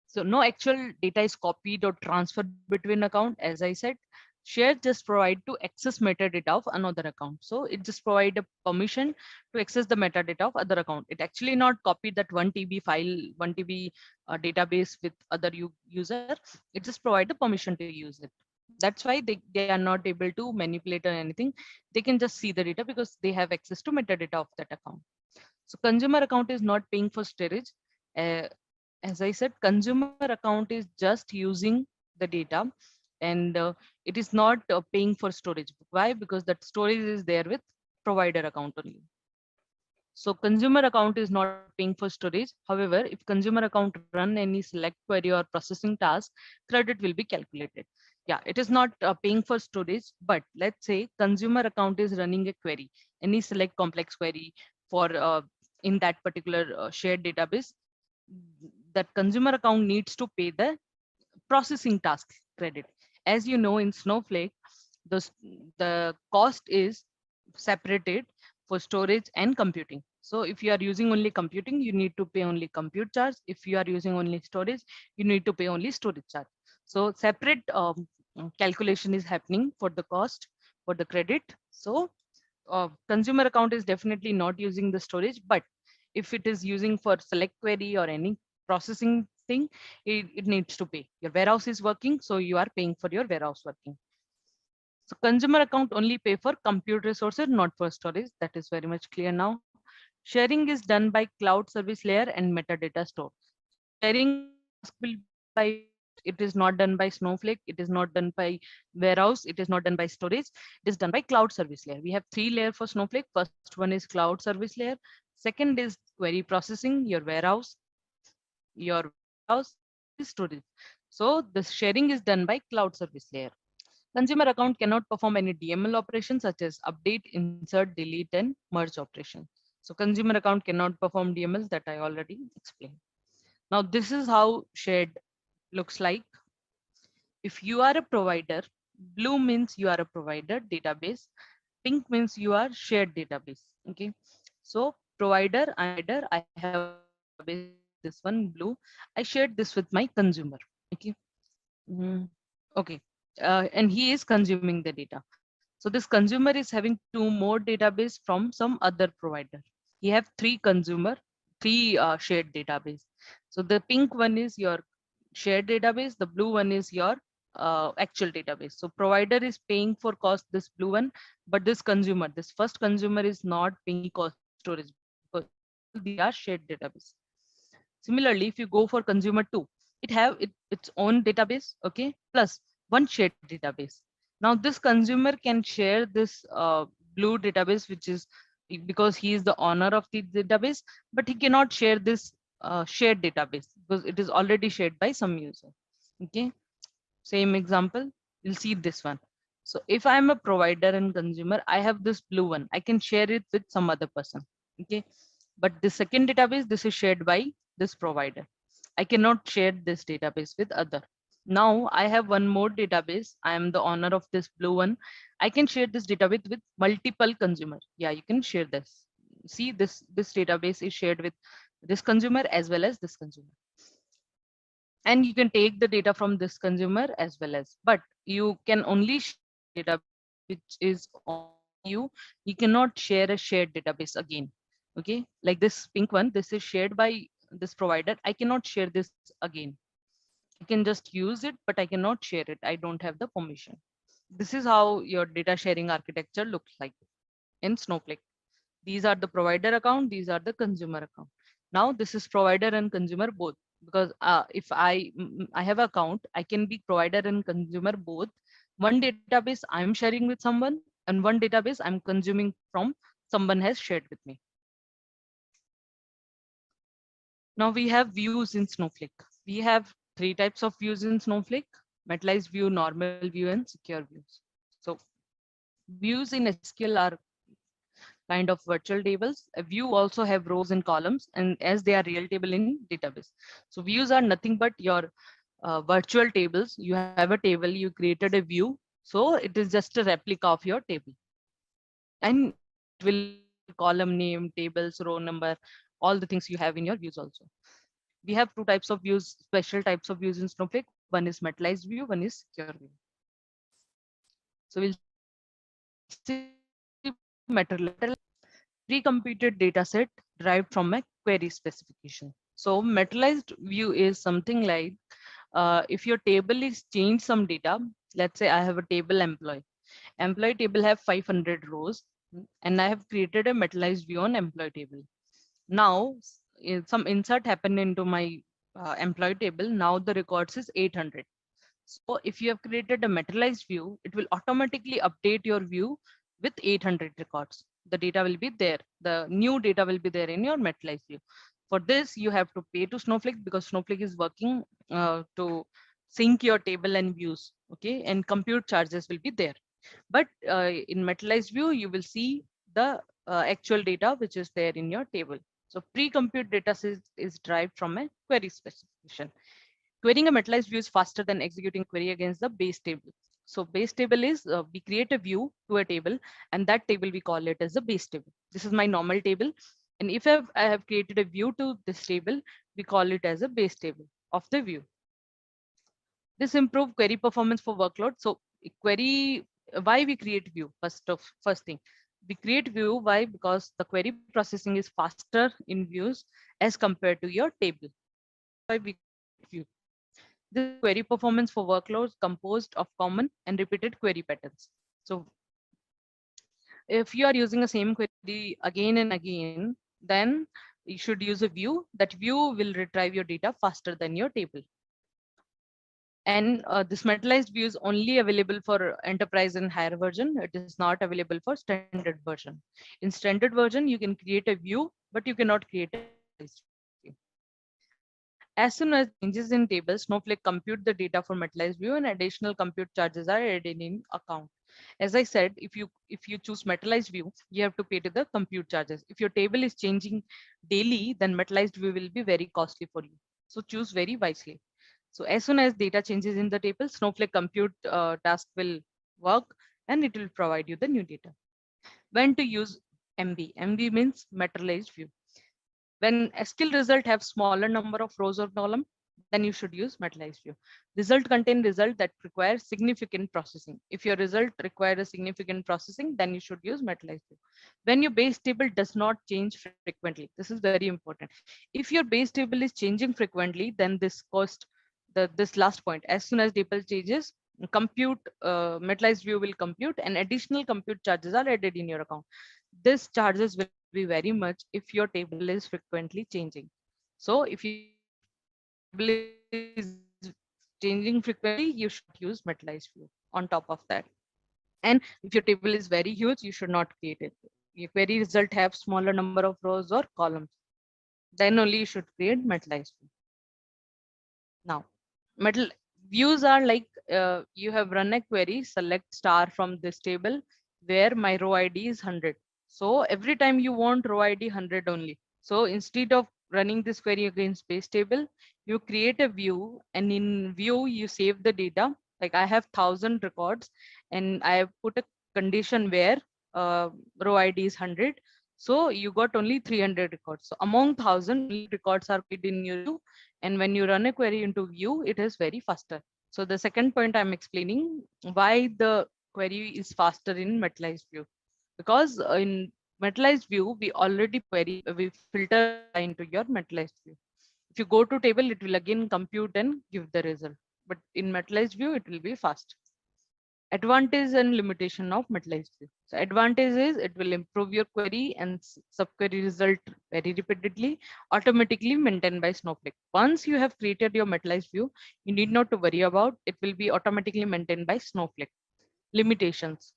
So no actual data is copied or transferred between account. As I said, share just provide to access metadata of another account. So it just provide a permission to access the metadata of other account. It actually not copy that 1 TB file, 1 TB database with other user. It just provide the permission to use it. That's why they are not able to manipulate or anything. They can just see the data because they have access to metadata of that account. So consumer account is not paying for storage. Uh, as I said, consumer account is just using the data and it is not paying for storage. Why? Because that storage is there with provider account only. So consumer account is not paying for storage. However, if consumer account run any select query or processing task, credit will be calculated. Yeah, it is not paying for storage, but let's say consumer account is running a query, any select complex query for in that particular shared database, that consumer account needs to pay the processing task credit. As you know, in Snowflake, the cost is separated for storage and computing. So if you are using only computing, you need to pay only compute charge. If you are using only storage, you need to pay only storage charge. So separate calculation is happening for the cost for the credit. So consumer account is definitely not using the storage, but if it is using for select query or any processing thing, it needs to pay. Your warehouse is working, so you are paying for your warehouse working. So consumer account only pay for compute resources, not for storage. That is very much clear now. Sharing is done by cloud service layer and metadata store. So sharing task will be done by it is not done by Snowflake. It is not done by warehouse. It is not done by storage. It is done by cloud service layer. We have three layers for Snowflake. First one is cloud service layer. Second is query processing, your warehouse. Third is storage. So the sharing is done by cloud service layer. Consumer account cannot perform any DML operations such as update, insert, delete, and merge operation. So consumer account cannot perform DMLs that I already explained. Now this is how shared looks like. If you are a provider, blue means you are a provider database, pink means you are shared database. Okay. So provider, I have a database, this one blue. I shared this with my consumer. Okay. Mhm. Okay. And he is consuming the data. So this consumer is having two more database from some other provider. You have three consumer, three shared database. So the pink one is your shared database. The blue one is your actual database. So provider is paying for cost this blue one, but this consumer, this first consumer is not paying cost of storage because all these are shared database. Similarly, if you go for consumer two, it have its own database, okay, plus one shared database. Now this consumer can share this blue database, which is because he is the owner of the database, but he cannot share this shared database because it is already shared by some user. Okay, same example, you'll see this one. So if I'm a provider and consumer, I have this blue one. I can share it with some other person. Okay, but the second database, this is shared by this provider. I cannot share this database with other. Now I have one more database. I am the owner of this blue one. I can share this database with multiple consumer. Yeah, you can share this. See, this database is shared with this consumer as well as this consumer. And you can take the data from this consumer as well as, but you can only share database which is only for you. You cannot share a shared database again. Okay, like this pink one, this is shared by this provider. I cannot share this again. I can just use it, but I cannot share it. I don't have the permission. This is how your data sharing architecture looks like in Snowflake. These are the provider account, these are the consumer account. Now this is provider and consumer both, because if I have account, I can be provider and consumer both. One database I'm sharing with someone, and one database I'm consuming from someone has shared with me. Now we have views in Snowflake. We have three types of views in Snowflake: materialized view, normal view, and secure views. So views in SQL are kind of virtual tables. A view also have rows and columns, and as they are real table in database. So views are nothing but your virtual tables. You have a table, you created a view, so it is just a replica of your table, and it will have column name, tables, row number, all the things you have in your views also. We have two types of views, special types of views in Snowflake. One is materialized view, one is secure view. So we'll see materialized view. Pre-computed data set derived from a query specification. So materialized view is something like, if your table is changed some data, let's say I have a table employee table have 500 rows, and I have created a materialized view on employee table. Now some insert happened into my employee table. Now the records is 800. So if you have created a materialized view, it will automatically update your view with 800 records. The data will be there. The new data will be there in your materialized view. For this, you have to pay to Snowflake, because Snowflake is working to sync your table and views. Okay, and compute charges will be there. But in materialized view, you will see the actual data which is there in your table. So pre-compute data is derived from a query specification. Querying a materialized view is faster than executing query against the base table. So base table is, we create a view to a table, and that table we call it as a base table. This is my normal table. And if I have created a view to this table, we call it as a base table of the view. This improve query performance for workload. So query, why we create view? First thing, we create view. Why? Because the query processing is faster in views as compared to your table. Why we create view? This is query performance for workloads composed of common and repeated query patterns. So if you are using the same query again and again, then you should use a view. That view will retrieve your data faster than your table. And this materialized view is only available for enterprise and higher version. It is not available for standard version. In standard version, you can create a view, but you cannot create a materialized view. As soon as changes in tables, Snowflake compute the data for materialized view, and additional compute charges are added in account. As I said, if you choose materialized view, you have to pay to the compute charges. If your table is changing daily, then materialized view will be very costly for you. So choose very wisely. So as soon as data changes in the table, Snowflake compute task will work, and it will provide you the new data. When to use MV? MV means materialized view. When SQL result have smaller number of rows or column, then you should use materialized view. Result contain result that require significant processing. If your result require a significant processing, then you should use materialized view. When your base table does not change frequently, this is very important. If your base table is changing frequently, then this cost this last point. As soon as table changes, compute materialized view will compute, and additional compute charges are added in your account. This charges will be very much if your table is frequently changing. So if your table is changing frequently, you should use materialized view on top of that. And if your table is very huge, you should not create it. Your query result have smaller number of rows or columns, then only you should create materialized view. Now, metal views are like, you have run a query, select star from this table where my row ID is 100. So every time you want row ID 100 only. So instead of running this query against base table, you create a view, and in view you save the data. Like I have 1,000 records and I have put a condition where row ID is 100. So you got only 300 records. So among 1,000 only records are put in your view. And when you run a query into view, it is very faster. So the second point I'm explaining why the query is faster in Materialized view, because in Materialized view, we already we filter the data into your Materialized view. If you go to table, it will again compute and give the result. But in Materialized view, it will be fast. Advantage and limitation of Materialized view. So advantage is it will improve your query and subquery result very repeatedly, automatically maintained by Snowflake. Once you have created your Materialized view, you need not to worry about it, will be automatically maintained by Snowflake. Limitations: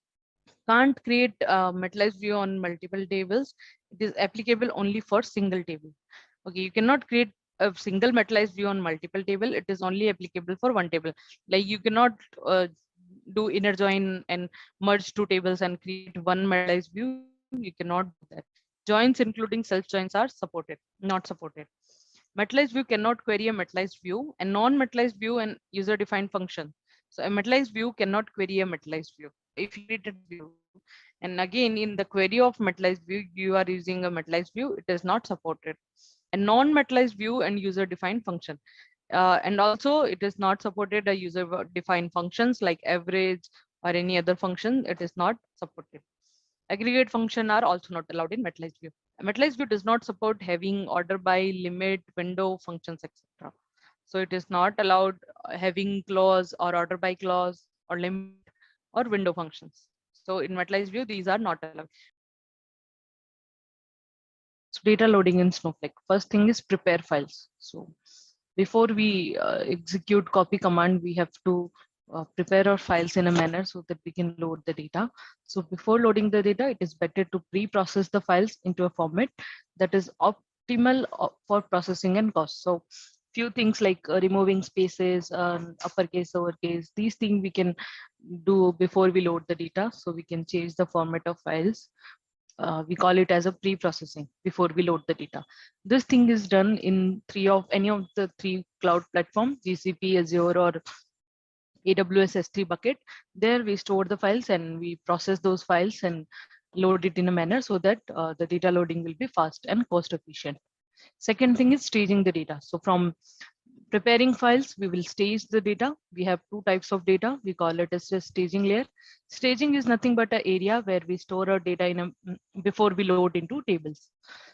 can't create Materialized view on multiple tables. It is applicable only for single table. Okay, you cannot create a single Materialized view on multiple table. It is only applicable for one table. Like you cannot do inner join and merge two tables and create one Materialized view. You cannot do that. Joins including self joins are supported, not supported. Materialized view cannot query a Materialized view, and non-Materialized view and user-defined function. So a Materialized view cannot query a Materialized view. If you created a view, and again in the query of Materialized view, you are using a Materialized view, it is not supported. A non-Materialized view and user-defined function. And also it is not supported a user-defined functions like average or any other function. It is not supported. Aggregate function are also not allowed in Materialized view. Materialized view does not support having order by, limit, window functions, etc. So it is not allowed having clause or order by clause or limit or window functions. So in Materialized view, these are not allowed. So data loading in Snowflake. First thing is prepare files. So before we execute copy command, we have to prepare our files in a manner so that we can load the data. So before loading the data, it is better to pre-process the files into a format that is optimal for processing and cost. So few things like removing spaces, uppercase, lowercase, these things we can do before we load the data. So we can change the format of files. We call it as a pre-processing before we load the data. This thing is done in any of the three cloud platform, GCP, Azure, or AWS S3 bucket. There we store the files and we process those files and load it in a manner so that the data loading will be fast and cost efficient. Second thing is staging the data. So from preparing files, we will stage the data. We have two types of data. We call it as a staging layer. Staging is nothing but an area where we store our data before we load into tables.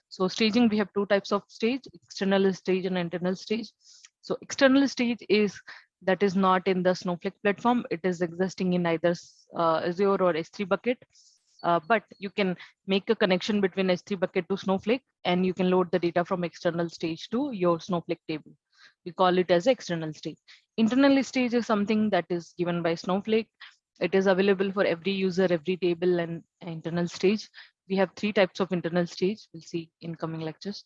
So staging, we have two types of stage: external stage and internal stage. So external stage is that is not in the Snowflake platform. It is existing in either Azure or S3 bucket. But you can make a connection between S3 bucket to Snowflake, and you can load the data from external stage to your Snowflake table. We call it as external stage. Internal stage is something that is given by Snowflake. It is available for every user, every table, and internal stage. We have three types of internal stage. We'll see in coming lectures.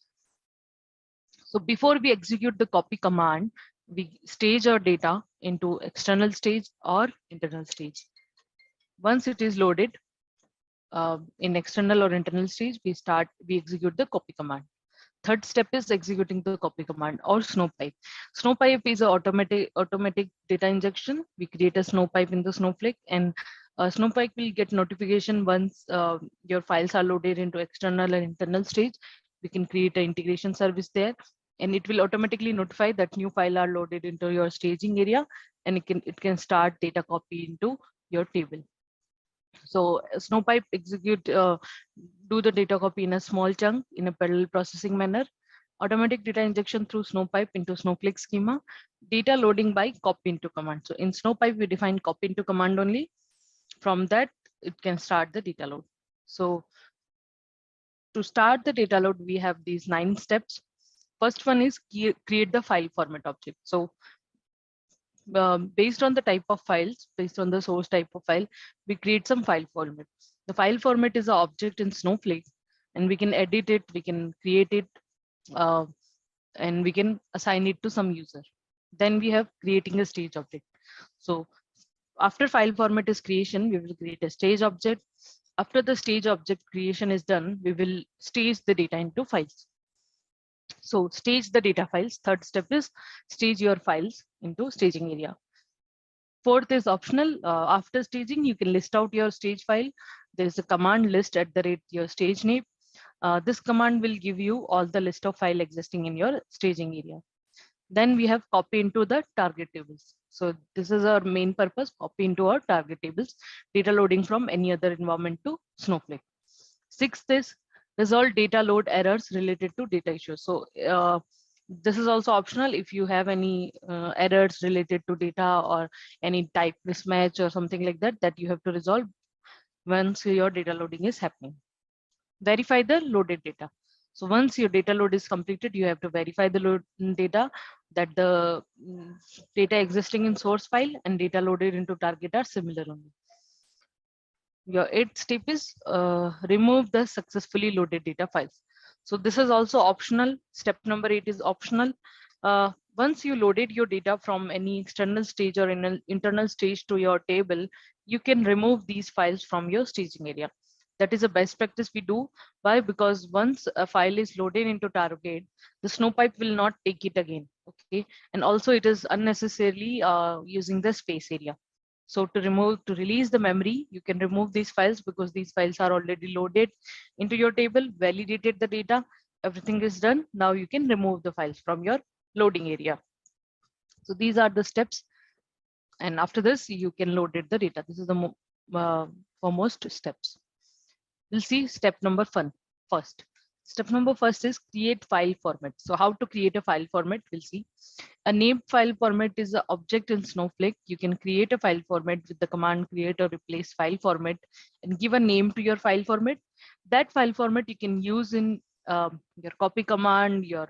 So before we execute the copy command, we stage our data into external stage or internal stage. Once it is loaded in external or internal stage, we execute the copy command. Third step is executing the copy command or snowpipe. Snowpipe is an automatic data injection. We create a snowpipe in the Snowflake, and snowpipe will get notification once your files are loaded into external and internal stage. We can create an integration service there, and it will automatically notify that new file are loaded into your staging area, and it can start data copy into your table. So snowpipe do the data copy in a small chunk in a parallel processing manner. Automatic data injection through snowpipe into Snowflake schema. Data loading by copy into command. So in snowpipe, we define copy into command only. From that, it can start the data load. So to start the data load, we have these 9 steps. First one is create the file format object. So based on the type of files, based on the source type of file, we create some file format. The file format is an object in Snowflake, and we can edit it, we can create it, and we can assign it to some user. Then we have creating a stage object. So after file format is creation, we will create a stage object. After the stage object creation is done, we will stage the data into files. So stage the data files. Third step is stage your files into staging area. Fourth is optional. After staging, you can list out your stage file. There is a command list at the rate your stage name. This command will give you all the list of file existing in your staging area. Then we have copy into the target tables. So this is our main purpose, copy into our target tables, data loading from any other environment to Snowflake. Sixth is resolve data load errors related to data issues. So this is also optional. If you have any errors related to data or any type mismatch or something like that, that you have to resolve once your data loading is happening. Verify the loaded data. So once your data load is completed, you have to verify the load data, that the data existing in source file and data loaded into target are similar only. Your eighth step is remove the successfully loaded data files. So this is also optional. Step number 8 is optional. Once you loaded your data from any external stage or internal stage to your table, you can remove these files from your staging area. That is a best practice we do. Why? Because once a file is loaded into target, the snowpipe will not take it again. Okay, and also it is unnecessarily using the space area. So to release the memory, you can remove these files because these files are already loaded into your table, validated the data, everything is done. Now you can remove the files from your loading area. So these are the steps. And after this, you can load it the data. This is the foremost steps. We'll see step number first. Step number first is create file format. So how to create a file format, we'll see. A named file format is an object in Snowflake. You can create a file format with the command create or replace file format and give a name to your file format. That file format you can use in your copy command, your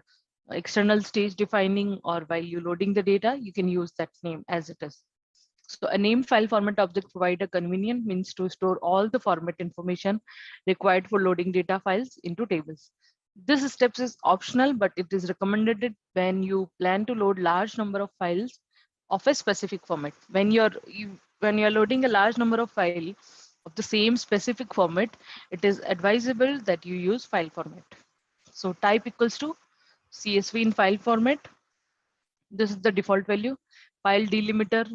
external stage defining, or while you loading the data, you can use that name as it is. So a named file format object provide a convenient means to store all the format information required for loading data files into tables. This steps is optional, but it is recommended when you plan to load large number of files of a specific format. When you're loading a large number of files of the same specific format, it is advisable that you use file format. So type equals to CSV in file format. This is the default value. File delimiter,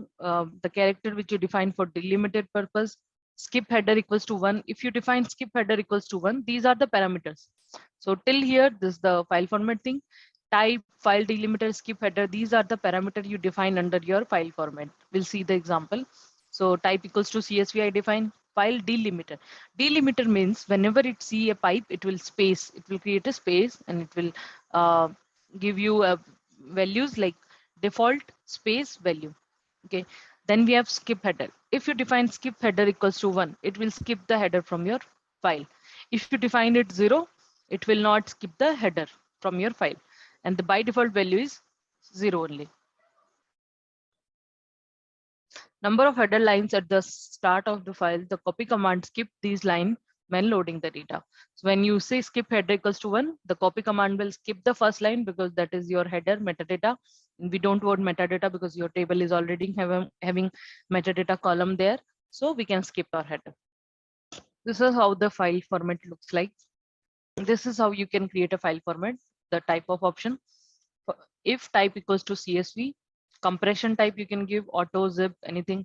the character which you define for delimited purpose. Skip header equals to 1. If you define skip header equals to 1, these are the parameters. So till here, this is the file format thing. Type, file delimiter, skip header, these are the parameter you define under your file format. We'll see the example. So type equals to CSV, I define file delimiter. Delimiter means whenever it see a pipe, it will create a space and it will give you a values like default space value. Okay, then we have skip header. If you define skip header equals to 1, it will skip the header from your file. If you define it 0, it will not skip the header from your file, and the by default value is 0 only. Number of header lines at the start of the file, the copy command skip these lines when loading the data. So when you say skip header equals to 1, the copy command will skip the first line because that is your header metadata. We don't want metadata because your table is already having metadata column there. So we can skip our header. This is how the file format looks like. This is how you can create a file format, the type of option. If type equals to CSV, compression type you can give auto, zip, anything.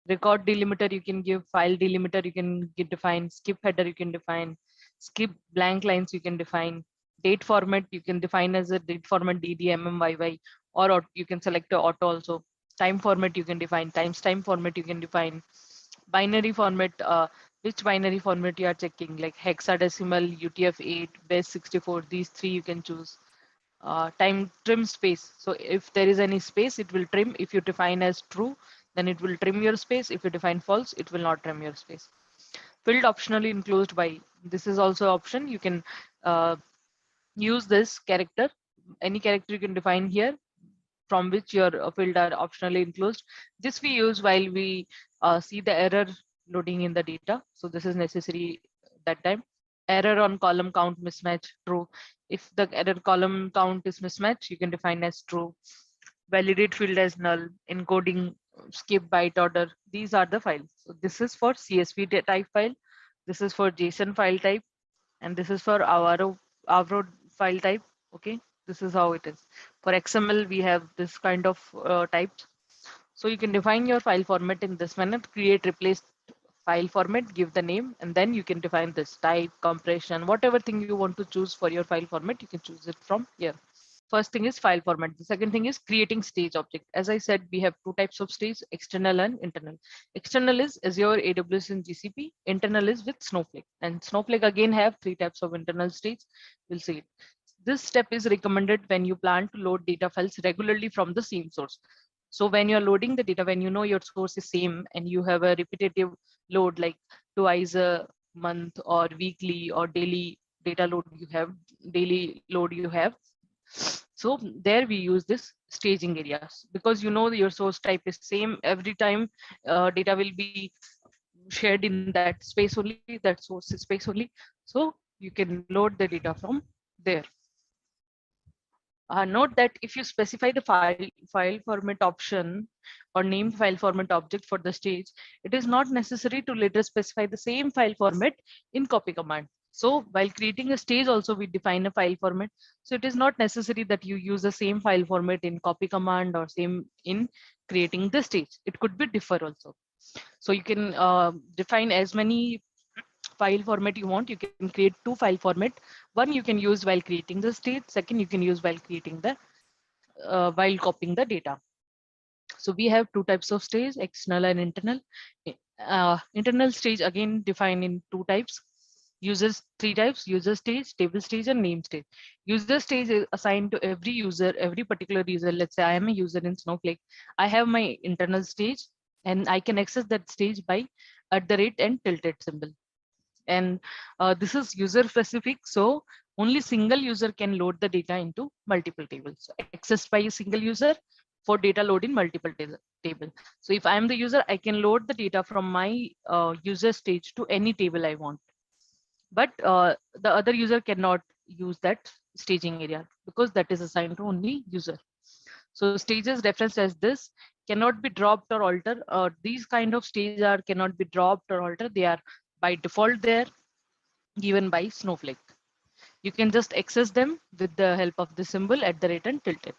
Record delimiter you can give, file delimiter you can define, skip header you can define, skip blank lines you can define, date format you can define as a date format DDMMYY, or you can select a auto also. Time format you can define, timestamp format you can define, binary format, which binary format you are checking, like hexadecimal, UTF-8, base64, these three you can choose. Time trim space. So if there is any space, it will trim. If you define as true, then it will trim your space. If you define false, it will not trim your space. Field optionally enclosed by. This is also option. You can use this character. Any character you can define here from which your field are optionally enclosed. This we use while we see the error loading in the data. So this is necessary that time. Error on column count mismatch, true. If the error column count is mismatch, you can define as true. Validate field as null, encoding, skip byte order. These are the files. So this is for CSV type file. This is for JSON file type. And this is for Avro file type. Okay. This is how it is. For XML, we have this kind of types. So you can define your file format in this manner, create, replace file format, give the name, and then you can define this type, compression, whatever thing you want to choose for your file format, you can choose it from here. First thing is file format. The second thing is creating stage object. As I said, we have two types of stage, external and internal. External is Azure, AWS, and GCP. Internal is with Snowflake. And Snowflake again have three types of internal stage. We'll see it. This step is recommended when you plan to load data files regularly from the same source. So when you're loading the data, when you know your source is same and you have a repetitive load like twice a month or weekly or daily data load you have, daily load you have. So there we use this staging areas because you know your source type is same every time. Data will be shared in that space only, that source space only. So you can load the data from there. Note that if you specify the file format option or name file format object for the stage, it is not necessary to later specify the same file format in copy command. So while creating a stage also we define a file format. So it is not necessary that you use the same file format in copy command or same in creating the stage. It could be differ also. So you can define as many file format you want. You can create two file format. One you can use while creating the state. Second you can use while creating the while copying the data. So we have two types of stage, external and internal. Internal stage again defined in two types. Users three types: user stage, table stage, and name stage. User stage is assigned to every user, every particular user. Let's say I am a user in Snowflake. I have my internal stage and I can access that stage by @ and tilted symbol. And this is user specific, so only single user can load the data into multiple tables. So accessed by a single user for data load in multiple table. So if I am the user, I can load the data from my user stage to any table I want, but the other user cannot use that staging area because that is assigned to only user. So stages referenced as this cannot be dropped or altered. These kind of stages are cannot be dropped or altered. They are by default there, given by Snowflake. You can just access them with the help of the symbol @ and tilted.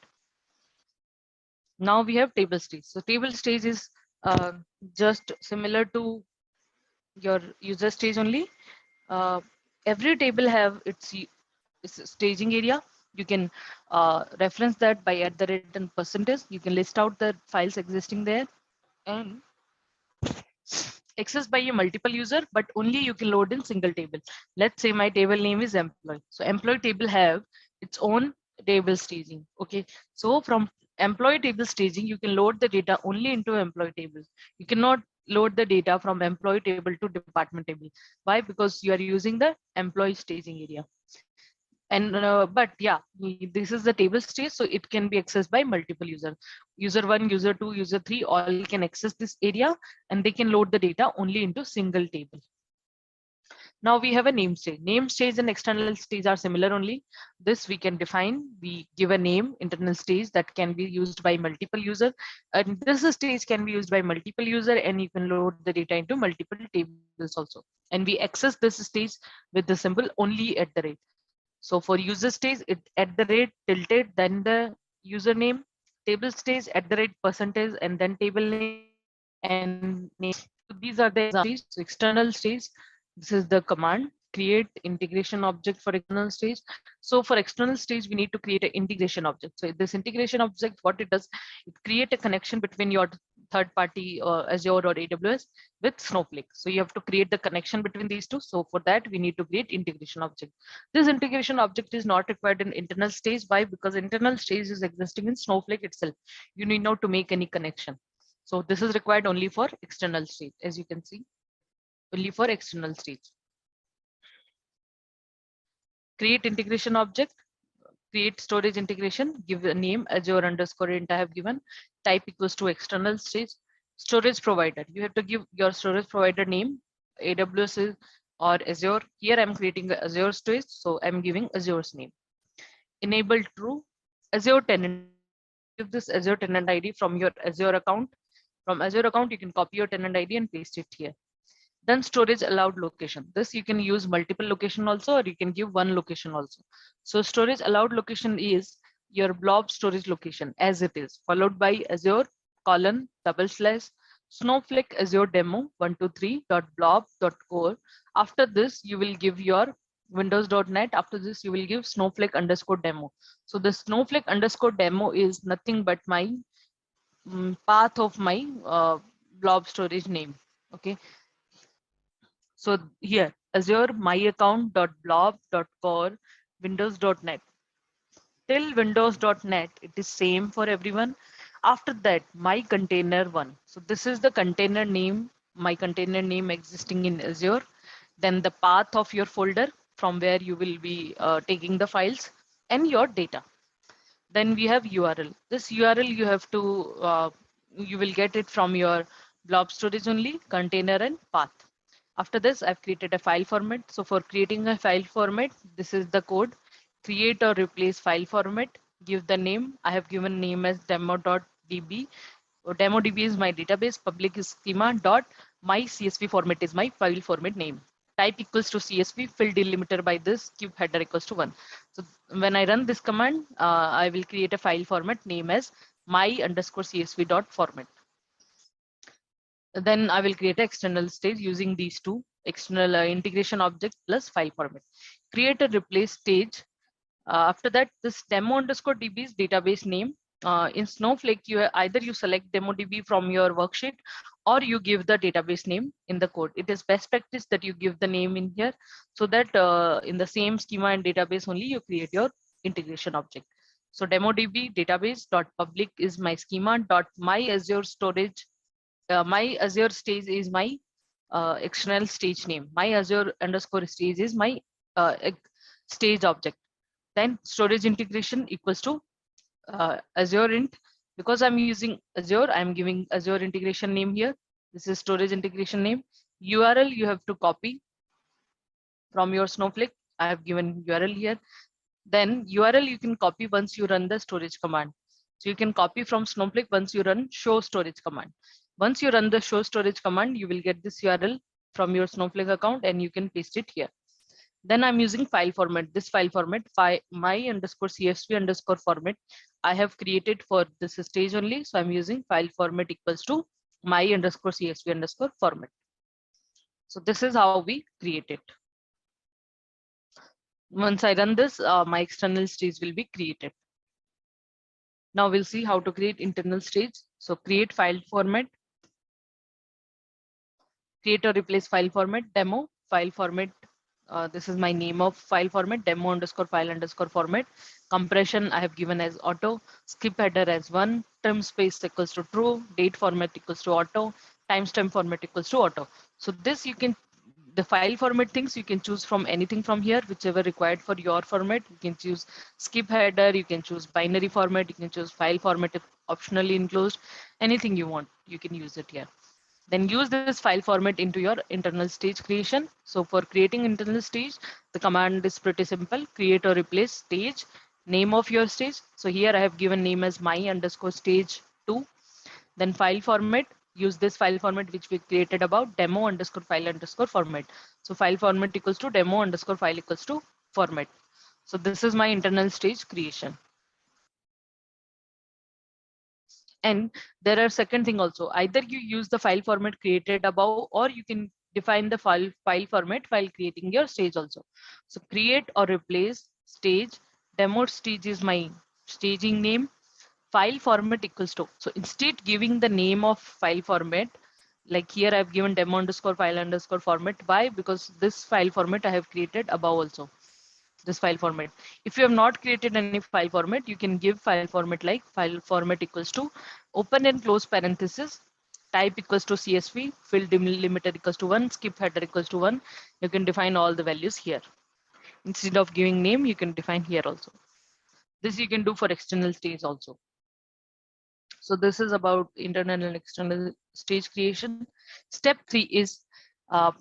Now we have table stage. So table stage is just similar to your user stage only. Every table have its staging area. You can reference that by @ and percentage. You can list out the files existing there and accessed by a multiple user, but only you can load in single table. Let's say my table name is employee. So employee table have its own table staging. Okay. So from employee table staging, you can load the data only into employee table. You cannot load the data from employee table to department table. Why? Because you are using the employee staging area. And but yeah, this is the table stage, so it can be accessed by multiple users. User 1, user 2, user 3 all can access this area, and they can load the data only into single table. Now we have a name stage. Name stage and external stage are similar only. This we can define. We give a name, internal stage, that can be used by multiple user, and this stage can be used by multiple user, and you can load the data into multiple tables also. And we access this stage with the symbol only @ So for user stage, it @ tilted, then the username, table stage @ % and then table name and name. So these are the examples. So external stage, this is the command, create integration object for external stage. So for external stage, we need to create an integration object. So this integration object, what it does, it create a connection between your third party Azure or AWS with Snowflake. So you have to create the connection between these two. So for that, we need to create integration object. This integration object is not required in internal stage. Why? Because internal stage is existing in Snowflake itself. You need not to make any connection. So this is required only for external stage, as you can see, only for external stage. Create integration object, create storage integration, give a name Azure_int I have given, type equals to external stage. Storage provider, you have to give your storage provider name, AWS or Azure. Here I'm creating Azure storage, so I'm giving Azure's name. Enable true, Azure tenant ID. Give this Azure tenant ID from your Azure account. From Azure account, you can copy your tenant ID and paste it here. Then storage allowed location. This you can use multiple location also, or you can give one location also. So storage allowed location is your blob storage location as it is, followed by Azure / Snowflake Azure demo 123.blob.core. After this, you will give your windows.net. After this, you will give Snowflake _ demo. So the Snowflake _ demo is nothing but my path of my blob storage name. Okay. So here, Azure myaccount.blob.core windows.net. Till windows.net, it is same for everyone. After that, my container one. So this is the container name, my container name existing in Azure. Then the path of your folder from where you will be taking the files and your data. Then we have URL. This URL you have to, you will get it from your blob storage only, container and path. After this, I've created a file format. So for creating a file format, this is the code. Create or replace file format. Give the name. I have given name as demo.db. DemoDB is my database. Public is schema dot my CSV format is my file format name. Type equals to CSV. Fill delimiter by this. Keep header equals to 1. So when I run this command, I will create a file format name as my _ CSV dot format. Then I will create an external stage using these two external integration object plus file format. Create a replace stage. After that, this demo _ DB is database name. In Snowflake, either you select demo DB from your worksheet or you give the database name in the code. It is best practice that you give the name in here so that in the same schema and database only you create your integration object. So demo DB database dot public is my schema dot my Azure storage. My Azure stage is my external stage name. My Azure _ stage is my stage object. Then storage integration equals to Azure int. Because I'm using Azure, I'm giving Azure integration name here. This is storage integration name. URL you have to copy from your Snowflake. I have given URL here. Then URL you can copy once you run the storage command. So you can copy from Snowflake once you run show storage command. Once you run the show storage command, you will get this URL from your Snowflake account and you can paste it here. Then I'm using file format. This file format, my _ CSV _ format, I have created for this stage only. So I'm using file format equals to my _ CSV _ format. So this is how we create it. Once I run this, my external stage will be created. Now we'll see how to create internal stage. So create file format, create or replace file format, demo file format. This is my name of file format, demo _ file _ format. Compression I have given as auto, skip header as 1, trim space equals to true, date format equals to auto, timestamp format equals to auto. So this you can, the file format things you can choose from anything from here, whichever required for your format. You can choose skip header, you can choose binary format, you can choose file format if optionally enclosed, anything you want, you can use it here. Then use this file format into your internal stage creation. So for creating internal stage, the command is pretty simple. Create or replace stage, name of your stage. So here I have given name as my _ stage 2. Then file format, use this file format which we created about demo _ file _ format. So file format equals to demo _ file equals to format. So this is my internal stage creation. And there are second thing also, either you use the file format created above or you can define the file format while creating your stage also. So create or replace stage, demo stage is my staging name, file format equals to, so instead giving the name of file format, like here I've given demo _ file _ format. Why? Because this file format I have created above also, this file format. If you have not created any file format, you can give file format like file format equals to open and close parenthesis, type equals to CSV, fill delimiter equals to 1, skip header equals to 1. You can define all the values here. Instead of giving name, you can define here also. This you can do for external stage also. So this is about internal and external stage creation. Step 3 is how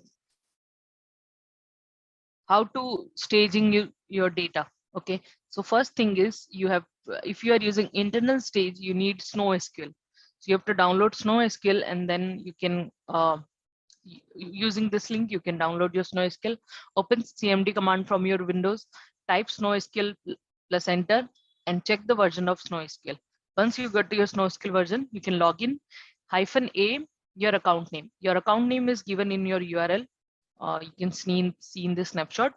to staging your data. Okay, so first thing is you have, if you are using internal stage, you need SnowSQL. So you have to download SnowSQL and then you can using this link you can download your SnowSQL. Open CMD command from your Windows, type SnowSQL plus enter, and check the version of SnowSQL. Once you get to your SnowSQL version, you can log in -a your account name. Your account name is given in your URL. You can see in this snapshot.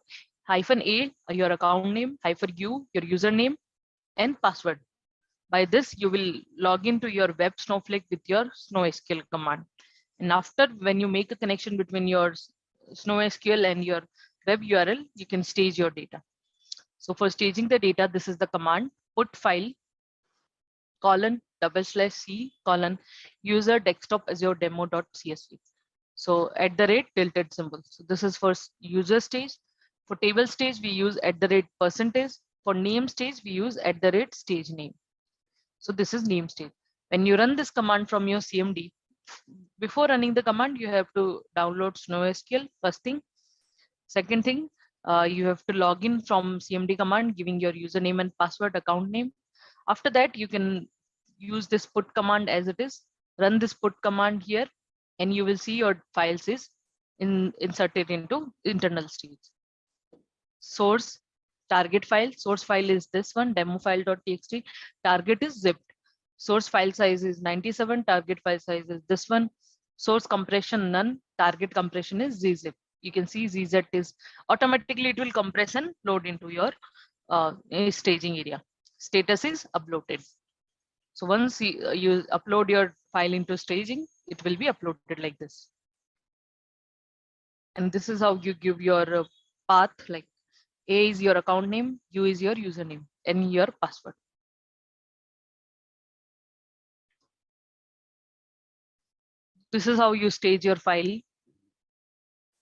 -a your account name, -u your username and password. By this, you will log into your web Snowflake with your SnowSQL command. And after, when you make a connection between your SnowSQL and your web URL, you can stage your data. So for staging the data, this is the command: put file :/c user desktop azure demo.csv. So @ symbol. So this is for user stage. For table stage, we use %. For name stage, we use @stage name. So this is name stage. When you run this command from your CMD, before running the command, you have to download SnowSQL, first thing. Second thing, you have to log in from CMD command, giving your username and password, account name. After that, you can use this put command as it is. Run this put command here, and you will see your files is inserted into internal stage. Source, target file. Source file is this one, demo file.txt. Target is zipped. Source file size is 97. Target file size is this one. Source compression none. Target compression is zzip. You can see zzip is automatically, it will compress and load into your staging area. Status is uploaded. So once you upload your file into staging, it will be uploaded like this. And this is how you give your path, like A is your account name, U is your username, and your password. This is how you stage your file.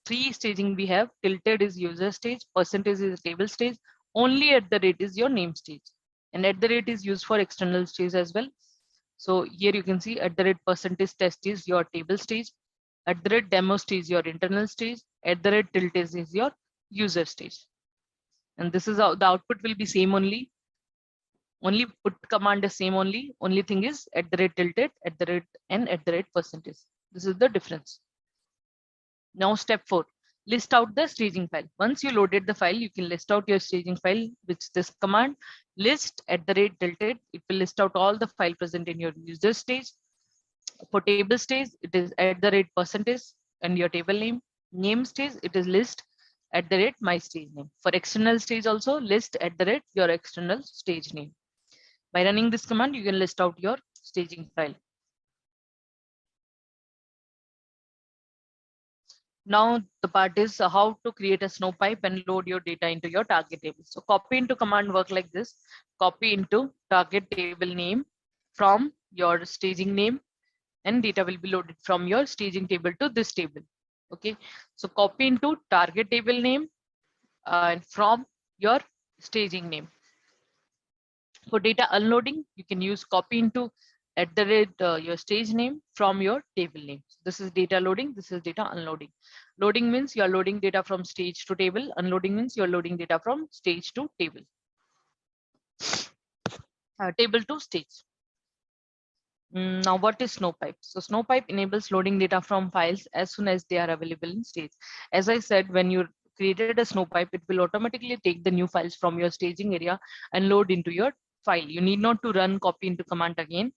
3 staging we have: tilted is user stage, percentage is table stage, only @ is your name stage, and @ is used for external stage as well. So here you can see @ test is your table stage, @demo stage your internal stage, @tilt is your user stage. And this is how the output will be same only. Only put command is same only. Only thing is @tilted, and %. This is the difference. Now step 4, list out the staging file. Once you loaded the file, you can list out your staging file with this command: list @tilted. It will list out all the file present in your user stage. For table stage, it is @% and your table name. Name stage, it is list @my stage name. For external stage also, list your external stage name. By running this command, you can list out your staging file. Now the part is how to create a snow pipe and load your data into your target table. So copy into command work like this: copy into target table name from your staging name, and data will be loaded from your staging table to this table. Okay, so copy into target table name and from your staging name. For data unloading, you can use copy into your stage name from your table name. So this is data loading, this is data unloading. Loading means you are loading data from stage to table. Unloading means you are loading data from stage to table. Table to stage. Now what is Snowpipe? So Snowpipe enables loading data from files as soon as they are available in stage. As I said, when you created a Snowpipe, it will automatically take the new files from your staging area and load into your file. You need not to run copy into command again.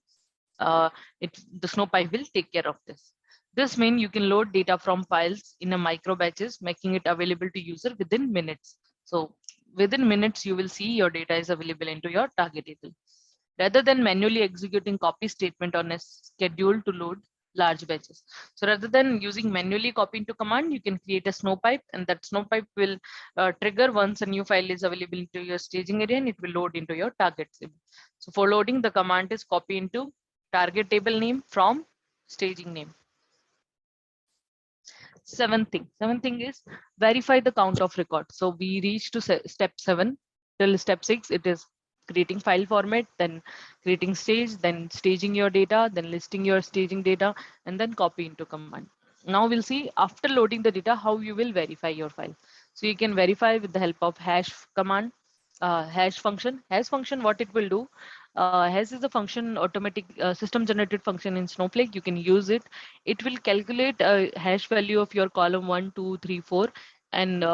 The Snowpipe will take care of this. This means you can load data from files in a micro batches, making it available to user within minutes. So within minutes, you will see your data is available into your target table, rather than manually executing copy statement on a schedule to load large batches. So rather than using manually copy into command, you can create a Snowpipe, and that Snowpipe will trigger once a new file is available into your staging area, and it will load into your target table. So for loading, the command is copy into target table name from staging name. Seventh thing is verify the count of record. So we reach to step 7. Till step 6, it is creating file format, then creating stage, then staging your data, then listing your staging data, and then copy into command. Now we'll see after loading the data how you will verify your file. So you can verify with the help of hash command, hash function. Hash function, what it will do, hash is a function, automatic system generated function in Snowflake. You can use it. It will calculate a hash value of your column 1, 2, 3, 4, and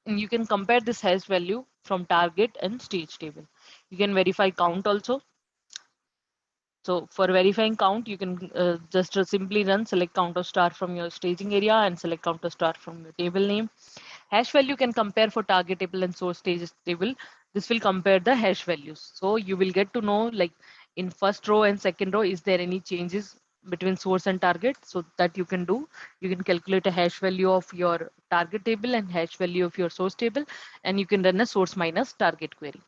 you can compare this hash value from target and stage table. You can verify count also. So for verifying count, you can just simply run select counter star from your staging area and select counter star from your table name. Hash value can compare for target table and source stages table. This will compare the hash values. So you will get to know, like in first row and second row, is there any changes between source and target? So that you can do. You can calculate a hash value of your target table and hash value of your source table, and you can run a source minus target query.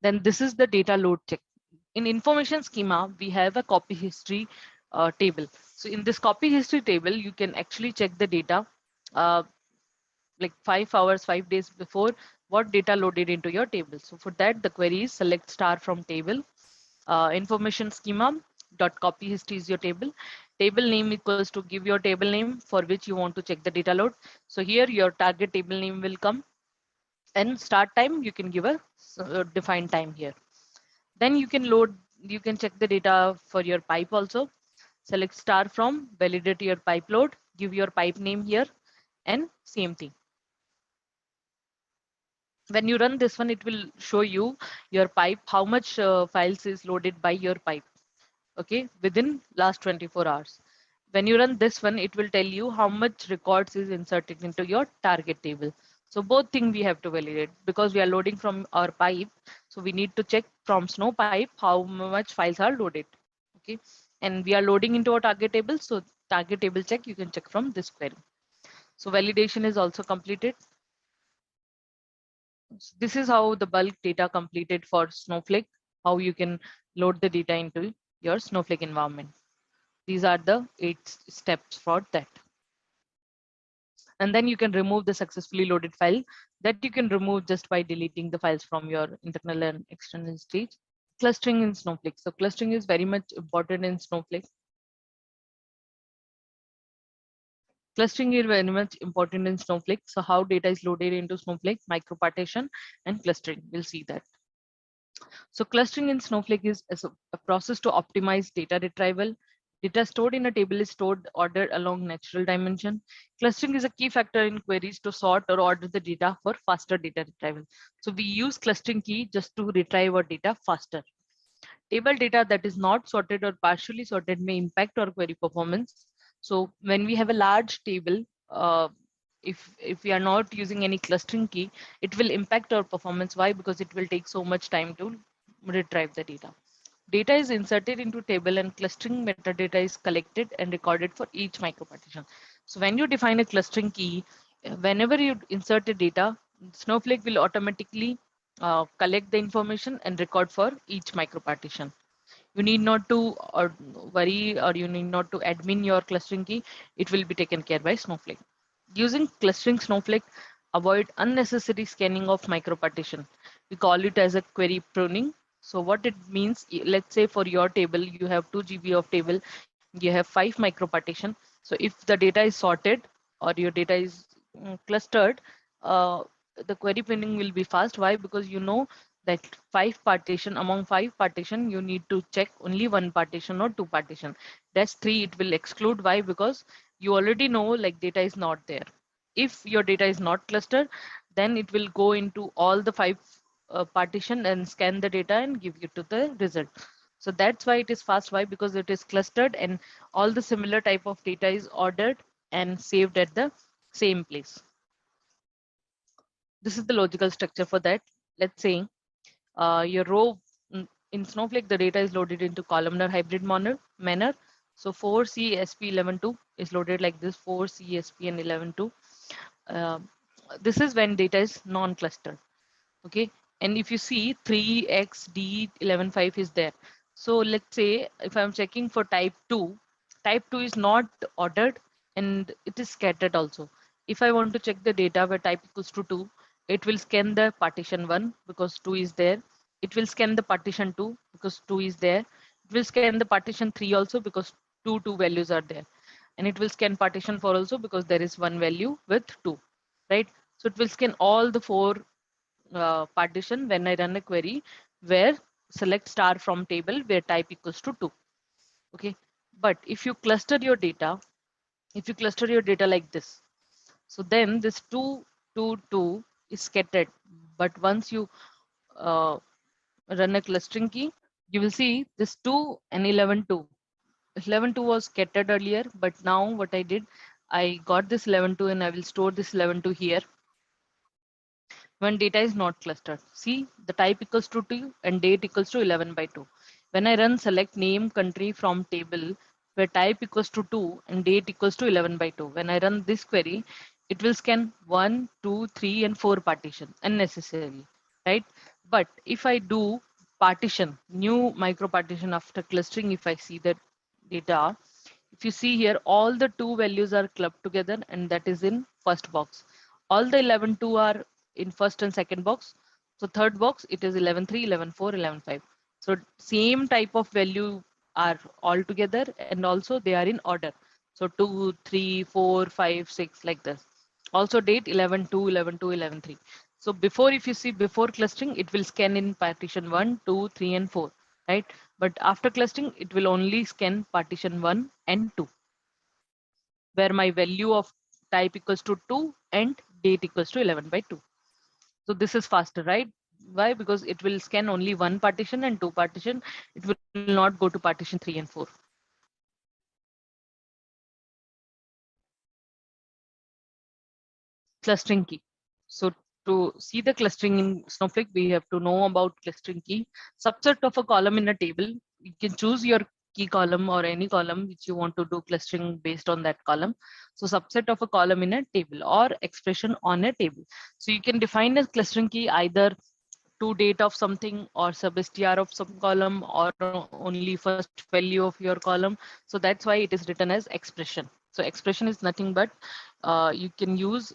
Then this is the data load check. In information schema, we have a copy history table. So in this copy history table, you can actually check the data uh, like 5 hours, 5 days before what data loaded into your table. So for that, the query is select star from table. Information schema dot copy history is your table. Table name equals to give your table name for which you want to check the data load. So here your target table name will come, and start time you can give a defined time here. Then you can load, you can check the data for your pipe also. Select star from, validate your pipe load, give your pipe name here, and same thing. When you run this one, it will show you your pipe, how much files is loaded by your pipe, okay, within last 24 hours. When you run this one, it will tell you how much records is inserted into your target table. So both things we have to validate, because we are loading from our pipe. So we need to check from snow pipe how much files are loaded, okay, and we are loading into our target table. So target table check, you can check from this query. So validation is also completed. This is how the bulk data completed for Snowflake, how you can load the data into your Snowflake environment. These are the 8 steps for that. And then you can remove the successfully loaded file that you can remove just by deleting the files from your internal and external stage. Clustering in Snowflake. So clustering is very much important in Snowflake. Clustering is very much important in Snowflake. So how data is loaded into Snowflake, micropartition and clustering. We'll see that. So clustering in Snowflake is a process to optimize data retrieval. Data stored in a table is stored ordered along natural dimension. Clustering is a key factor in queries to sort or order the data for faster data retrieval. So we use clustering key just to retrieve our data faster. Table data that is not sorted or partially sorted may impact our query performance. So when we have a large table, if we are not using any clustering key, it will impact our performance. Why? Because it will take so much time to retrieve the data. Data is inserted into table and clustering metadata is collected and recorded for each micropartition. So when you define a clustering key, whenever you insert the data, Snowflake will automatically collect the information and record for each micropartition. You need not to worry, or you need not to admin your clustering key. It will be taken care by Snowflake. Using clustering Snowflake, avoid unnecessary scanning of micropartition. We call it as a query pruning. So what it means, let's say for your table, you have 2 GB of table, you have 5 micropartition. So if the data is sorted or your data is clustered, uh, the query pruning will be fast. Why? Because you know that 5 partition, among 5 partition, you need to check only 1 partition or 2 partition. That's 3 it will exclude. Why? Because you already know like data is not there. If your data is not clustered, then it will go into all the 5 partition and scan the data and give you to the result. So that's why it is fast. Why? Because it is clustered and all the similar type of data is ordered and saved at the same place. This is the logical structure for that. Let's say your row in Snowflake, the data is loaded into columnar hybrid manner. So 4C SP11.2 is loaded like this, 4C SP and 11.2. This is when data is non-clustered. Okay, and if you see 3xd11.5 is there. So let's say if I'm checking for type 2, type 2 is not ordered and it is scattered also. If I want to check the data where type equals to 2, it will scan the partition 1 because 2 is there. It will scan the partition 2 because 2 is there. It will scan the partition 3 also because two values are there. And it will scan partition 4 also because there is one value with 2, right? So it will scan all the 4 partition when I run a query where select star from table where type equals to 2. Okay, but if you cluster your data, like this, so then this 2 2 2 is scattered. But once you uh, run a clustering key, you will see this 2 and 11.2. 11.2 was scattered earlier, but now what I did, I got this 11.2 and I will store this 11.2 here when data is not clustered. See, the type equals to 2 and date equals to 11 by 2. When I run select name country from table where type equals to 2 and date equals to 11 by 2. When I run this query, it will scan 1, 2, 3 and 4 partition unnecessarily, right? But if I do partition, new micro partition after clustering, if I see the data, if you see here, all the two values are clubbed together and that is in first box. All the 11.2 are in first and second box. So third box, it is 11.3, 11.4, 11.5. So same type of value are all together and also they are in order. So 2, 3, 4, 5, 6 like this. Also date 11.2, 11.2, 11.3. So before, if you see before clustering, it will scan in partition 1, 2, 3 and 4, right? But after clustering, it will only scan partition 1 and 2, where my value of type equals to 2 and date equals to 11 by 2. So this is faster, right? Why? Because it will scan only one partition and two partition. It will not go to partition 3 and 4. Clustering key. So to see the clustering in Snowflake, we have to know about clustering key. Subset of a column in a table. You can choose your key column or any column which you want to do clustering based on that column. So subset of a column in a table or expression on a table. So you can define a clustering key either to date of something or substr of some column or only first value of your column. So that's why it is written as expression. So expression is nothing but you can use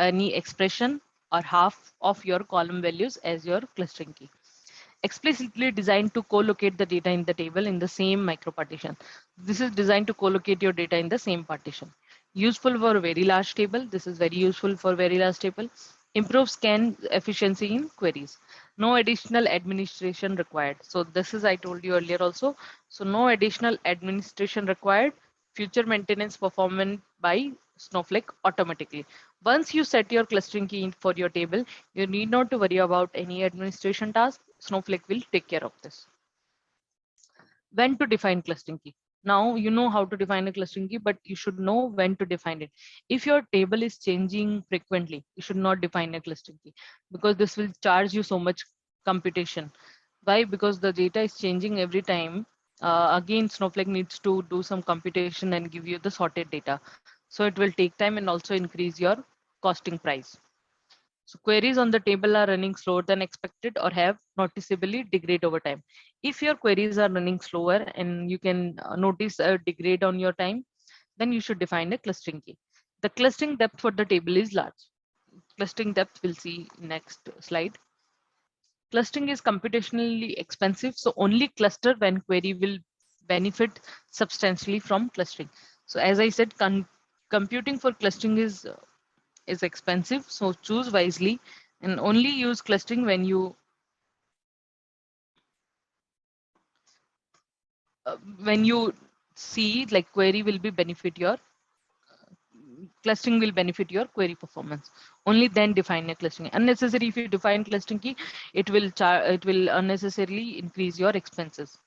any expression or half of your column values as your clustering key. Explicitly designed to co-locate the data in the table in the same micropartition. This is designed to co-locate your data in the same partition. Useful for very large table. This is very useful for very large table. Improve scan efficiency in queries. No additional administration required. So this is, I told you earlier also. So no additional administration required. Future maintenance performance by Snowflake automatically. Once you set your clustering key for your table, you need not to worry about any administration task. Snowflake will take care of this. When to define clustering key. Now you know how to define a clustering key, but you should know when to define it. If your table is changing frequently, you should not define a clustering key because this will charge you so much computation. Why? Because the data is changing every time. Again, Snowflake needs to do some computation and give you the sorted data. So it will take time and also increase your costing price. So queries on the table are running slower than expected or have noticeably degrade over time. If your queries are running slower and you can notice a degrade on your time, then you should define a clustering key. The clustering depth for the table is large. Clustering depth we'll see next slide. Clustering is computationally expensive, so only cluster when query will benefit substantially from clustering. So as I said, computing for clustering is expensive, so choose wisely and only use clustering when you see like query will be benefit your clustering will benefit your query performance. Only then define a clustering. Unnecessary, if you define clustering key, it will unnecessarily increase your expenses.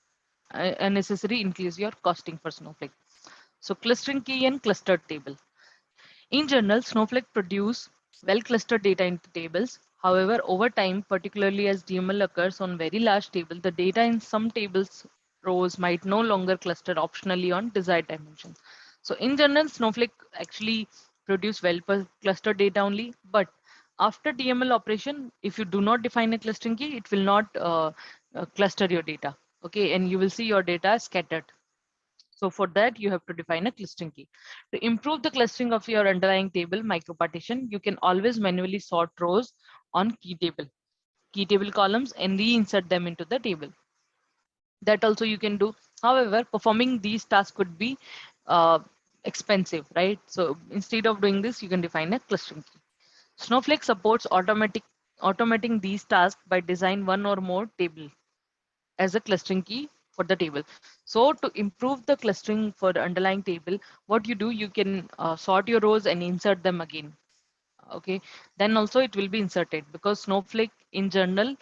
Unnecessary increase your costing for Snowflake. So clustering key and clustered table. In general, Snowflake produce well-clustered data into tables. However, over time, particularly as DML occurs on very large table, the data in some tables rows might no longer cluster optionally on desired dimensions. So in general, Snowflake actually produce well-clustered data only, but after DML operation, if you do not define a clustering key, it will not cluster your data. Okay, and you will see your data scattered. So for that, you have to define a clustering key. To improve the clustering of your underlying table micropartition, you can always manually sort rows on key table columns and reinsert them into the table. That also you can do. However, performing these tasks could be uh, expensive, right? So instead of doing this, you can define a clustering key. Snowflake supports automating these tasks by design one or more table as a clustering key for the table. So to improve the clustering for the underlying table, what you do, you can sort your rows and insert them again. Okay, then also it will be inserted because Snowflake in general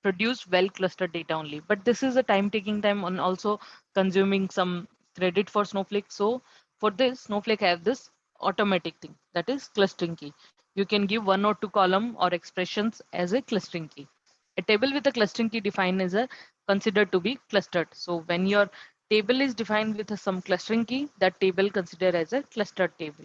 produce well clustered data only. But this is a time taking time and also consuming some credit for Snowflake. So for this, Snowflake have this automatic thing, that is clustering key. You can give one or two column or expressions as a clustering key. A table with a clustering key defined is a considered to be clustered. So when your table is defined with some clustering key, that table considered as a clustered table.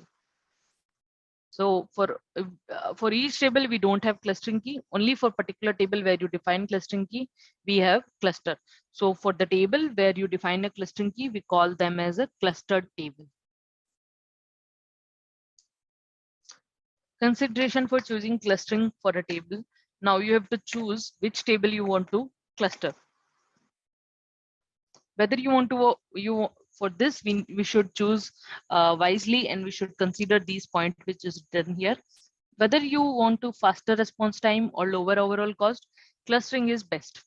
So for each table, we don't have clustering key. Only for particular table where you define clustering key, we have cluster. So for the table where you define a clustering key, we call them as a clustered table. Consideration for choosing clustering for a table. Now you have to choose which table you want to cluster. Whether you want to for this, we should choose wisely, and we should consider these points which is written here. Whether you want to faster response time or lower overall cost, clustering is best.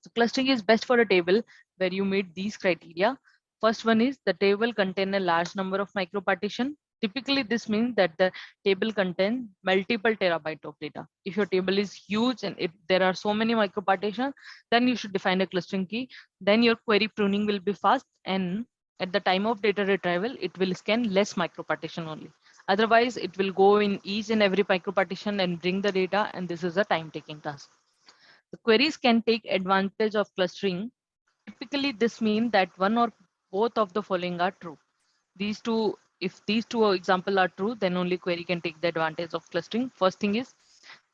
So clustering is best for a table where you meet these criteria. First one is the table contain a large number of micro partition. Typically, this means that the table contains multiple terabyte of data. If your table is huge and there are so many micro partitions, then you should define a clustering key. Then your query pruning will be fast, and at the time of data retrieval, it will scan less micro partition only. Otherwise, it will go in each and every micro partition and bring the data, and this is a time-taking task. The queries can take advantage of clustering. Typically, this means that one or both of the following are true. These two, if these two examples are true, then only query can take the advantage of clustering. First thing is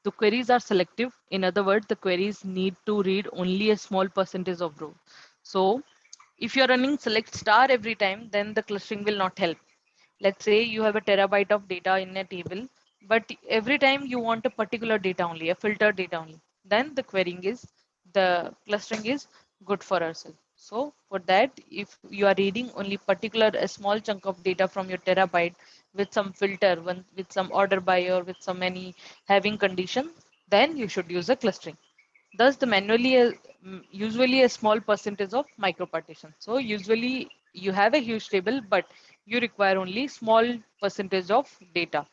the queries are selective. In other words, the queries need to read only a small percentage of row. So if you're running select star every time, then the clustering will not help. Let's say you have a terabyte of data in a table, but every time you want a particular data only, a filtered data only, then the clustering is good for ourselves. So for that, if you are reading only particular a small chunk of data from your terabyte with some filter, with some order by or with some any having condition, then you should use a clustering. Thus, the usually a small percentage of micro partition. So usually you have a huge table, but you require only small percentage of data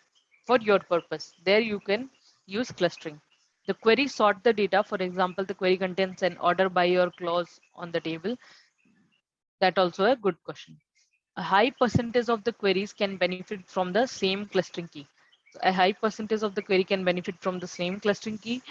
for your purpose. There you can use clustering. The query sort the data. For example, the query contains an order by or clause on the table. That also a good question. A high percentage of the queries can benefit from the same clustering key. So a high percentage of the query can benefit from the same clustering key.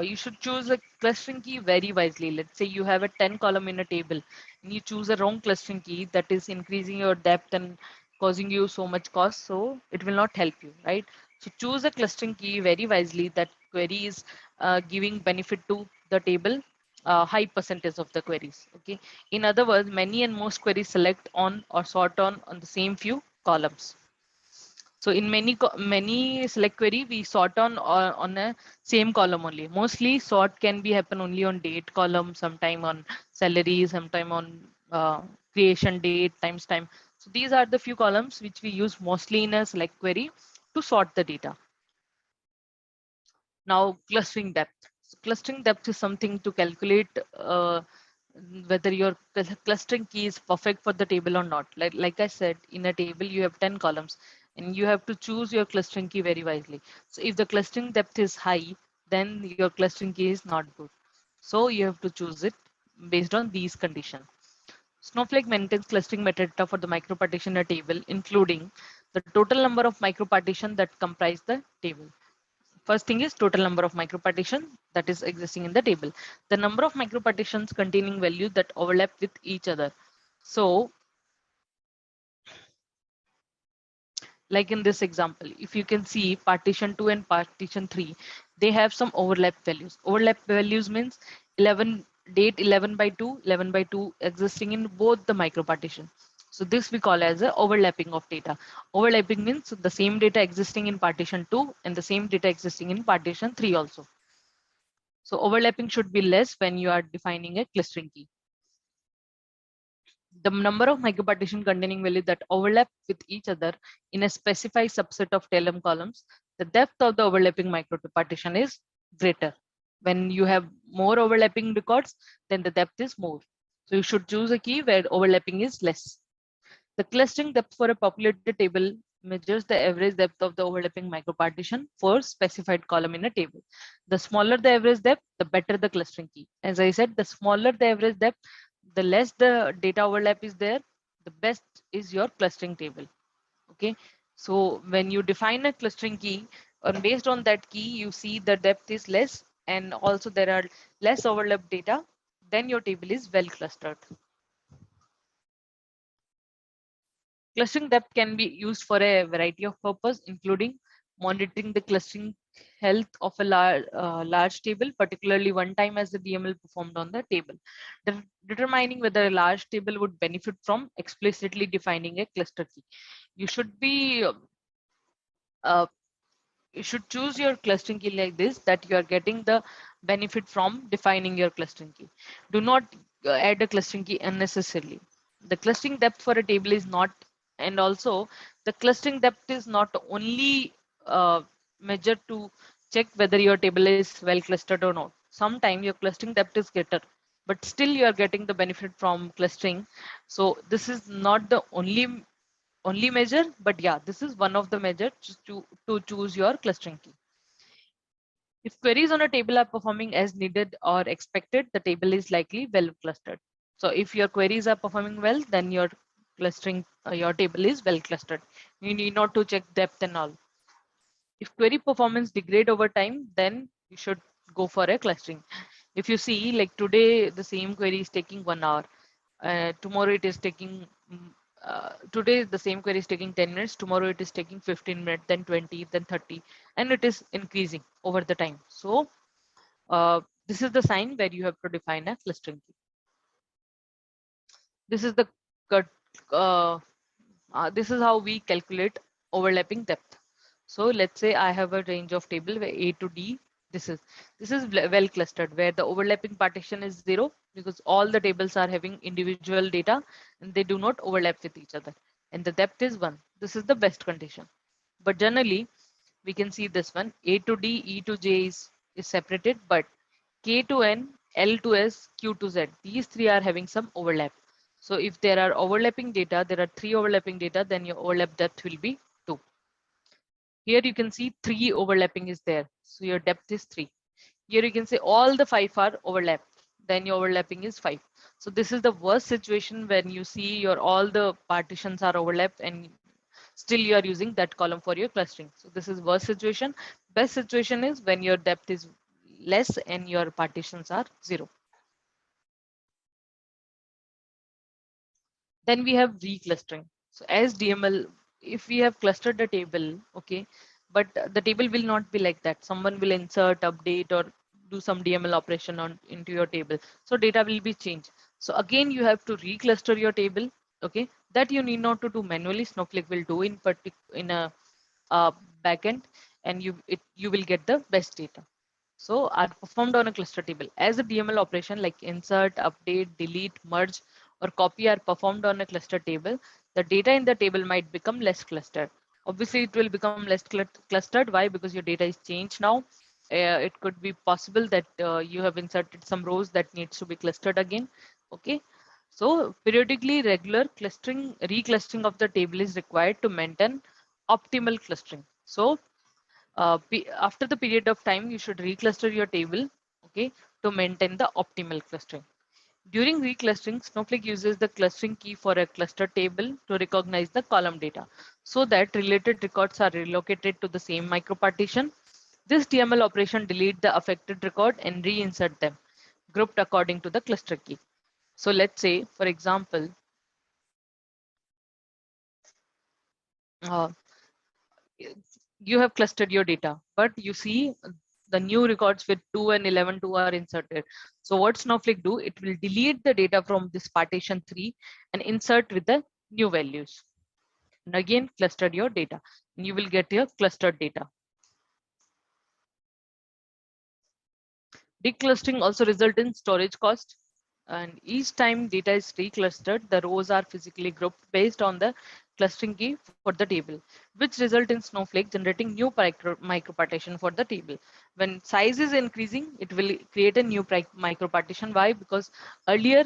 You should choose a clustering key very wisely. Let's say you have a 10 column in a table and you choose a wrong clustering key that is increasing your depth and causing you so much cost. So it will not help you, right? So choose a clustering key very wisely that query is giving benefit to the table, high percentage of the queries. Okay. In other words, many and most queries select on or sort on the same few columns. So in many select query, we sort on a same column only. Mostly sort can be happen only on date column, sometime on salary, sometime on creation date, times time. So these are the few columns which we use mostly in a select query to sort the data. Now, clustering depth. So clustering depth is something to calculate whether your clustering key is perfect for the table or not. Like I said, in a table, you have 10 columns and you have to choose your clustering key very wisely. So if the clustering depth is high, then your clustering key is not good. So you have to choose it based on these conditions. Snowflake maintains clustering metadata for the micropartition table, including the total number of micropartition that comprise the table. First thing is total number of micropartition that is existing in the table. The number of micropartitions containing values that overlap with each other. So like in this example, if you can see partition 2 and partition 3, they have some overlap values. Overlap values means 11 date 11 by 2, 11 by 2 existing in both the micropartition. So this we call as a overlapping of data. Overlapping means the same data existing in partition 2 and the same data existing in partition 3 also. So overlapping should be less when you are defining a clustering key. The number of micropartition containing values that overlap with each other in a specified subset of telum columns, the depth of the overlapping micropartition is greater. When you have more overlapping records, then the depth is more. So you should choose a key where overlapping is less. The clustering depth for a populated table measures the average depth of the overlapping micropartition for specified column in a table. The smaller the average depth, the better the clustering key. As I said, the smaller the average depth, the less the data overlap is there, the best is your clustering table. Okay, so when you define a clustering key, and based on that key, you see the depth is less, and also there are less overlap data, then your table is well clustered. Clustering depth can be used for a variety of purposes, including monitoring the clustering health of a large table, particularly one time as the DML performed on the table. Determining whether a large table would benefit from explicitly defining a cluster key. You should be uh, you should choose your clustering key like this, that you are getting the benefit from defining your clustering key. Do not add a clustering key unnecessarily. The clustering depth for a table is not, and also the clustering depth is not only measured to check whether your table is well clustered or not. Sometimes your clustering depth is greater, but still you are getting the benefit from clustering. So this is not the only measure, but yeah, this is one of the measures to choose your clustering key. If queries on a table are performing as needed or expected, the table is likely well clustered. So if your queries are performing well, then your clustering, your table is well clustered. You need not to check depth and all. If query performance degrade over time, then you should go for a clustering. If you see, like today, the same query is taking 1 hour. Tomorrow it is taking, today the same query is taking 10 minutes. Tomorrow it is taking 15 minutes, then 20, then 30, and it is increasing over the time. So this is the sign where you have to define a clustering key. This is the uh, this is how we calculate overlapping depth. So let's say I have a range of table where A to D. This is well clustered, where the overlapping partition is 0, because all the tables are having individual data and they do not overlap with each other. And the depth is 1. This is the best condition. But generally, we can see this one: A to D, E to J is separated, but K to N, L to S, Q to Z, these three are having some overlap. So if there are overlapping data, there are 3 overlapping data, then your overlap depth will be 2. Here you can see 3 overlapping is there. So your depth is 3. Here you can say all the 5 are overlap. Then your overlapping is 5. So this is the worst situation when you see your all the partitions are overlapped and still you are using that column for your clustering. So this is worst situation. Best situation is when your depth is less and your partitions are 0. Then we have reclustering. So as DML, if we have clustered a table, okay, but the table will not be like that. Someone will insert, update, or do some DML operation on into your table. So data will be changed. So again, you have to recluster your table. Okay, that you need not to do manually. Snowflake will do in a uh, backend, and you will get the best data. So are performed on a cluster table. As a DML operation like insert, update, delete, merge, or copy are performed on a cluster table, the data in the table might become less clustered. Obviously, it will become less clustered. Why? Because your data is changed now. It could be possible that you have inserted some rows that needs to be clustered again. Okay. So periodically regular reclustering of the table is required to maintain optimal clustering. So after the period of time, you should recluster your table, okay, to maintain the optimal clustering. During reclustering, Snowflake uses the clustering key for a cluster table to recognize the column data so that related records are relocated to the same micropartition. This DML operation delete the affected record and reinsert them, grouped according to the cluster key. So let's say, for example, uh, you have clustered your data, but you see the new records with 2 and 11 2 are inserted. So what Snowflake do, it will delete the data from this partition 3 and insert with the new values. And again, clustered your data, and you will get your clustered data. Declustering also result in storage cost. And each time data is reclustered, the rows are physically grouped based on the clustering key for the table, which result in Snowflake generating new micropartition for the table. When size is increasing, it will create a new micropartition. Why? Because earlier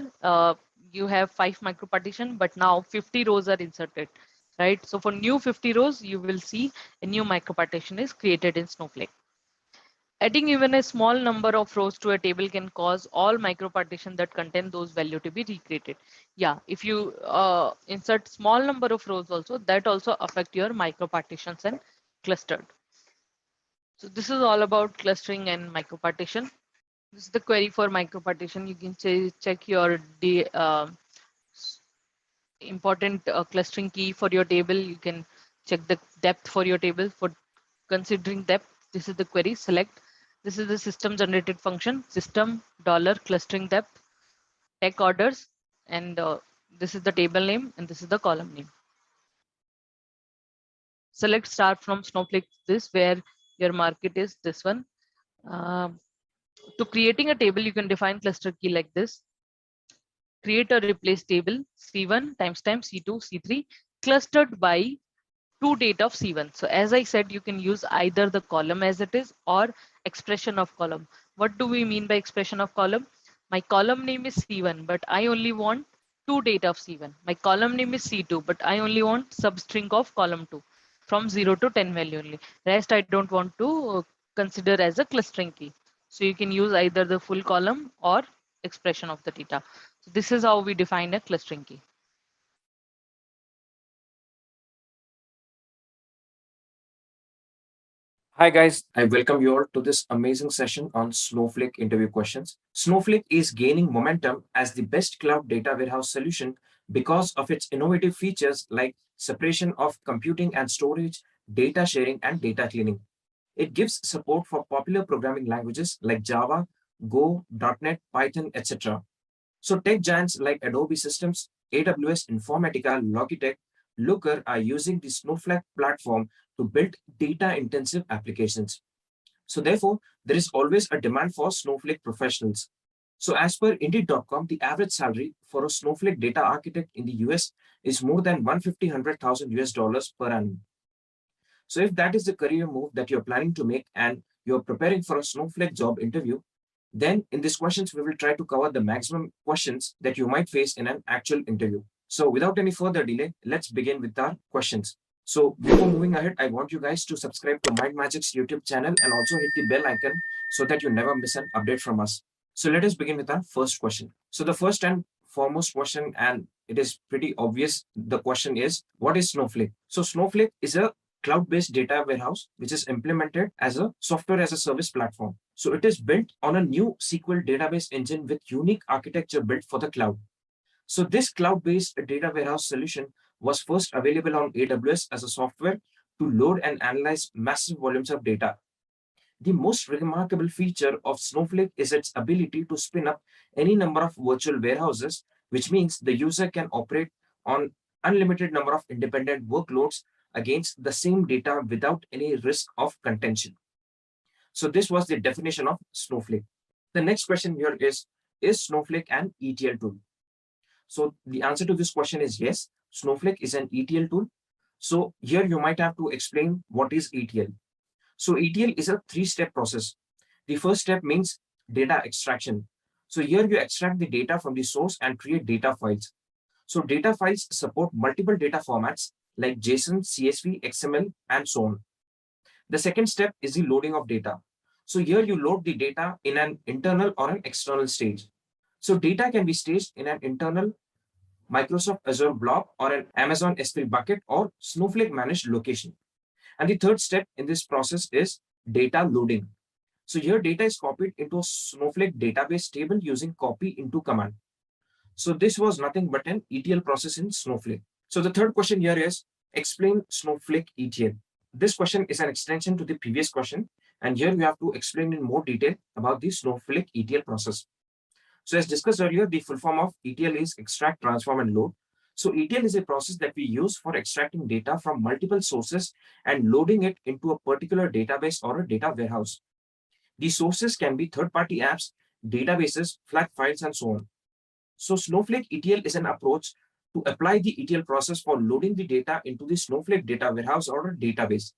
you have 5 micropartition, but now 50 rows are inserted, right? So for new 50 rows, you will see a new micropartition is created in Snowflake. Adding even a small number of rows to a table can cause all micropartition that contain those value to be recreated. Yeah, if you insert small number of rows also, that also affect your micropartitions and clustered. So this is all about clustering and micropartition. This is the query for micropartition. You can check your important clustering key for your table. You can check the depth for your table. For considering depth, this is the query. Select. This is the system generated function. System $clustering depth. Tech orders, and this is the table name, and this is the column name. Select start from Snowflake. This where your market is. This one. To creating a table, you can define cluster key like this. Create or replace table C1 timestamp C2 C3 clustered by to date of C1. So as I said, you can use either the column as it is or expression of column. What do we mean by expression of column? My column name is C1, but I only want to date of C1. My column name is C2, but I only want substring of column 2 from 0 to 10 value only. Rest I don't want to consider as a clustering key. So you can use either the full column or expression of the data. So this is how we define a clustering key. Hi guys, I welcome you all to this amazing session on Snowflake interview questions. Snowflake is gaining momentum as the best cloud data warehouse solution because of its innovative features like separation of computing and storage, data sharing, and data cleaning. It gives support for popular programming languages like Java, Go, .NET, Python, etc. So tech giants like Adobe Systems, AWS Informatica, Logitech, Looker are using the Snowflake platform to build data-intensive applications. So therefore, there is always a demand for Snowflake professionals. So as per Indeed.com, the average salary for a Snowflake data architect in the US is more than 150,000 US dollars per annum. So if that is the career move that you're planning to make and you're preparing for a Snowflake job interview, then in these questions, we will try to cover the maximum questions that you might face in an actual interview. So without any further delay, let's begin with our questions. So before moving ahead, I want you guys to subscribe to Mindmajix YouTube channel and also hit the bell icon so that you never miss an update from us. So let us begin with our first question. So the first and foremost question, and it is pretty obvious, the question is, what is Snowflake? So Snowflake is a cloud-based data warehouse, which is implemented as a software as a service platform. So it is built on a new SQL database engine with unique architecture built for the cloud. So this cloud-based data warehouse solution was first available on AWS as a software to load and analyze massive volumes of data. The most remarkable feature of Snowflake is its ability to spin up any number of virtual warehouses, which means the user can operate on unlimited number of independent workloads against the same data without any risk of contention. So this was the definition of Snowflake. The next question here is Snowflake an ETL tool? So the answer to this question is yes, Snowflake is an ETL tool. So here you might have to explain what is ETL. So ETL is a three-step process. The first step means data extraction. So here you extract the data from the source and create data files. So data files support multiple data formats like JSON, CSV, XML, and so on. The second step is the loading of data. So here you load the data in an internal or an external stage. So data can be staged in an internal Microsoft Azure blob or an Amazon S3 bucket or Snowflake managed location. And the third step in this process is data loading. So here data is copied into a Snowflake database table using copy into command. So this was nothing but an ETL process in Snowflake. So the third question here is explain Snowflake ETL. This question is an extension to the previous question. And here we have to explain in more detail about the Snowflake ETL process. So as discussed earlier, the full form of ETL is extract, transform, and load. So ETL is a process that we use for extracting data from multiple sources and loading it into a particular database or a data warehouse. These sources can be third-party apps, databases, flat files, and so on. So Snowflake ETL is an approach to apply the ETL process for loading the data into the Snowflake data warehouse or a database.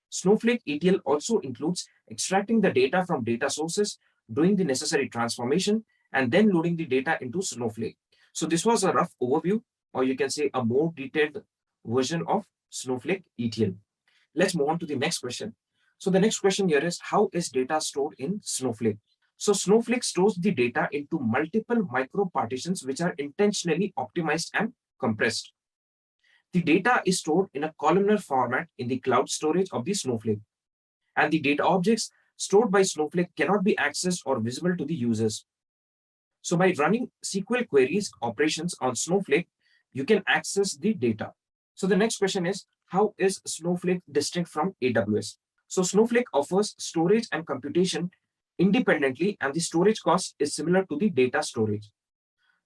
Snowflake ETL also includes extracting the data from data sources, doing the necessary transformation, and then loading the data into Snowflake. So this was a rough overview, or you can say a more detailed version of Snowflake ETL. Let's move on to the next question. So the next question here is, how is data stored in Snowflake? So Snowflake stores the data into multiple micro partitions which are intentionally optimized and compressed. The data is stored in a columnar format in the cloud storage of the Snowflake, and the data objects stored by Snowflake cannot be accessed or visible to the users. So by running SQL queries operations on Snowflake, you can access the data. So the next question is, how is Snowflake distinct from AWS? So Snowflake offers storage and computation independently, and the storage cost is similar to the data storage.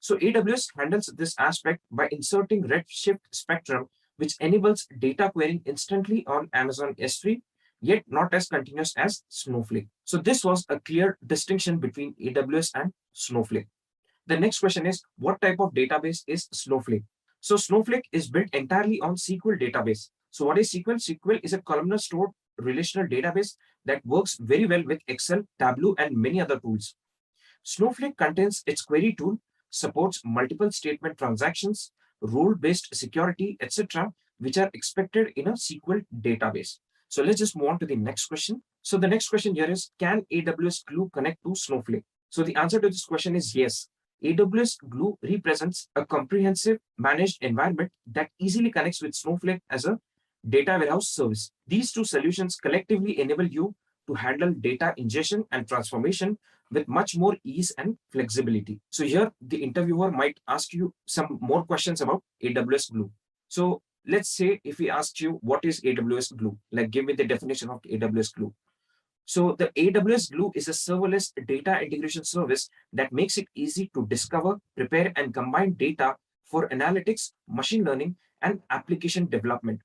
So AWS handles this aspect by inserting Redshift Spectrum, which enables data querying instantly on Amazon S3, yet not as continuous as Snowflake. So this was a clear distinction between AWS and Snowflake. The next question is, what type of database is Snowflake? So Snowflake is built entirely on SQL database. So what is SQL? SQL is a columnar stored relational database that works very well with Excel, Tableau, and many other tools. Snowflake contains its query tool, supports multiple statement transactions, rule-based security, etc., which are expected in a SQL database. So let's just move on to the next question. So the next question here is, can AWS Glue connect to Snowflake? So the answer to this question is yes. AWS Glue represents a comprehensive managed environment that easily connects with Snowflake as a data warehouse service. These two solutions collectively enable you to handle data ingestion and transformation with much more ease and flexibility. So here the interviewer might ask you some more questions about AWS Glue. So let's say if we asked you, what is AWS Glue? Like, give me the definition of AWS Glue. So the AWS Glue is a serverless data integration service that makes it easy to discover, prepare, and combine data for analytics, machine learning, and application development.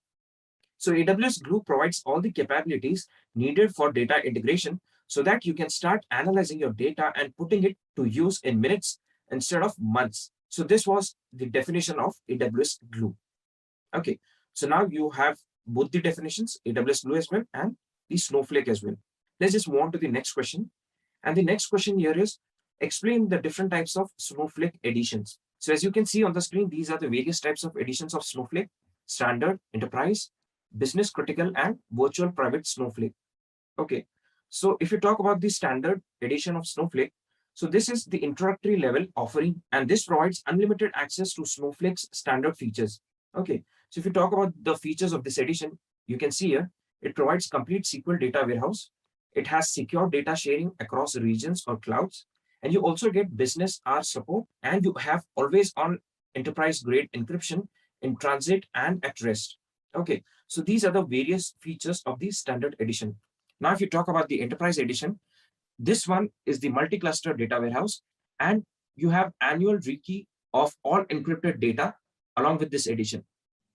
So AWS Glue provides all the capabilities needed for data integration so that you can start analyzing your data and putting it to use in minutes instead of months. So this was the definition of AWS Glue. Okay, so now you have both the definitions, AWS Glue as well and the Snowflake as well. Let's just move on to the next question. And the next question here is, explain the different types of Snowflake editions. So as you can see on the screen, these are the various types of editions of Snowflake: standard, enterprise, business critical, and virtual private Snowflake. Okay, so if you talk about the standard edition of Snowflake, so this is the introductory level offering, and this provides unlimited access to Snowflake's standard features. Okay, so if you talk about the features of this edition, you can see here, it provides complete SQL data warehouse. It has secure data sharing across regions or clouds, and you also get business hour support, and you have always on enterprise grade encryption in transit and at rest. Okay, so these are the various features of the standard edition. Now, if you talk about the enterprise edition, this one is the multi-cluster data warehouse, and you have annual rekey of all encrypted data along with this edition.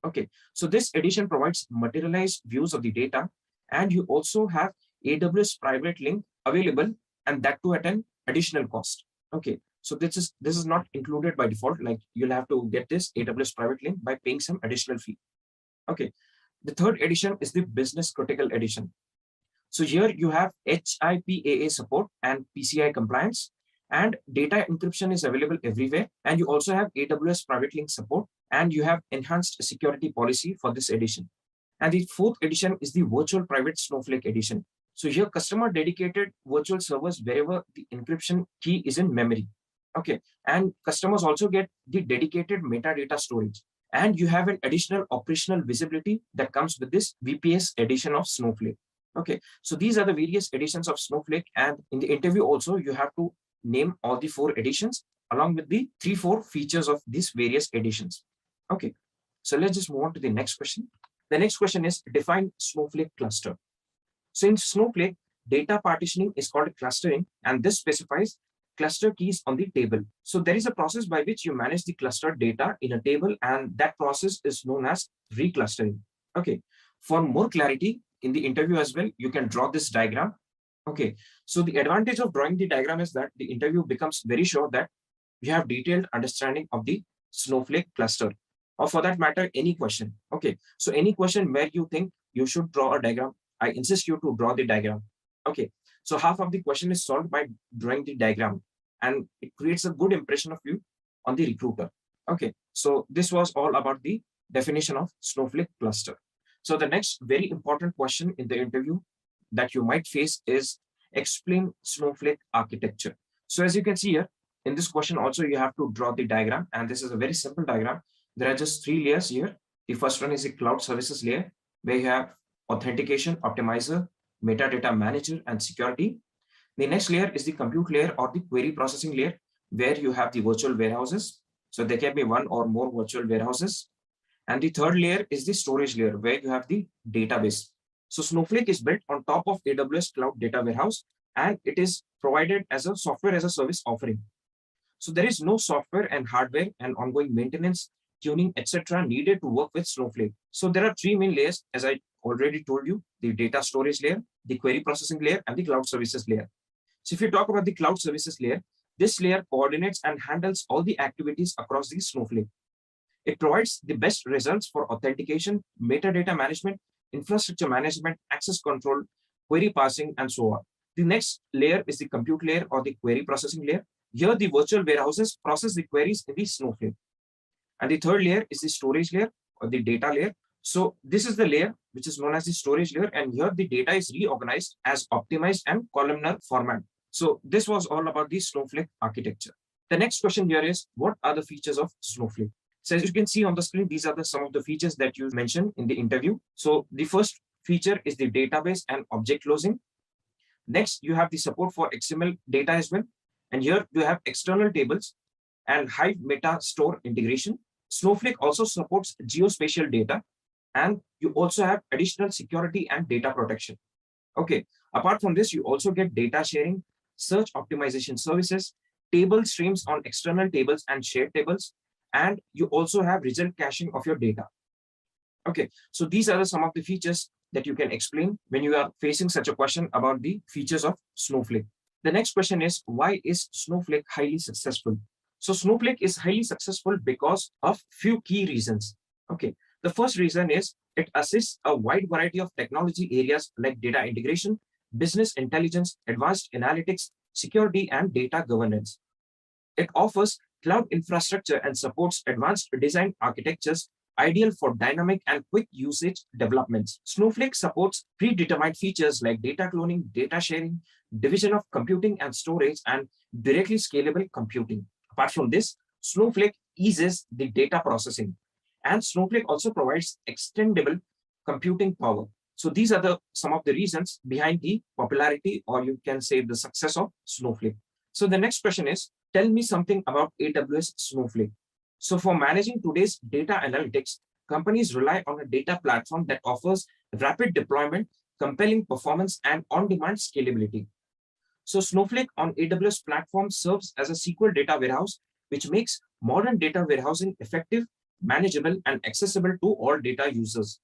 Okay, so this edition provides materialized views of the data, and you also have AWS private link available, and that too at an additional cost. Okay, so this is not included by default. Like, you'll have to get this AWS private link by paying some additional fee. Okay, the third edition is the business critical edition. So here you have HIPAA support and PCI compliance, and data encryption is available everywhere. And you also have AWS private link support, and you have enhanced security policy for this edition. And the fourth edition is the virtual private Snowflake edition. So here customer dedicated virtual servers wherever the encryption key is in memory. Okay, and customers also get the dedicated metadata storage. And you have an additional operational visibility that comes with this VPS edition of Snowflake. Okay, so these are the various editions of Snowflake, and in the interview also you have to name all the 4 editions along with the 3-4 features of these various editions. Okay, so let's just move on to the next question. The next question is, define Snowflake cluster. So in Snowflake, data partitioning is called clustering, and this specifies cluster keys on the table. So there is a process by which you manage the clustered data in a table, and that process is known as reclustering. Okay, for more clarity in the interview as well, you can draw this diagram. Okay, so the advantage of drawing the diagram is that the interview becomes very sure that you have detailed understanding of the Snowflake cluster, or for that matter, any question. Okay, so any question where you think you should draw a diagram, I insist you to draw the diagram. Okay, so half of the question is solved by drawing the diagram, and it creates a good impression of you on the recruiter. Okay, so this was all about the definition of Snowflake cluster. So the next very important question in the interview that you might face is explain Snowflake architecture. So as you can see here, in this question also you have to draw the diagram, and this is a very simple diagram. There are just 3 layers here. The first one is a cloud services layer, where you have authentication, optimizer, metadata manager, and security. The next layer is the compute layer or the query processing layer, where you have the virtual warehouses. So there can be one or more virtual warehouses. And the third layer is the storage layer, where you have the database. So Snowflake is built on top of AWS Cloud Data Warehouse, and it is provided as a software as a service offering. So there is no software and hardware and ongoing maintenance, tuning, etc. needed to work with Snowflake. So there are 3 main layers, as I already told you: the data storage layer, the query processing layer, and the cloud services layer. So if you talk about the cloud services layer, this layer coordinates and handles all the activities across the Snowflake. It provides the best results for authentication, metadata management, infrastructure management, access control, query parsing, and so on. The next layer is the compute layer or the query processing layer. Here, the virtual warehouses process the queries in the Snowflake. And the third layer is the storage layer or the data layer. So this is the layer which is known as the storage layer, and here the data is reorganized as optimized and columnar format. So this was all about the Snowflake architecture. The next question here is, what are the features of Snowflake? So as you can see on the screen, these are some of the features that you mentioned in the interview. So the first feature is the database and object closing. Next, you have the support for XML data as well. And here you have external tables and Hive meta store integration. Snowflake also supports geospatial data, and you also have additional security and data protection. Okay, apart from this, you also get data sharing, search optimization services, table streams on external tables and shared tables, and you also have result caching of your data. Okay, so these are some of the features that you can explain when you are facing such a question about the features of Snowflake. The next question is, why is Snowflake highly successful? So Snowflake is highly successful because of few key reasons. Okay, the first reason is it assists a wide variety of technology areas like data integration, business intelligence, advanced analytics, security, and data governance. It offers cloud infrastructure and supports advanced design architectures ideal for dynamic and quick usage developments. Snowflake supports predetermined features like data cloning, data sharing, division of computing and storage, and directly scalable computing. Apart from this, Snowflake eases the data processing, and Snowflake also provides extendable computing power. So these are some of the reasons behind the popularity, or you can say the success of Snowflake. So the next question is, tell me something about AWS Snowflake. So for managing today's data analytics, companies rely on a data platform that offers rapid deployment, compelling performance, and on-demand scalability. So Snowflake on AWS platform serves as a SQL data warehouse, which makes modern data warehousing effective, manageable, and accessible to all data users.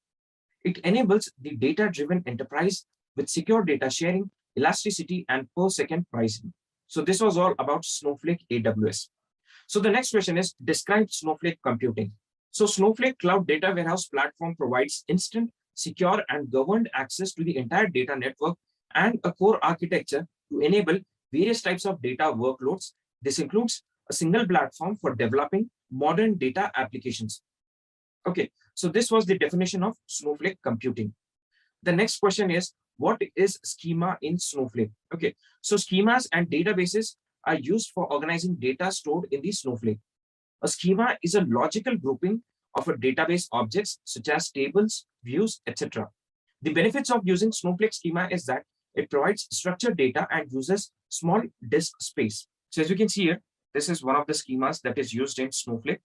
It enables the data-driven enterprise with secure data sharing, elasticity, and per-second pricing. So this was all about Snowflake AWS. So the next question is, describe Snowflake computing. So Snowflake Cloud Data Warehouse Platform provides instant, secure, and governed access to the entire data network and a core architecture to enable various types of data workloads. This includes a single platform for developing modern data applications. Okay, so this was the definition of Snowflake computing. The next question is, what is schema in Snowflake? Okay, so schemas and databases are used for organizing data stored in the Snowflake. A schema is a logical grouping of a database objects such as tables, views, etc. The benefits of using Snowflake schema is that it provides structured data and uses small disk space. So as you can see here, this is one of the schemas that is used in Snowflake.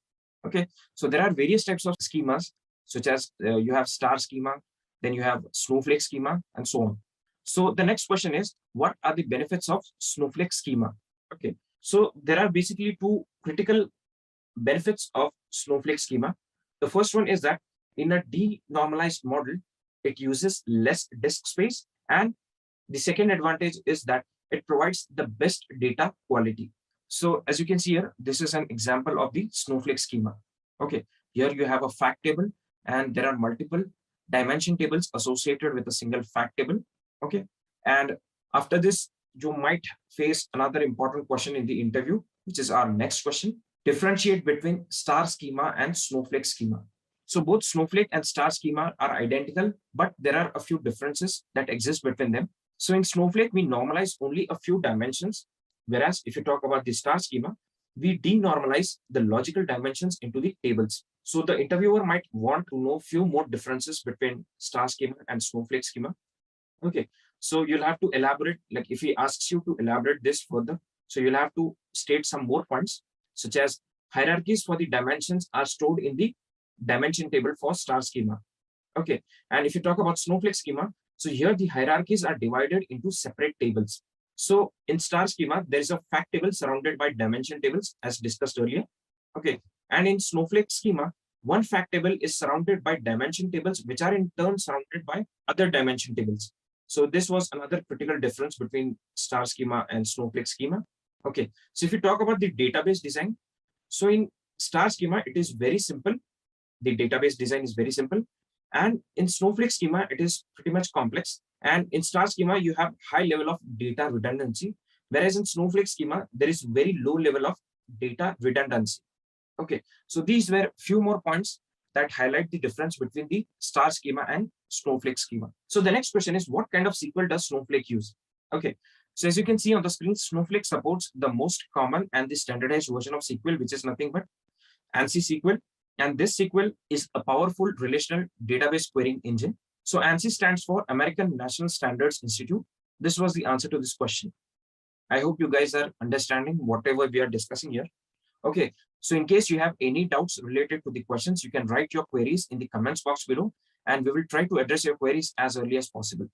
Okay, so there are various types of schemas, such as you have star schema, then you have Snowflake schema, and so on. So the next question is, what are the benefits of Snowflake schema? Okay, so there are basically 2 critical benefits of Snowflake schema. The first one is that in a denormalized model, it uses less disk space, and the second advantage is that it provides the best data quality. So as you can see here, this is an example of the Snowflake schema. Okay, here you have a fact table, and there are multiple dimension tables associated with a single fact table. Okay, and after this, you might face another important question in the interview, which is our next question. Differentiate between star schema and Snowflake schema. So both Snowflake and star schema are identical, but there are a few differences that exist between them. So in Snowflake, we normalize only a few dimensions, whereas if you talk about the star schema, we denormalize the logical dimensions into the tables. So the interviewer might want to know few more differences between star schema and Snowflake schema. Okay, so you'll have to elaborate, like if he asks you to elaborate this further, so you'll have to state some more points, such as hierarchies for the dimensions are stored in the dimension table for star schema. Okay, and if you talk about Snowflake schema, so here the hierarchies are divided into separate tables. So in star schema, there is a fact table surrounded by dimension tables as discussed earlier. Okay, and in Snowflake schema, one fact table is surrounded by dimension tables, which are in turn surrounded by other dimension tables. So this was another critical difference between star schema and Snowflake schema. Okay, so if you talk about the database design, so in star schema, it is very simple. The database design is very simple. And in Snowflake schema, it is pretty much complex. And in star schema, you have high level of data redundancy, whereas in Snowflake schema, there is very low level of data redundancy. Okay, so these were few more points that highlight the difference between the star schema and Snowflake schema. So the next question is, what kind of SQL does Snowflake use? Okay, so as you can see on the screen, Snowflake supports the most common and the standardized version of SQL, which is nothing but ANSI SQL. And this SQL is a powerful relational database querying engine. So ANSI stands for American National Standards Institute. This was the answer to this question. I hope you guys are understanding whatever we are discussing here. Okay, so in case you have any doubts related to the questions, you can write your queries in the comments box below, and we will try to address your queries as early as possible.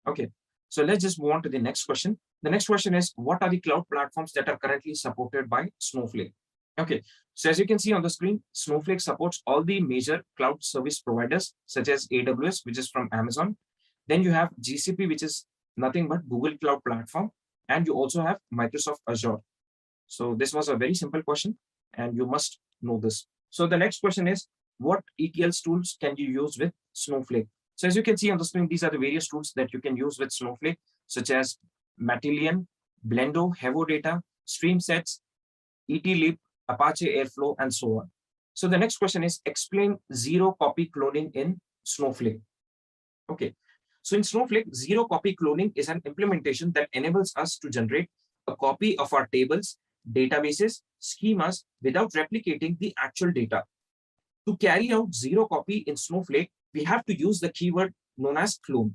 Okay, so let's just move on to the next question. The next question is, what are the cloud platforms that are currently supported by Snowflake? Okay, so as you can see on the screen, Snowflake supports all the major cloud service providers, such as AWS, which is from Amazon. Then you have GCP, which is nothing but Google Cloud Platform. And you also have Microsoft Azure. So this was a very simple question, and you must know this. So the next question is, what ETL tools can you use with Snowflake? So as you can see on the screen, these are the various tools that you can use with Snowflake, such as Matillion, Blendo, Hevodata, StreamSets, ETLib, Apache Airflow, and so on. So the next question is, explain zero copy cloning in Snowflake. Okay, so in Snowflake, zero copy cloning is an implementation that enables us to generate a copy of our tables, databases, schemas without replicating the actual data. To carry out zero copy in Snowflake, we have to use the keyword known as clone.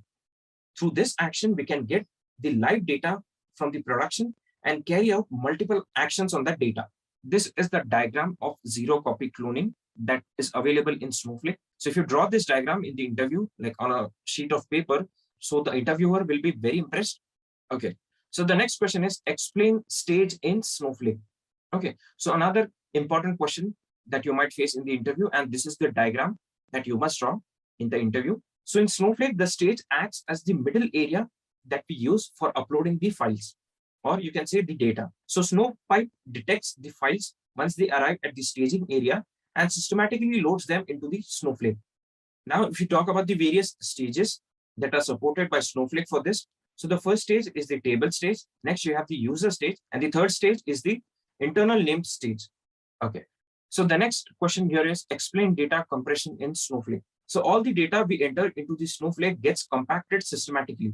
Through this action, we can get the live data from the production and carry out multiple actions on that data. This is the diagram of zero copy cloning that is available in Snowflake. So if you draw this diagram in the interview, like on a sheet of paper, so the interviewer will be very impressed. Okay, so the next question is, explain stage in Snowflake. Okay, so another important question that you might face in the interview, and this is the diagram that you must draw in the interview. So in Snowflake, the stage acts as the middle area that we use for uploading the files, or you can say the data. So Snowpipe detects the files once they arrive at the staging area and systematically loads them into the Snowflake. Now, if you talk about the various stages that are supported by Snowflake for this, so the first stage is the table stage. Next, you have the user stage. And the third stage is the internal named stage. Okay. So the next question here is, explain data compression in Snowflake. So all the data we enter into the Snowflake gets compacted systematically.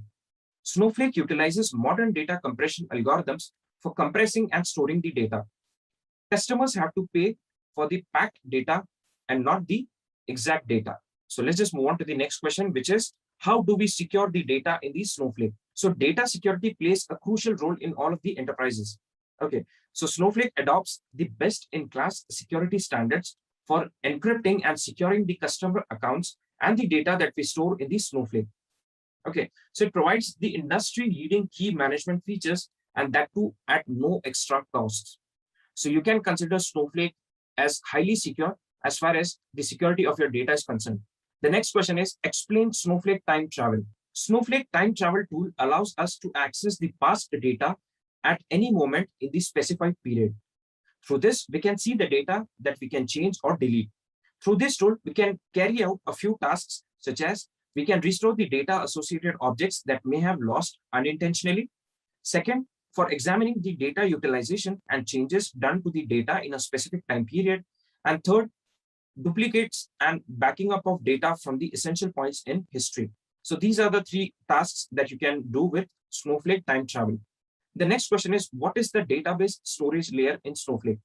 Snowflake utilizes modern data compression algorithms for compressing and storing the data. Customers have to pay for the packed data and not the exact data. So let's just move on to the next question, which is, how do we secure the data in the Snowflake? So data security plays a crucial role in all of the enterprises. Okay, so Snowflake adopts the best-in-class security standards for encrypting and securing the customer accounts and the data that we store in the Snowflake. Okay, so it provides the industry-leading key management features, and that too at no extra costs. So you can consider Snowflake as highly secure as far as the security of your data is concerned. The next question is, explain Snowflake time travel. Snowflake time travel tool allows us to access the past data at any moment in the specified period. Through this, we can see the data that we can change or delete. Through this tool, we can carry out a few tasks, such as we can restore the data associated objects that may have lost unintentionally. Second, for examining the data utilization and changes done to the data in a specific time period. And third, duplicates, and backing up of data from the essential points in history. So these are the three tasks that you can do with Snowflake time travel. The next question is, what is the database storage layer in Snowflake?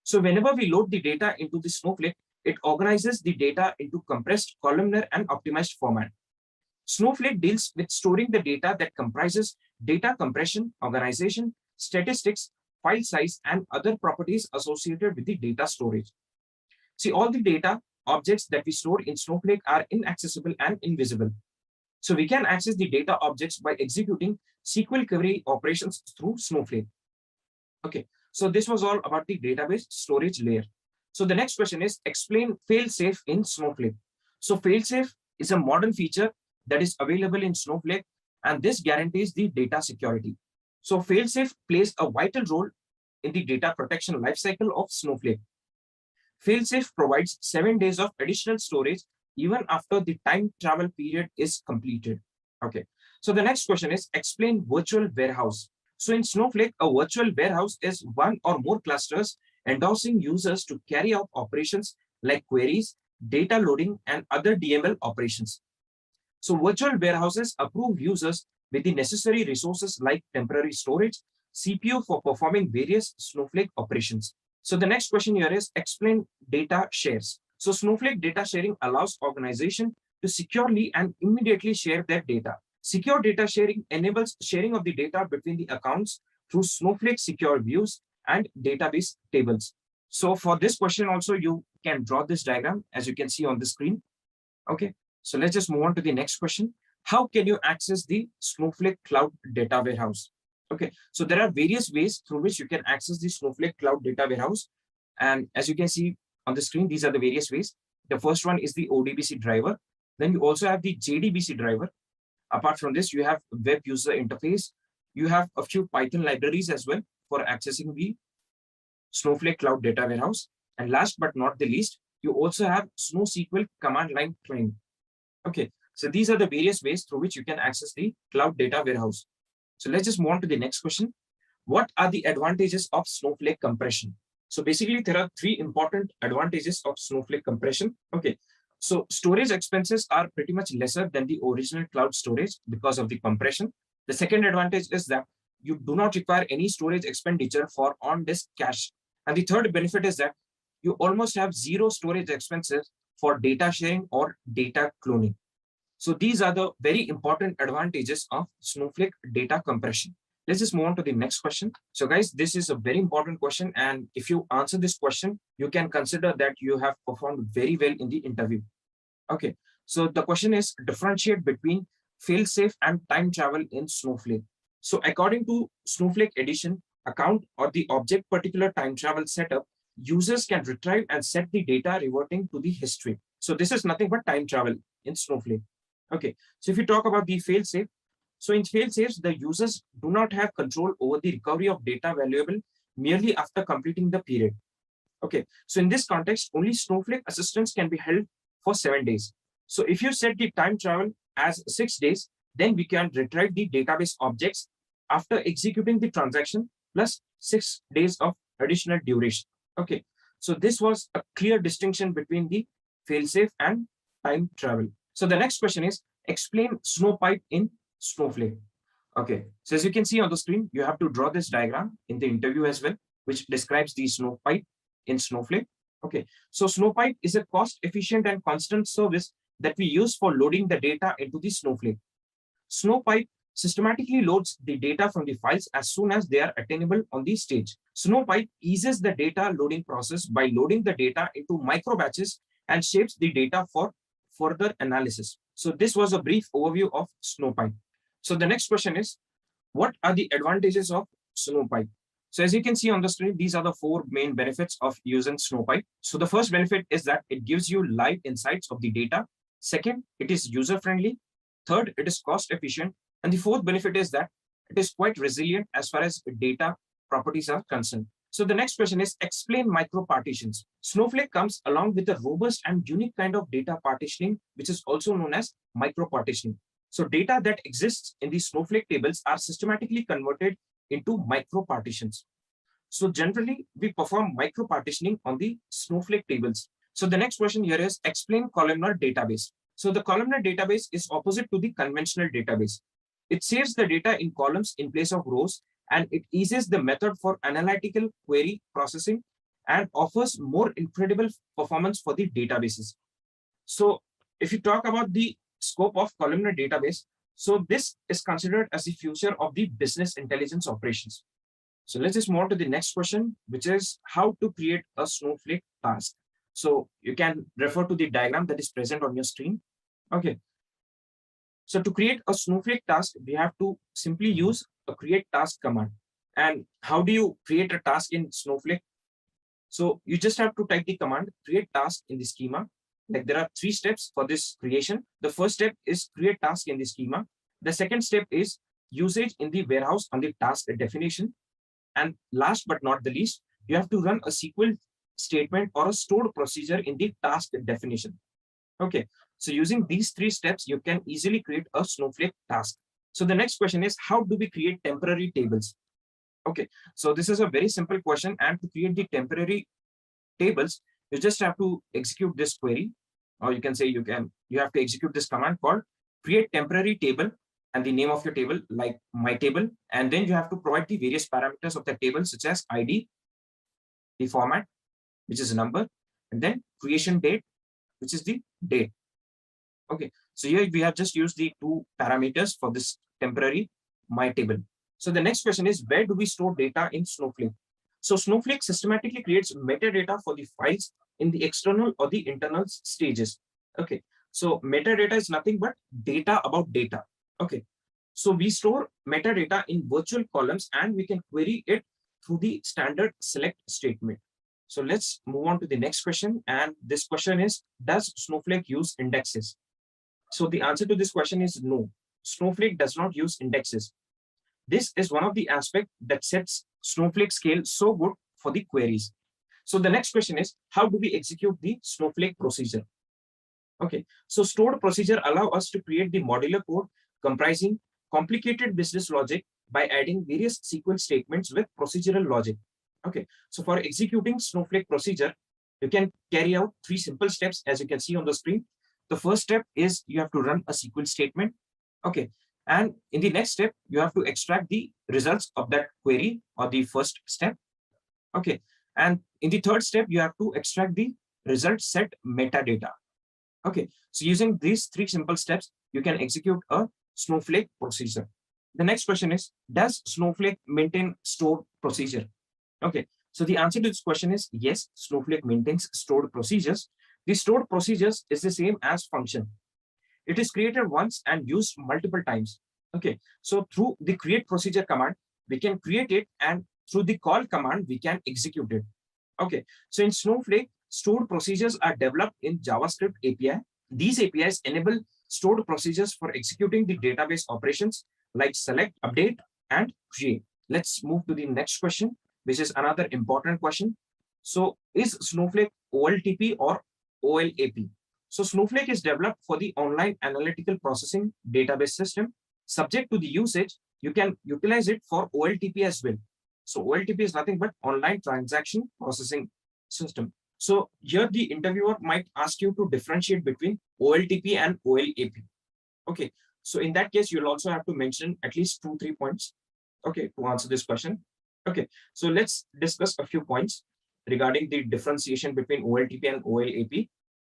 So whenever we load the data into the Snowflake, it organizes the data into compressed, columnar, and optimized format. Snowflake deals with storing the data that comprises data compression, organization, statistics, file size, and other properties associated with the data storage. See, all the data objects that we store in Snowflake are inaccessible and invisible. So we can access the data objects by executing SQL query operations through Snowflake. Okay, so this was all about the database storage layer. So the next question is, explain failsafe in Snowflake. So failsafe is a modern feature that is available in Snowflake, and this guarantees the data security. So failsafe plays a vital role in the data protection lifecycle of Snowflake. Failsafe provides 7 days of additional storage even after the time travel period is completed. Okay, so the next question is, explain virtual warehouse. So in Snowflake, a virtual warehouse is one or more clusters endorsing users to carry out operations like queries, data loading, and other DML operations. So virtual warehouses approve users with the necessary resources like temporary storage, CPU for performing various Snowflake operations. So the next question here is, explain data shares. So Snowflake data sharing allows organization to securely and immediately share their data. Secure data sharing enables sharing of the data between the accounts through Snowflake secure views and database tables. So for this question also, you can draw this diagram as you can see on the screen. Okay, so let's just move on to the next question. How can you access the Snowflake Cloud Data Warehouse? Okay, so there are various ways through which you can access the Snowflake Cloud Data Warehouse. And as you can see on the screen, these are the various ways. The first one is the ODBC driver. Then you also have the JDBC driver. Apart from this, you have web user interface. You have a few Python libraries as well for accessing the Snowflake Cloud Data Warehouse. And last but not the least, you also have SnowSQL command line client. Okay, so these are the various ways through which you can access the Cloud Data Warehouse. So let's just move on to the next question. What are the advantages of Snowflake compression? So basically, there are three important advantages of Snowflake compression. Okay, so storage expenses are pretty much lesser than the original cloud storage because of the compression. The second advantage is that you do not require any storage expenditure for on-disk cache. And the third benefit is that you almost have zero storage expenses for data sharing or data cloning. So these are the very important advantages of Snowflake data compression. Let's just move on to the next question. So guys, this is a very important question. And if you answer this question, you can consider that you have performed very well in the interview. Okay, so the question is, differentiate between failsafe and time travel in Snowflake. So according to Snowflake edition, account or the object particular time travel setup, users can retrieve and set the data reverting to the history. So this is nothing but time travel in Snowflake. Okay, so if you talk about the failsafe, so in failsafes, the users do not have control over the recovery of data valuable merely after completing the period. Okay, so in this context, only Snowflake assistance can be held for 7 days. So if you set the time travel as 6 days, then we can retrieve the database objects after executing the transaction plus 6 days of additional duration. Okay, so this was a clear distinction between the failsafe and time travel. So the next question is, explain Snowpipe in Snowflake. Okay, so as you can see on the screen, you have to draw this diagram in the interview as well, which describes the Snowpipe in Snowflake. Okay, so Snowpipe is a cost-efficient and constant service that we use for loading the data into the Snowflake. Snowpipe systematically loads the data from the files as soon as they are attainable on the stage. Snowpipe eases the data loading process by loading the data into micro batches and shapes the data for further analysis. So this was a brief overview of Snowpipe. So the next question is, what are the advantages of Snowpipe? So as you can see on the screen, these are the 4 main benefits of using Snowpipe. So the first benefit is that it gives you live insights of the data. Second, it is user-friendly. Third, it is cost-efficient. And the fourth benefit is that it is quite resilient as far as data properties are concerned. So the next question is, explain micro-partitions. Snowflake comes along with a robust and unique kind of data partitioning, which is also known as micro-partitioning. So data that exists in the Snowflake tables are systematically converted into micro-partitions. So generally, we perform micro-partitioning on the Snowflake tables. So the next question here is explain columnar database. So the columnar database is opposite to the conventional database. It saves the data in columns in place of rows, and it eases the method for analytical query processing and offers more incredible performance for the databases. So if you talk about the scope of columnar database, so this is considered as the future of the business intelligence operations. So let's just move on to the next question, which is how to create a Snowflake task. So you can refer to the diagram that is present on your screen. Okay. So to create a Snowflake task, we have to simply use a create task command. And how do you create a task in Snowflake? So you just have to type the command create task in the schema. Like there are 3 steps for this creation. The first step is create task in the schema. The second step is usage in the warehouse on the task definition. And last but not the least, you have to run a SQL statement or a stored procedure in the task definition. Okay, so using these 3 steps, you can easily create a Snowflake task. So the next question is, how do we create temporary tables? Okay, so this is a very simple question, and to create the temporary tables, you just have to execute this query, or you can say you have to execute this command called create temporary table and the name of your table like my table, and then you have to provide the various parameters of the table such as ID, the format, which is a number, and then creation date, which is the date. Okay, so here we have just used the 2 parameters for this temporary my table. So the next question is, where do we store data in Snowflake? So Snowflake systematically creates metadata for the files in the external or the internal stages. Okay, so metadata is nothing but data about data. Okay, so we store metadata in virtual columns and we can query it through the standard select statement. So let's move on to the next question. And this question is, does Snowflake use indexes? So the answer to this question is no. Snowflake does not use indexes. This is one of the aspects that sets Snowflake scale so good for the queries. So the next question is, how do we execute the Snowflake procedure? Okay, so stored procedure allow us to create the modular code comprising complicated business logic by adding various SQL statements with procedural logic. Okay, so for executing Snowflake procedure, you can carry out 3 simple steps as you can see on the screen. The first step is you have to run a SQL statement. Okay, and in the next step, you have to extract the results of that query or the first step. Okay, and in the third step, you have to extract the result set metadata. Okay, so using these 3 simple steps, you can execute a Snowflake procedure. The next question is, does Snowflake maintain stored procedure? Okay, so the answer to this question is yes, Snowflake maintains stored procedures. The stored procedures is the same as function. It is created once and used multiple times. Okay, so through the create procedure command, we can create it, and through the call command, we can execute it. Okay, so in Snowflake, stored procedures are developed in JavaScript API. These APIs enable stored procedures for executing the database operations like select, update, and create. Let's move to the next question, which is another important question. So is Snowflake OLTP or OLAP? So Snowflake is developed for the online analytical processing database system. Subject to the usage, you can utilize it for OLTP as well. So OLTP is nothing but online transaction processing system. So here the interviewer might ask you to differentiate between OLTP and OLAP. Okay, so in that case, you'll also have to mention at least 2-3 points, okay, to answer this question. Okay, so let's discuss a few points regarding the differentiation between OLTP and OLAP.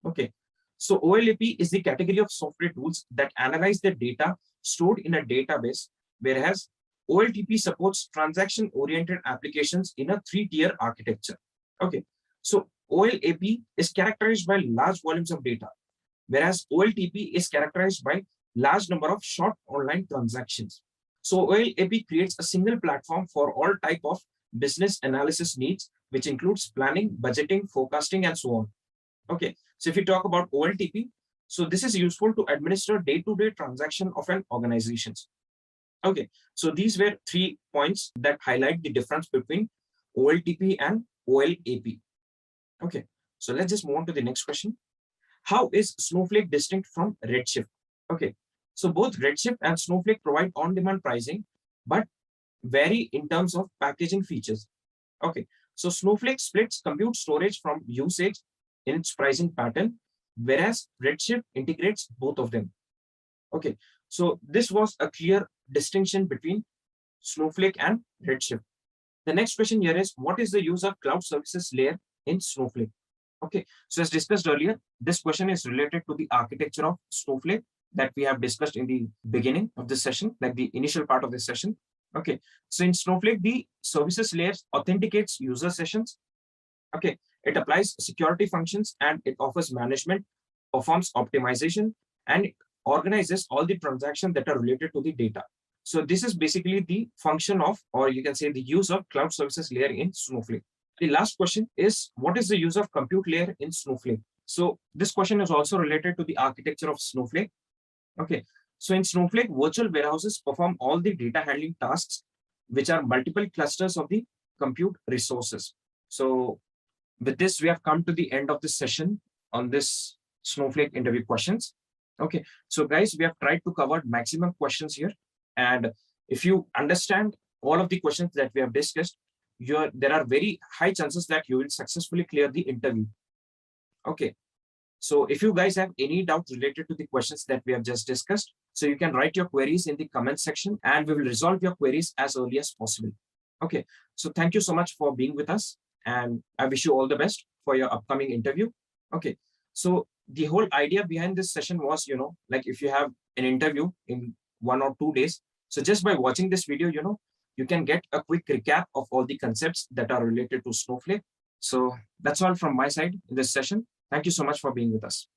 Okay, so OLAP is the category of software tools that analyze the data stored in a database, whereas OLTP supports transaction-oriented applications in a 3-tier architecture. Okay, so OLAP is characterized by large volumes of data, whereas OLTP is characterized by large number of short online transactions. So OLAP creates a single platform for all type of business analysis needs, which includes planning, budgeting, forecasting, and so on. Okay, so if you talk about OLTP, so this is useful to administer day-to-day transaction of an organization. Okay, so these were 3 points that highlight the difference between OLTP and OLAP. Okay, so let's just move on to the next question. How is Snowflake distinct from Redshift? Okay, so both Redshift and Snowflake provide on-demand pricing, but vary in terms of packaging features. Okay, so Snowflake splits compute storage from usage, in its pricing pattern, whereas Redshift integrates both of them. Okay, so this was a clear distinction between Snowflake and Redshift. The next question here is, what is the use of cloud services layer in Snowflake? Okay, so as discussed earlier, this question is related to the architecture of Snowflake that we have discussed in the beginning of this session, like the initial part of this session. Okay, so in Snowflake, the services layer authenticates user sessions. Okay, it applies security functions and it offers management, performs optimization, and it organizes all the transactions that are related to the data. So this is basically the function of, or you can say the use of cloud services layer in Snowflake. The last question is, what is the use of compute layer in Snowflake? So this question is also related to the architecture of Snowflake. Okay, so in Snowflake, virtual warehouses perform all the data handling tasks, which are multiple clusters of the compute resources. So with this, we have come to the end of this session on this Snowflake interview questions. Okay, so guys, we have tried to cover maximum questions here. And if you understand all of the questions that we have discussed, there are very high chances that you will successfully clear the interview. Okay, so if you guys have any doubt related to the questions that we have just discussed, so you can write your queries in the comment section and we will resolve your queries as early as possible. Okay, so thank you so much for being with us and I wish you all the best for your upcoming interview. Okay, so the whole idea behind this session was, like if you have an interview in 1 or 2 days, so just by watching this video, you can get a quick recap of all the concepts that are related to Snowflake. So that's all from my side in this session. Thank you so much for being with us.